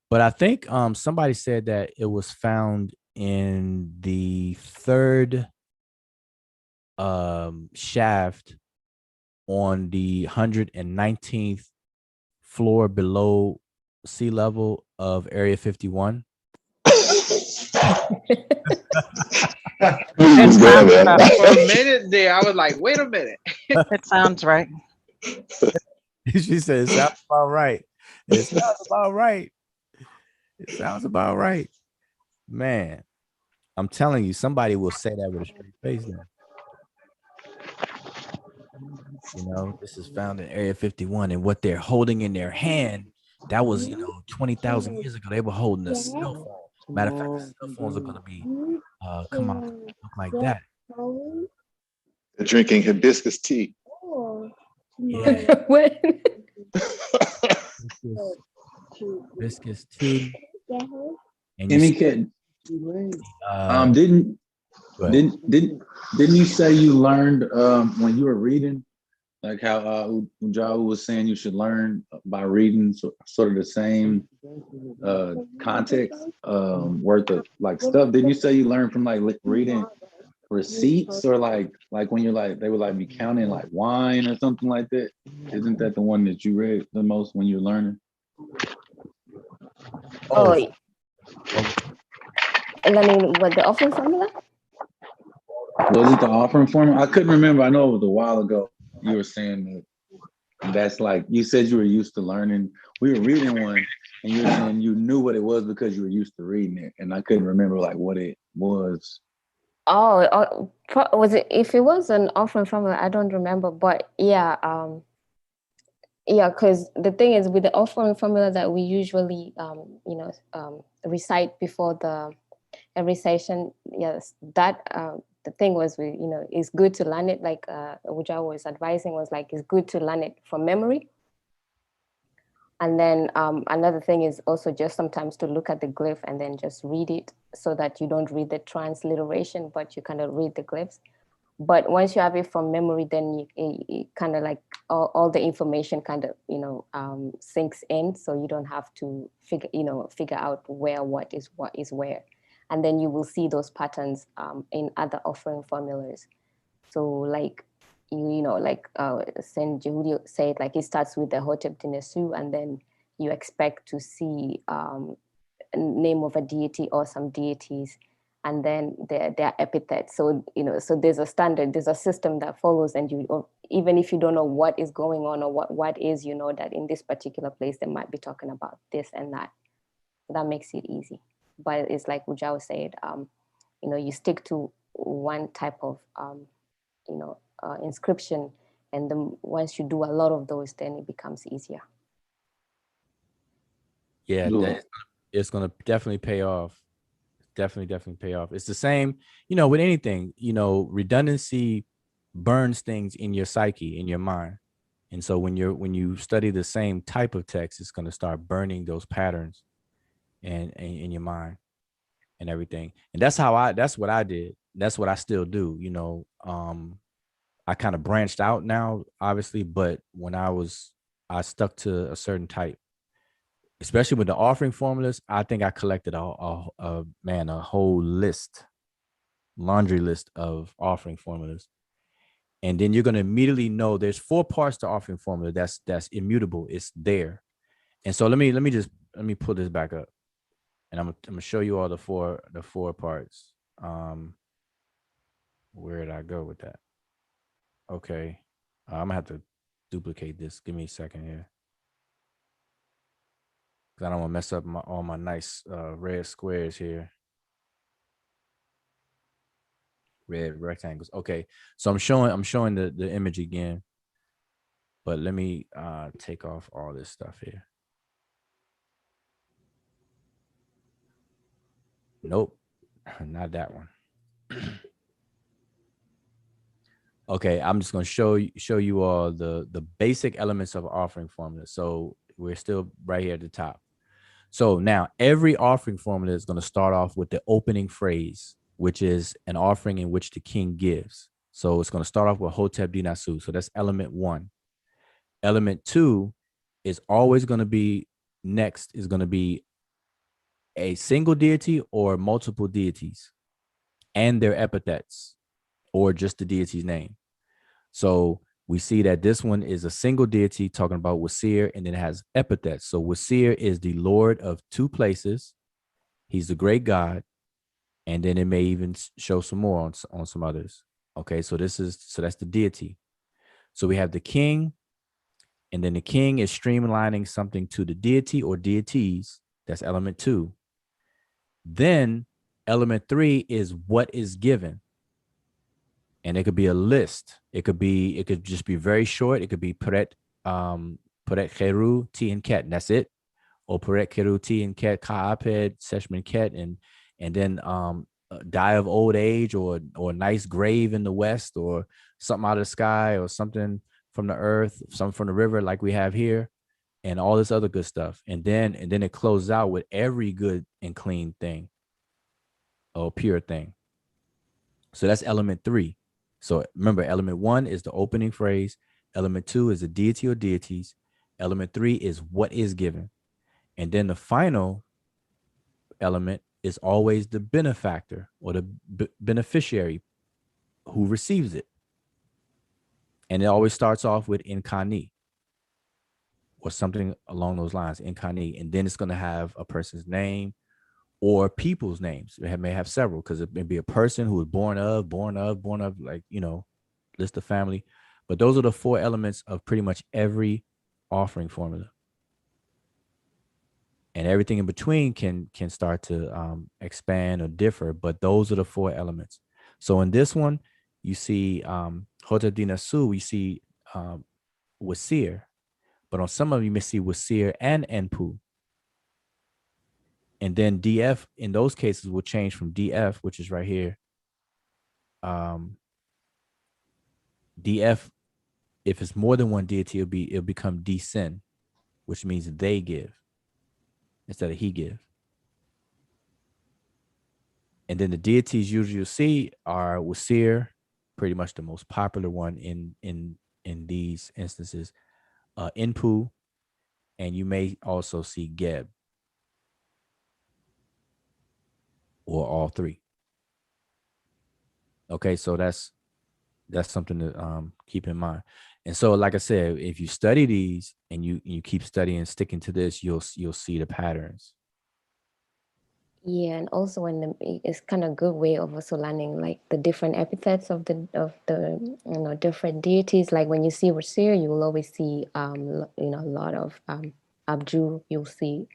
But I think somebody said that it was found in the third shaft on the 119th floor below sea level of Area 51. It's good, man. For a minute there, I was like, wait a minute. It sounds right. She said, it sounds about right. It sounds about right. It sounds about right. Man, I'm telling you, somebody will say that with a straight face now. This is found in Area 51, and what they're holding in their hand, that was, 20,000 years ago. They were holding a cell phone. Matter of fact, the cell phones are gonna be come out look like that. They're drinking hibiscus tea. Yeah. What? Hibiscus tea. And you Any see, kid, uh, didn't go ahead. didn't you say you learned when you were reading, like how Ujau was saying you should learn by reading sort of the same context worth of like stuff? Didn't you say you learned from like reading receipts, or like when you're like they would like be counting like wine or something like that? Isn't that the one that you read the most when you're learning? Oh, learning what the offering formula? Was it the offering formula? I couldn't remember. I know it was a while ago. You were saying that that's like, you said you were used to learning. We were reading one and you were saying you knew what it was because you were used to reading it. And I couldn't remember like what it was. Was it, if it was an offering formula, I don't remember, but yeah, because the thing is with the offering formula that we usually, recite before the every session, yes, that the thing was, it's good to learn it, like which I was advising was like, it's good to learn it from memory. And then another thing is also just sometimes to look at the glyph and then just read it so that you don't read the transliteration, but you kind of read the glyphs. But once you have it from memory, then you kind of like all the information kind of, sinks in. So you don't have to figure out what is where. And then you will see those patterns in other offering formulas. So like, Saint Jehudi said, like it starts with the Hotep Dinesu, and then you expect to see a name of a deity or some deities, and then their epithets. So so there's a standard, there's a system that follows, and even if you don't know what is going on or what is, that in this particular place they might be talking about this and that. That makes it easy. But it's like Ujao said, you stick to one type of inscription, and then once you do a lot of those, then it becomes easier. Yeah, it's gonna definitely pay off. Definitely pay off. It's the same, with anything. Redundancy burns things in your psyche, in your mind, and so when you study the same type of text, it's gonna start burning those patterns, and in your mind, and everything. And that's what I did. That's what I still do. I kind of branched out now, obviously, but when I stuck to a certain type, especially with the offering formulas. I think I collected a whole laundry list of offering formulas. And then you're going to immediately know there's 4 parts to offering formula. That's immutable. It's there. And so let me pull this back up, and I'm gonna show you all the four parts. Where did I go with that? Okay. I'm gonna have to duplicate this. Give me a second here, because I don't want to mess up all my nice red squares here. Red rectangles. Okay. So I'm showing the image again. But let me take off all this stuff here. Nope. Not that one. Okay, I'm just going to show you all the basic elements of offering formula. So we're still right here at the top. So now every offering formula is going to start off with the opening phrase, which is an offering in which the king gives. So it's going to start off with Hotep Dinasu. So that's element 1. Element 2 is always going to be next is going to be a single deity or multiple deities and their epithets, or just the deity's name. So we see that this one is a single deity talking about Wasir, and then it has epithets. So Wasir is the Lord of 2 places. He's the great God. And then it may even show some more on some others. Okay, so that's the deity. So we have the king, and then the king is streamlining something to the deity or deities. That's element 2. Then element 3 is what is given. And it could be a list. It could just be very short. It could be Peret Cheru, T and Ket, and that's it. Operet Keruti and Ket Kaaped, Seshman Ket, and then die of old age, or a nice grave in the west, or something out of the sky, or something from the earth, something from the river like we have here, and all this other good stuff. And then it closes out with every good and clean thing, or pure thing. So that's element 3. So remember, element 1 is the opening phrase. Element 2 is the deity or deities. Element 3 is what is given. And then the final element is always the benefactor, or the beneficiary who receives it. And it always starts off with Inkani, or something along those lines, Inkani. And then it's going to have a person's name or people's names. It may have several, because it may be a person who was born of, like, list of family. But those are the 4 elements of pretty much every offering formula. And everything in between can start to expand or differ, but those are the 4 elements. So in this one, you see Hotep Dinasu, you see Wasir, but on some of them you may see Wasir and Enpu. And then DF in those cases will change from DF, which is right here. DF, if it's more than one deity, it'll become D-Sin, which means they give instead of he give. And then the deities usually you'll see are Wasir, pretty much the most popular one in these instances, Inpu, and you may also see Geb, or all 3. Okay, so that's something to keep in mind. And so, like I said, if you study these and you keep studying, sticking to this, you'll see the patterns. Yeah, and also it's kind of good way of also learning like the different epithets of the different deities. Like when you see Wasir, you will always see a lot of Abju. You'll see,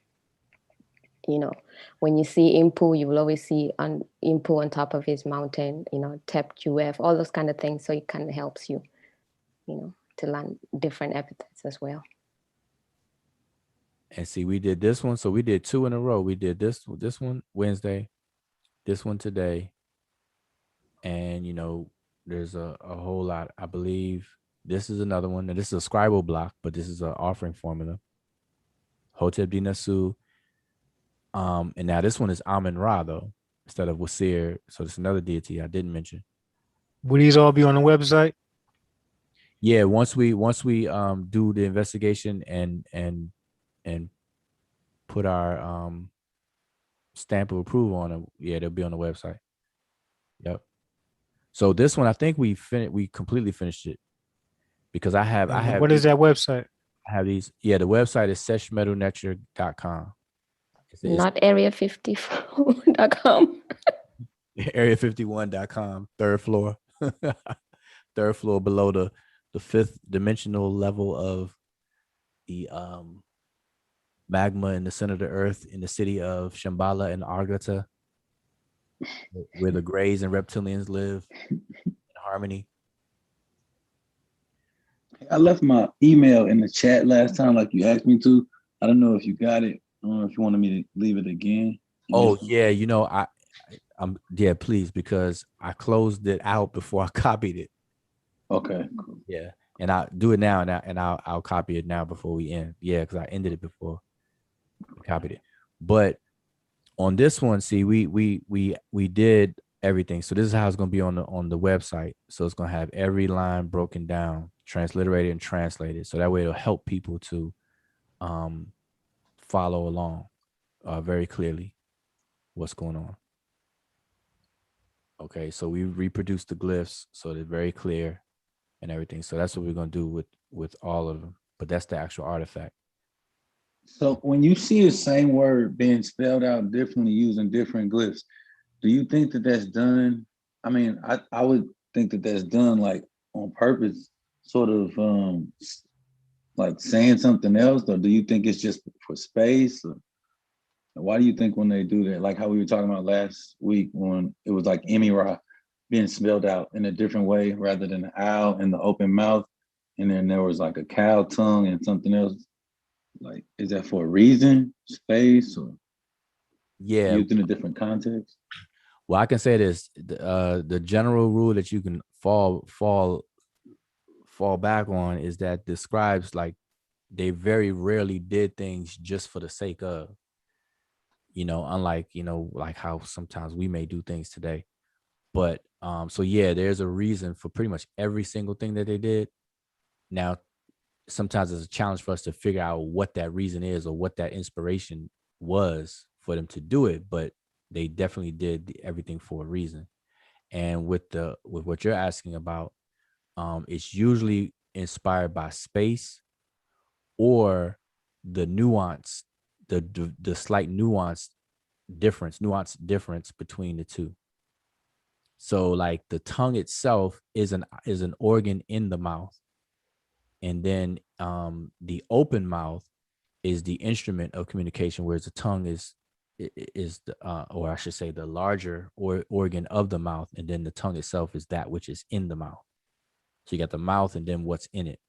when you see Impu, you will always see Impu on top of his mountain. Tep Uf, all those kind of things. So it kind of helps you, to learn different epithets as well. And see, we did this one. So we did 2 in a row. We did this one Wednesday, this one today. And, there's a whole lot. I believe this is another one. And this is a scribal block, but this is an offering formula. Hotep Dinasu. And now this one is Amun Ra, though, instead of Wasir. So it's another deity I didn't mention. Will these all be on the website? Yeah, once we do the investigation and put our stamp of approval on it, yeah, they'll be on the website. Yep. So this one, I think we completely finished it, because I have What is that website? I have these. Yeah, the website is seshmedunetcher.com. Not area54.com. Area51.com, 3rd floor. 3rd floor below the 5th dimensional level of the magma in the center of the earth in the city of Shambhala and Argata, where the Greys and reptilians live in harmony. I left my email in the chat last time, like you asked me to. I don't know if you got it. I don't know if you wanted me to leave it again. Oh yeah, I'm please, because I closed it out before I copied it. Okay, cool. Yeah, and I'll do it now, and I'll copy it now before we end. Yeah, because I ended it before we copied it. But on this one, see, we did everything. So this is how it's going to be on the website. So it's going to have every line broken down, transliterated and translated. So that way it'll help people to follow along very clearly what's going on. Okay, so we reproduced the glyphs so they're very clear and everything. So that's what we're going to do with all of them. But that's the actual artifact. So when you see the same word being spelled out differently using different glyphs, do you think that that's done? I mean, I would think that that's done like on purpose, sort of like saying something else, or do you think it's just for space? Or why do you think when they do that, like how we were talking about last week when it was like Emira being spelled out in a different way rather than the owl and the open mouth, and then there was like a cow tongue and something else? Like, is that for a reason, space, or Yeah. used in a different context? Well, I can say this: the general rule that you can fall back on is that the scribes, like, they very rarely did things just for the sake of, unlike, like how sometimes we may do things today. But so yeah, there's a reason for pretty much every single thing that they did. Now, sometimes it's a challenge for us to figure out what that reason is or what that inspiration was for them to do it, but they definitely did everything for a reason. And with what you're asking about, it's usually inspired by space or the nuance, the slight nuance difference between the two. So like the tongue itself is an organ in the mouth, and then the open mouth is the instrument of communication, whereas the tongue is the or I should say the larger organ of the mouth, and then the tongue itself is that which is in the mouth. So you got the mouth and then what's in it.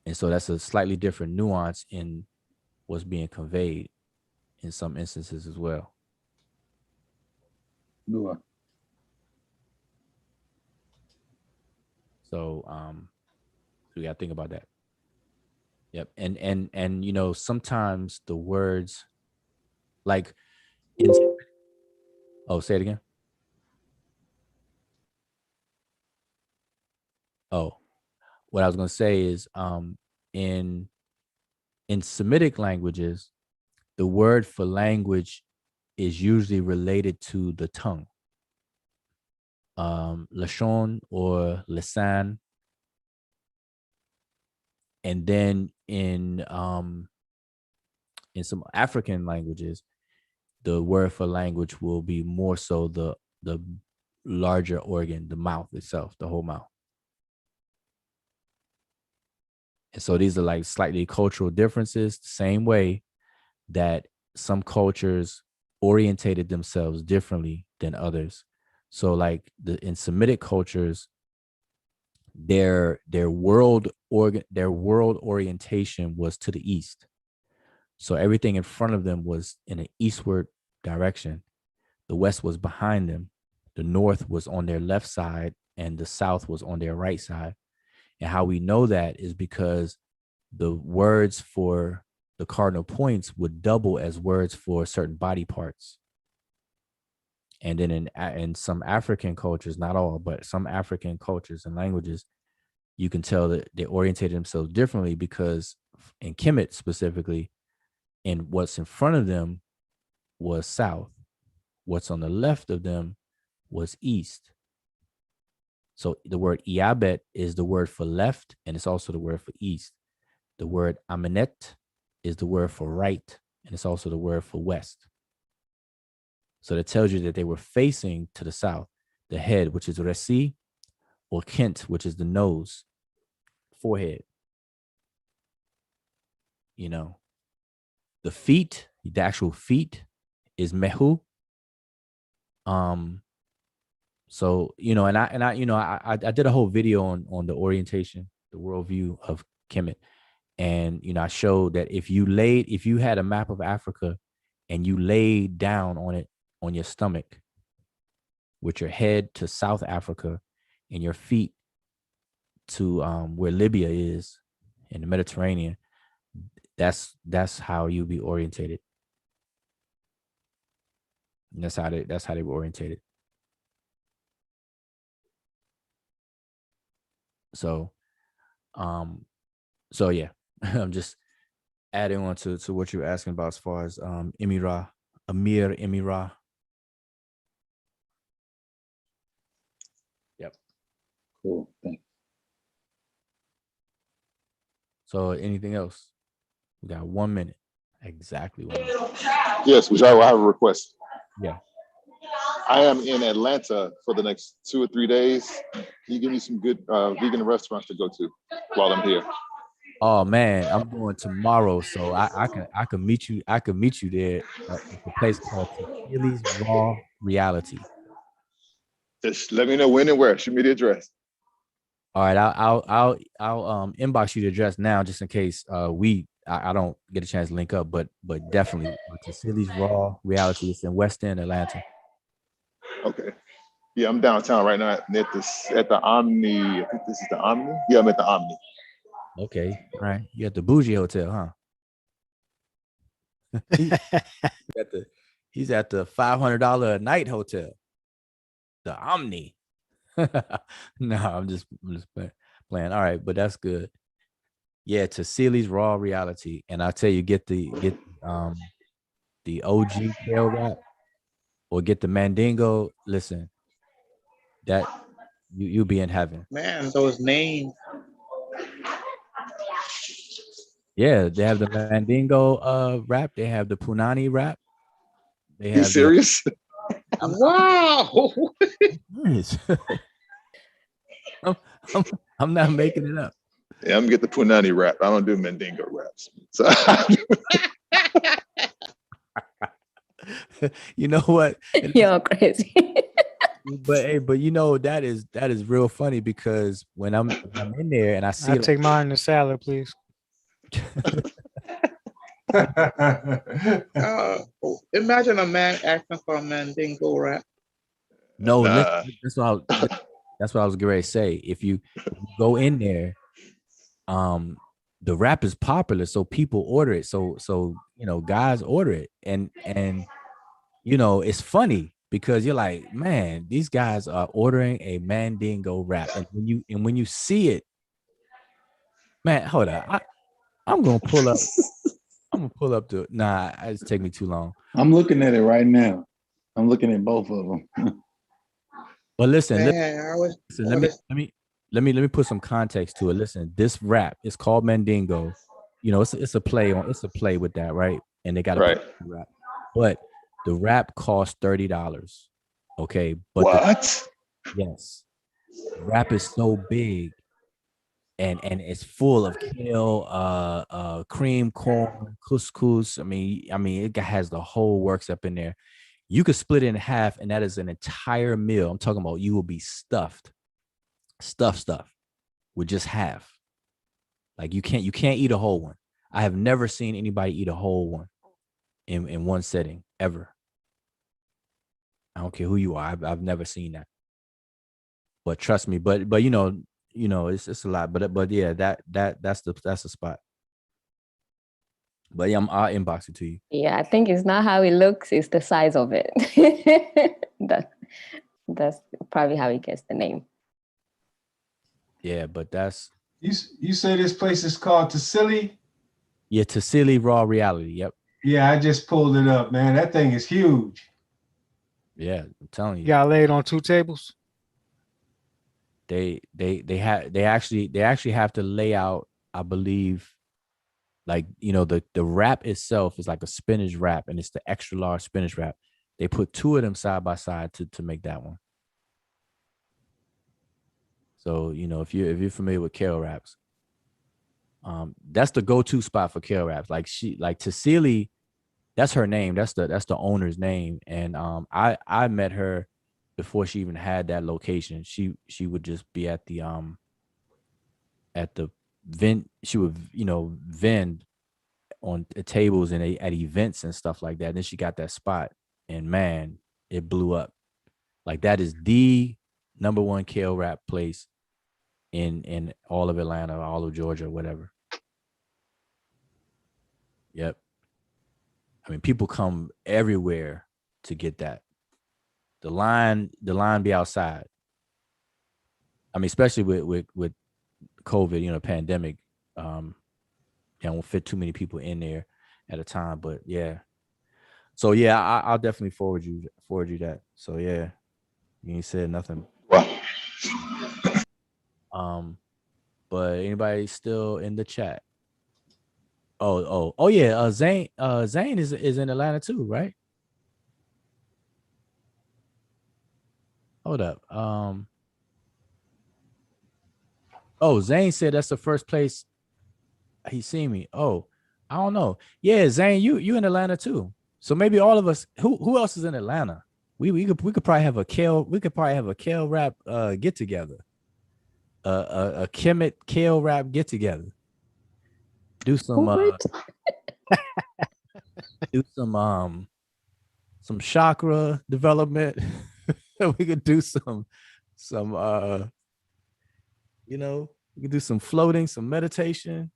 And so that's a slightly different nuance in what's being conveyed in some instances as well. Dua. So we got to think about that. Yep. And sometimes the words, like in, oh, say it again. Oh, what I was going to say is in Semitic languages, the word for language is usually related to the tongue. Lashon or lisan. And then in some African languages, the word for language will be more so the larger organ, the mouth itself, the whole mouth. And so these are like slightly cultural differences, the same way that some cultures orientated themselves differently than others. So like in Semitic cultures, their world orientation was to the east. So everything in front of them was in an eastward direction. The west was behind them. The north was on their left side and the south was on their right side. And how we know that is because the words for the cardinal points would double as words for certain body parts. And then in some African cultures, not all, but some African cultures and languages, you can tell that they orientated themselves differently because in Kemet specifically, and what's in front of them was south. What's on the left of them was east. So the word Iabet is the word for left, and it's also the word for east. The word Amenet is the word for right, and it's also the word for west. So that tells you that they were facing to the south. The head, which is Resi, or Kent, which is the nose, forehead. The feet, the actual feet is Mehu. So, I did a whole video on the orientation, the worldview of Kemet. And, I showed that if you had a map of Africa and you laid down on it on your stomach with your head to South Africa and your feet to where Libya is in the Mediterranean, that's how you be orientated. And that's how they were orientated. So yeah, I'm just adding on to what you were asking about as far as Amir Emira. Yep. Cool. Thanks. So anything else? We got 1 minute. Exactly 1 minute. Yes, which I will have a request. Yeah. I am in Atlanta for the next 2 or 3 days. Can you give me some good vegan restaurants to go to while I'm here? Oh man, I'm going tomorrow, so I can meet you. I can meet you there at a place called Tequili's Raw Reality. Just let me know when and where. Shoot me the address. All right, I'll inbox you the address now just in case I don't get a chance to link up, but definitely to Silly's Raw Reality. It's in West End, Atlanta. Okay. Yeah, I'm downtown right now at the Omni. I think this is the Omni. Yeah, I'm at the Omni. Okay, all right. You at the bougie hotel, huh? He's at the $500 a night hotel, the Omni. No, I'm just playing. All right, but that's good. Yeah, to Sealy's Raw Reality, and I tell you, get the OG kale wrap or get the Mandingo. Listen, that you'll be in heaven. Man, those names. Yeah, they have the Mandingo wrap. They have the Punani wrap. They You have serious? Wow. I'm not making it up. Yeah, I'm gonna get the Punani rap. I don't do Mandingo raps. So You know what? You're crazy. But you know that is real funny because when I'm in there and I see I'll take mine in the salad, please. Imagine a man asking for a Mandingo rap. no, nah. that's what I was getting ready to say. If you go in there, the rap is popular, so people order it. So you know, guys order it, and you know, it's funny because you're like, man, these guys are ordering a Mandingo rap, and when you see it, man, hold up, I'm gonna pull up. I'm gonna pull up the. Nah, it's take me too long. I'm looking at it right now. I'm looking at both of them. But listen, Man, let me put some context to it. Listen, this rap is called Mandingo. You know, it's a play with that, right? And they got a Right. rap, but the rap costs $30. Okay, but What? yes, the rap is so big and it's full of kale, cream corn, couscous. I mean, it has the whole works up in there. You could split it in half, and that is an entire meal. I'm talking about you will be stuffed with just half. Like you can't eat a whole one. I have never seen anybody eat a whole one in one setting ever. I don't care who you are. I've never seen that. But trust me, but you know, it's a lot. But yeah, that's the spot. But yeah, I'll inbox it to you. Yeah, I think it's not how it looks, it's the size of it. That's probably how he gets the name. Yeah, but that's You say this place is called Tassili? yeah, Tassili Raw Reality. Yep. Yeah, I just pulled it up, man. That thing is huge. Yeah, I'm telling you. You got laid on 2 tables? They actually have to lay out, I believe, like, you know, the wrap itself is like a spinach wrap, and it's the extra large spinach wrap. They put 2 of them side by side to make that one. So, you know, if you're familiar with kale wraps, that's the go-to spot for kale wraps. Like Tassili, that's her name. That's the owner's name. And I met her before she even had that location. She would just be at the vent. She would, you know, vend on tables and at events and stuff like that. And then she got that spot, and man, it blew up. Like that is the #1 kale wrap place in all of Atlanta, all of Georgia, whatever. Yep. I mean, people come everywhere to get that. The line be outside. I mean, especially with COVID, you know, pandemic. Won't fit too many people in there at a time. But yeah. So yeah, I'll definitely forward you that. So yeah, you ain't said nothing. But anybody still in the chat? Oh yeah. Zane is in Atlanta too, right? Hold up. Zane said that's the first place he seen me. Oh, I don't know. Yeah, Zane, you in Atlanta too. So maybe all of us. Who else is in Atlanta? We could probably have a kale rap get together. A Kemet kale rap get together. do some What? do some chakra development. We could do some we could do some floating, some meditation.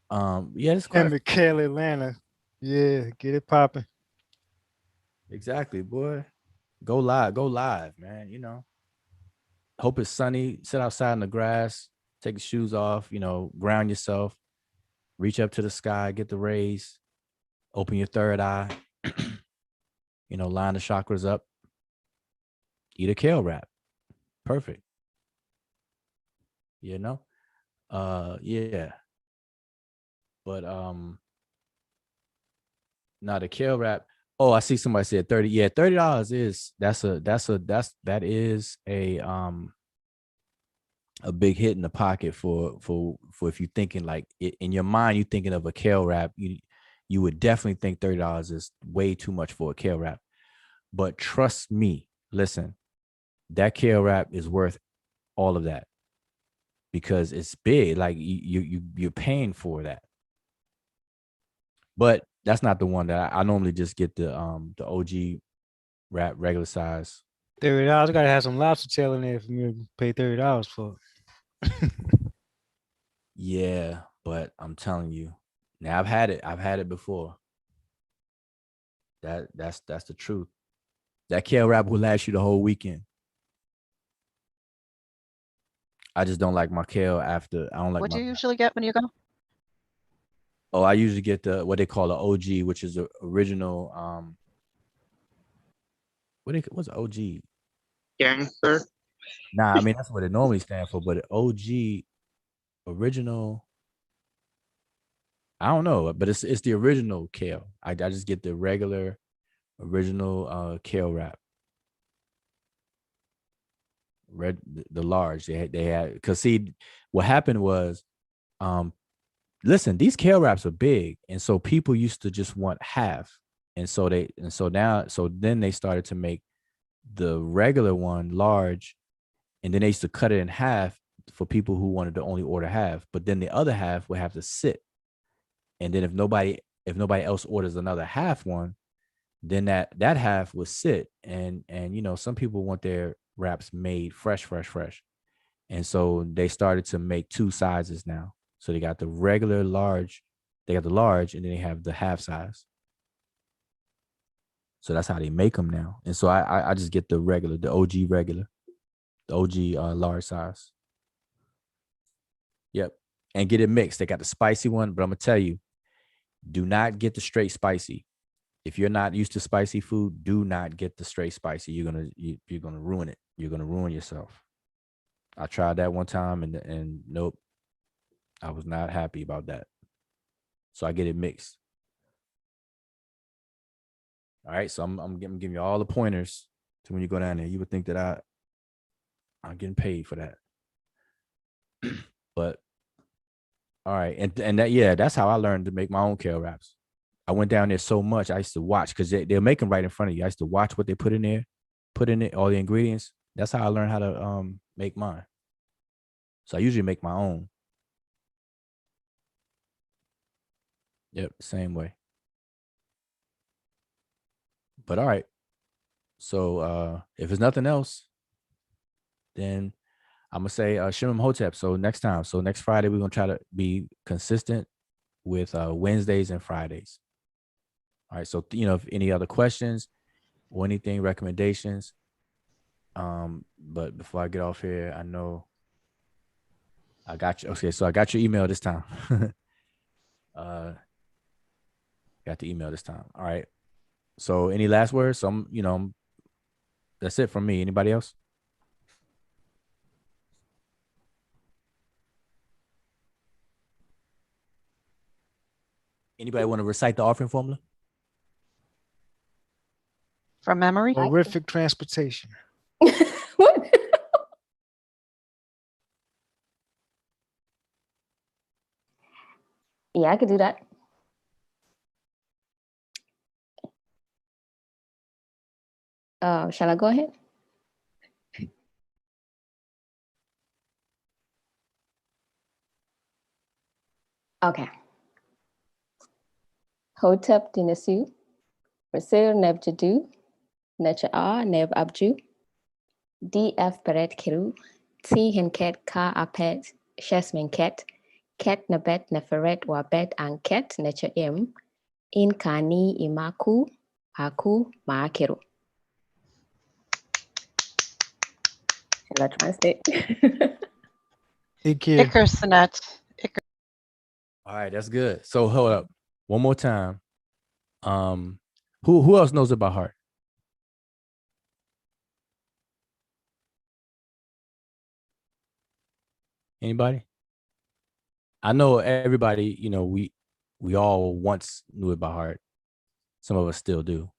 Yeah, it's quite And McKell, Atlanta. Yeah, get it popping. exactly, boy. Go live, man. Hope it's sunny. Sit outside in the grass, take the shoes off, ground yourself, reach up to the sky, get the rays, open your third eye, line the chakras up, eat a kale wrap. Perfect. Yeah. But not a kale wrap. Oh, I see somebody said 30. Yeah, $30 is that is a big hit in the pocket for if you're thinking like in your mind, you're thinking of a kale wrap. You would definitely think $30 is way too much for a kale wrap. But trust me, listen, that kale wrap is worth all of that because it's big. Like you're paying for that. But that's not the one that I normally just get the OG wrap regular size. $30. Gotta have some lobster tail in there for me to pay $30 for. Yeah, but I'm telling you, now I've had it before. That's the truth. That kale wrap will last you the whole weekend. I just don't like my kale after. I don't like What do my. you usually get when you go? Oh, I usually get what they call the OG, which is the original. What's OG? Gangster. Nah, I mean that's what it normally stands for, but OG, original. I don't know, but it's the original kale. I just get the regular, original kale wrap. The large they had because see what happened was listen, these kale wraps are big, and so people used to just want half, and so then they started to make the regular one large, and then they used to cut it in half for people who wanted to only order half, but then the other half would have to sit, and then if nobody else orders another half one, then that half will sit, and some people want their wraps made fresh, and so they started to make two sizes now. So they got the regular large, they got the large, and then they have the half size. So that's how they make them now. And so I just get the regular, the OG regular, the OG large size. Yep. And get it mixed. They got the spicy one, but I'm gonna tell you, do not get the straight spicy. If you're not used to spicy food, do not get the straight spicy. You're gonna ruin it. You're gonna ruin yourself. I tried that one time and nope, I was not happy about that. So I get it mixed. All right, so I'm giving you all the pointers to when you go down there. You would think that I'm getting paid for that, but all right, and that's how I learned to make my own kale wraps. I went down there so much. I used to watch because they'll make them right in front of you. I used to watch what they put in there, put in it all the ingredients. That's how I learned how to make mine. So I usually make my own. Yep, same way. But all right. So if there's nothing else, then I'm gonna say Shimon Hotep. So next Friday, we're gonna try to be consistent with Wednesdays and Fridays. All right. So if any other questions or anything, recommendations. But before I get off here, I know I got you. Okay, so I got your email this time. Got the email this time. All right. So any last words? So that's it from me. Anybody else? Anybody want to recite the offering formula? From memory? Horrific transportation. What? Yeah, I could do that. Shall I go ahead? Okay. Hotep Dinasu, Rasir Neb Jadu, Netcher A Neb Abju, DF Beret Kiru, T Henket Ka Apet, Shesmin Ket, Ket Nabet Neferet Wabet and Ket Netcher M, In Kani Imaku, Aku Maakiru. Shall I translate? Take care. Ikersanet. All right, that's good. So hold up. One more time. Who else knows it by heart? Anybody? I know everybody, you know, we all once knew it by heart. Some of us still do.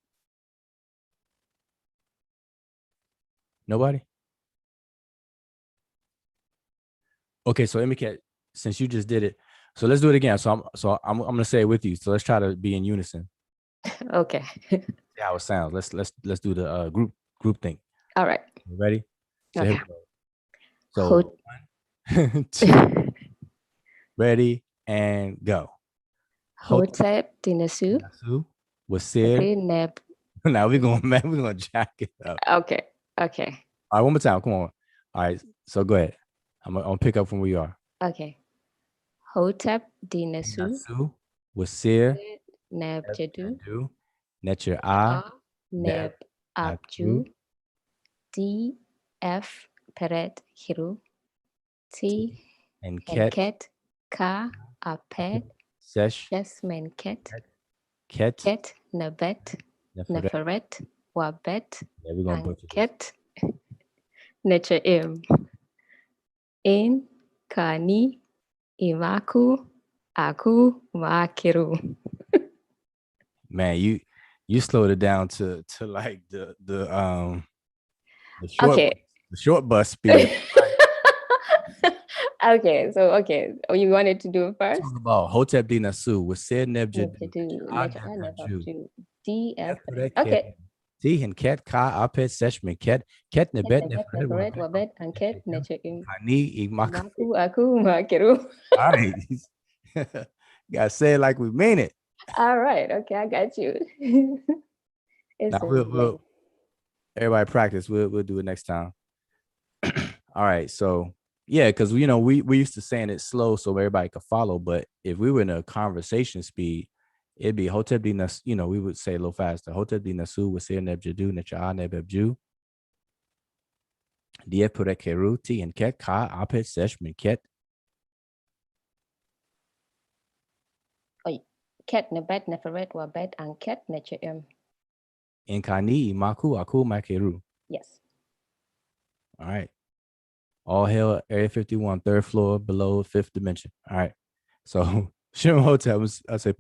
Nobody? Okay, so Emicat, since you just did it, so let's do it again. So I'm gonna say it with you. So let's try to be in unison. Okay. See how it sounds. Let's do the group thing. All right. You ready? So Okay. here we go. So 1, 2, ready and go. Hotep Dinasu, Nasu was said. Rasir Neb. Now we're gonna jack it up. Okay. Okay. All right, one more time. Come on. All right, so go ahead. I'm gonna pick up from where you are. Okay. Hotep Dinasu, Nasu was said. Neb Jadu, Do Netcher A Neb Abju, DF Peret Hiru, T and Ket Henket Ka Apet, Sesh Yasmen Ket, Ket. Ket Nebet, Neferet. Neferet, Wabet, Yeah, we're gonna and butcher this. Ket Netcher Im. In Kani Imaku Aku Makiru. Man, you slowed it down to like the short Okay. the short bus speed. Okay, so okay. Oh, you wanted to do it first? Talk about Hotep D Nasu was said Nebja DF. Okay. T and Ket Ka Apet Seshman Ket Nebet Neferet Wabet and Ket Netcher Im. Kani Imaku. Maku Aku Makiru. All right. Gotta say it like we mean it. All right. Okay, I got you. Now we'll everybody practice. We'll do it next time. All right. So yeah, because you know we used to saying it slow so everybody could follow, but if we were in a conversation speed, it'd be Hotep D Nasu. You know, we would say a little faster. Hotep D Nasu would say Nebjadu Netcha Nebju. Diep Purek Keruti and Ket Ka Apet Sesh Minket. Ket Nebet Neferet Wabet and Ket Netcher Im. Inkani Maku Aku Makeru. Yes. All right. All hail Area 51, 3rd floor below 5th dimension. All right. So Shem Hotep was, I say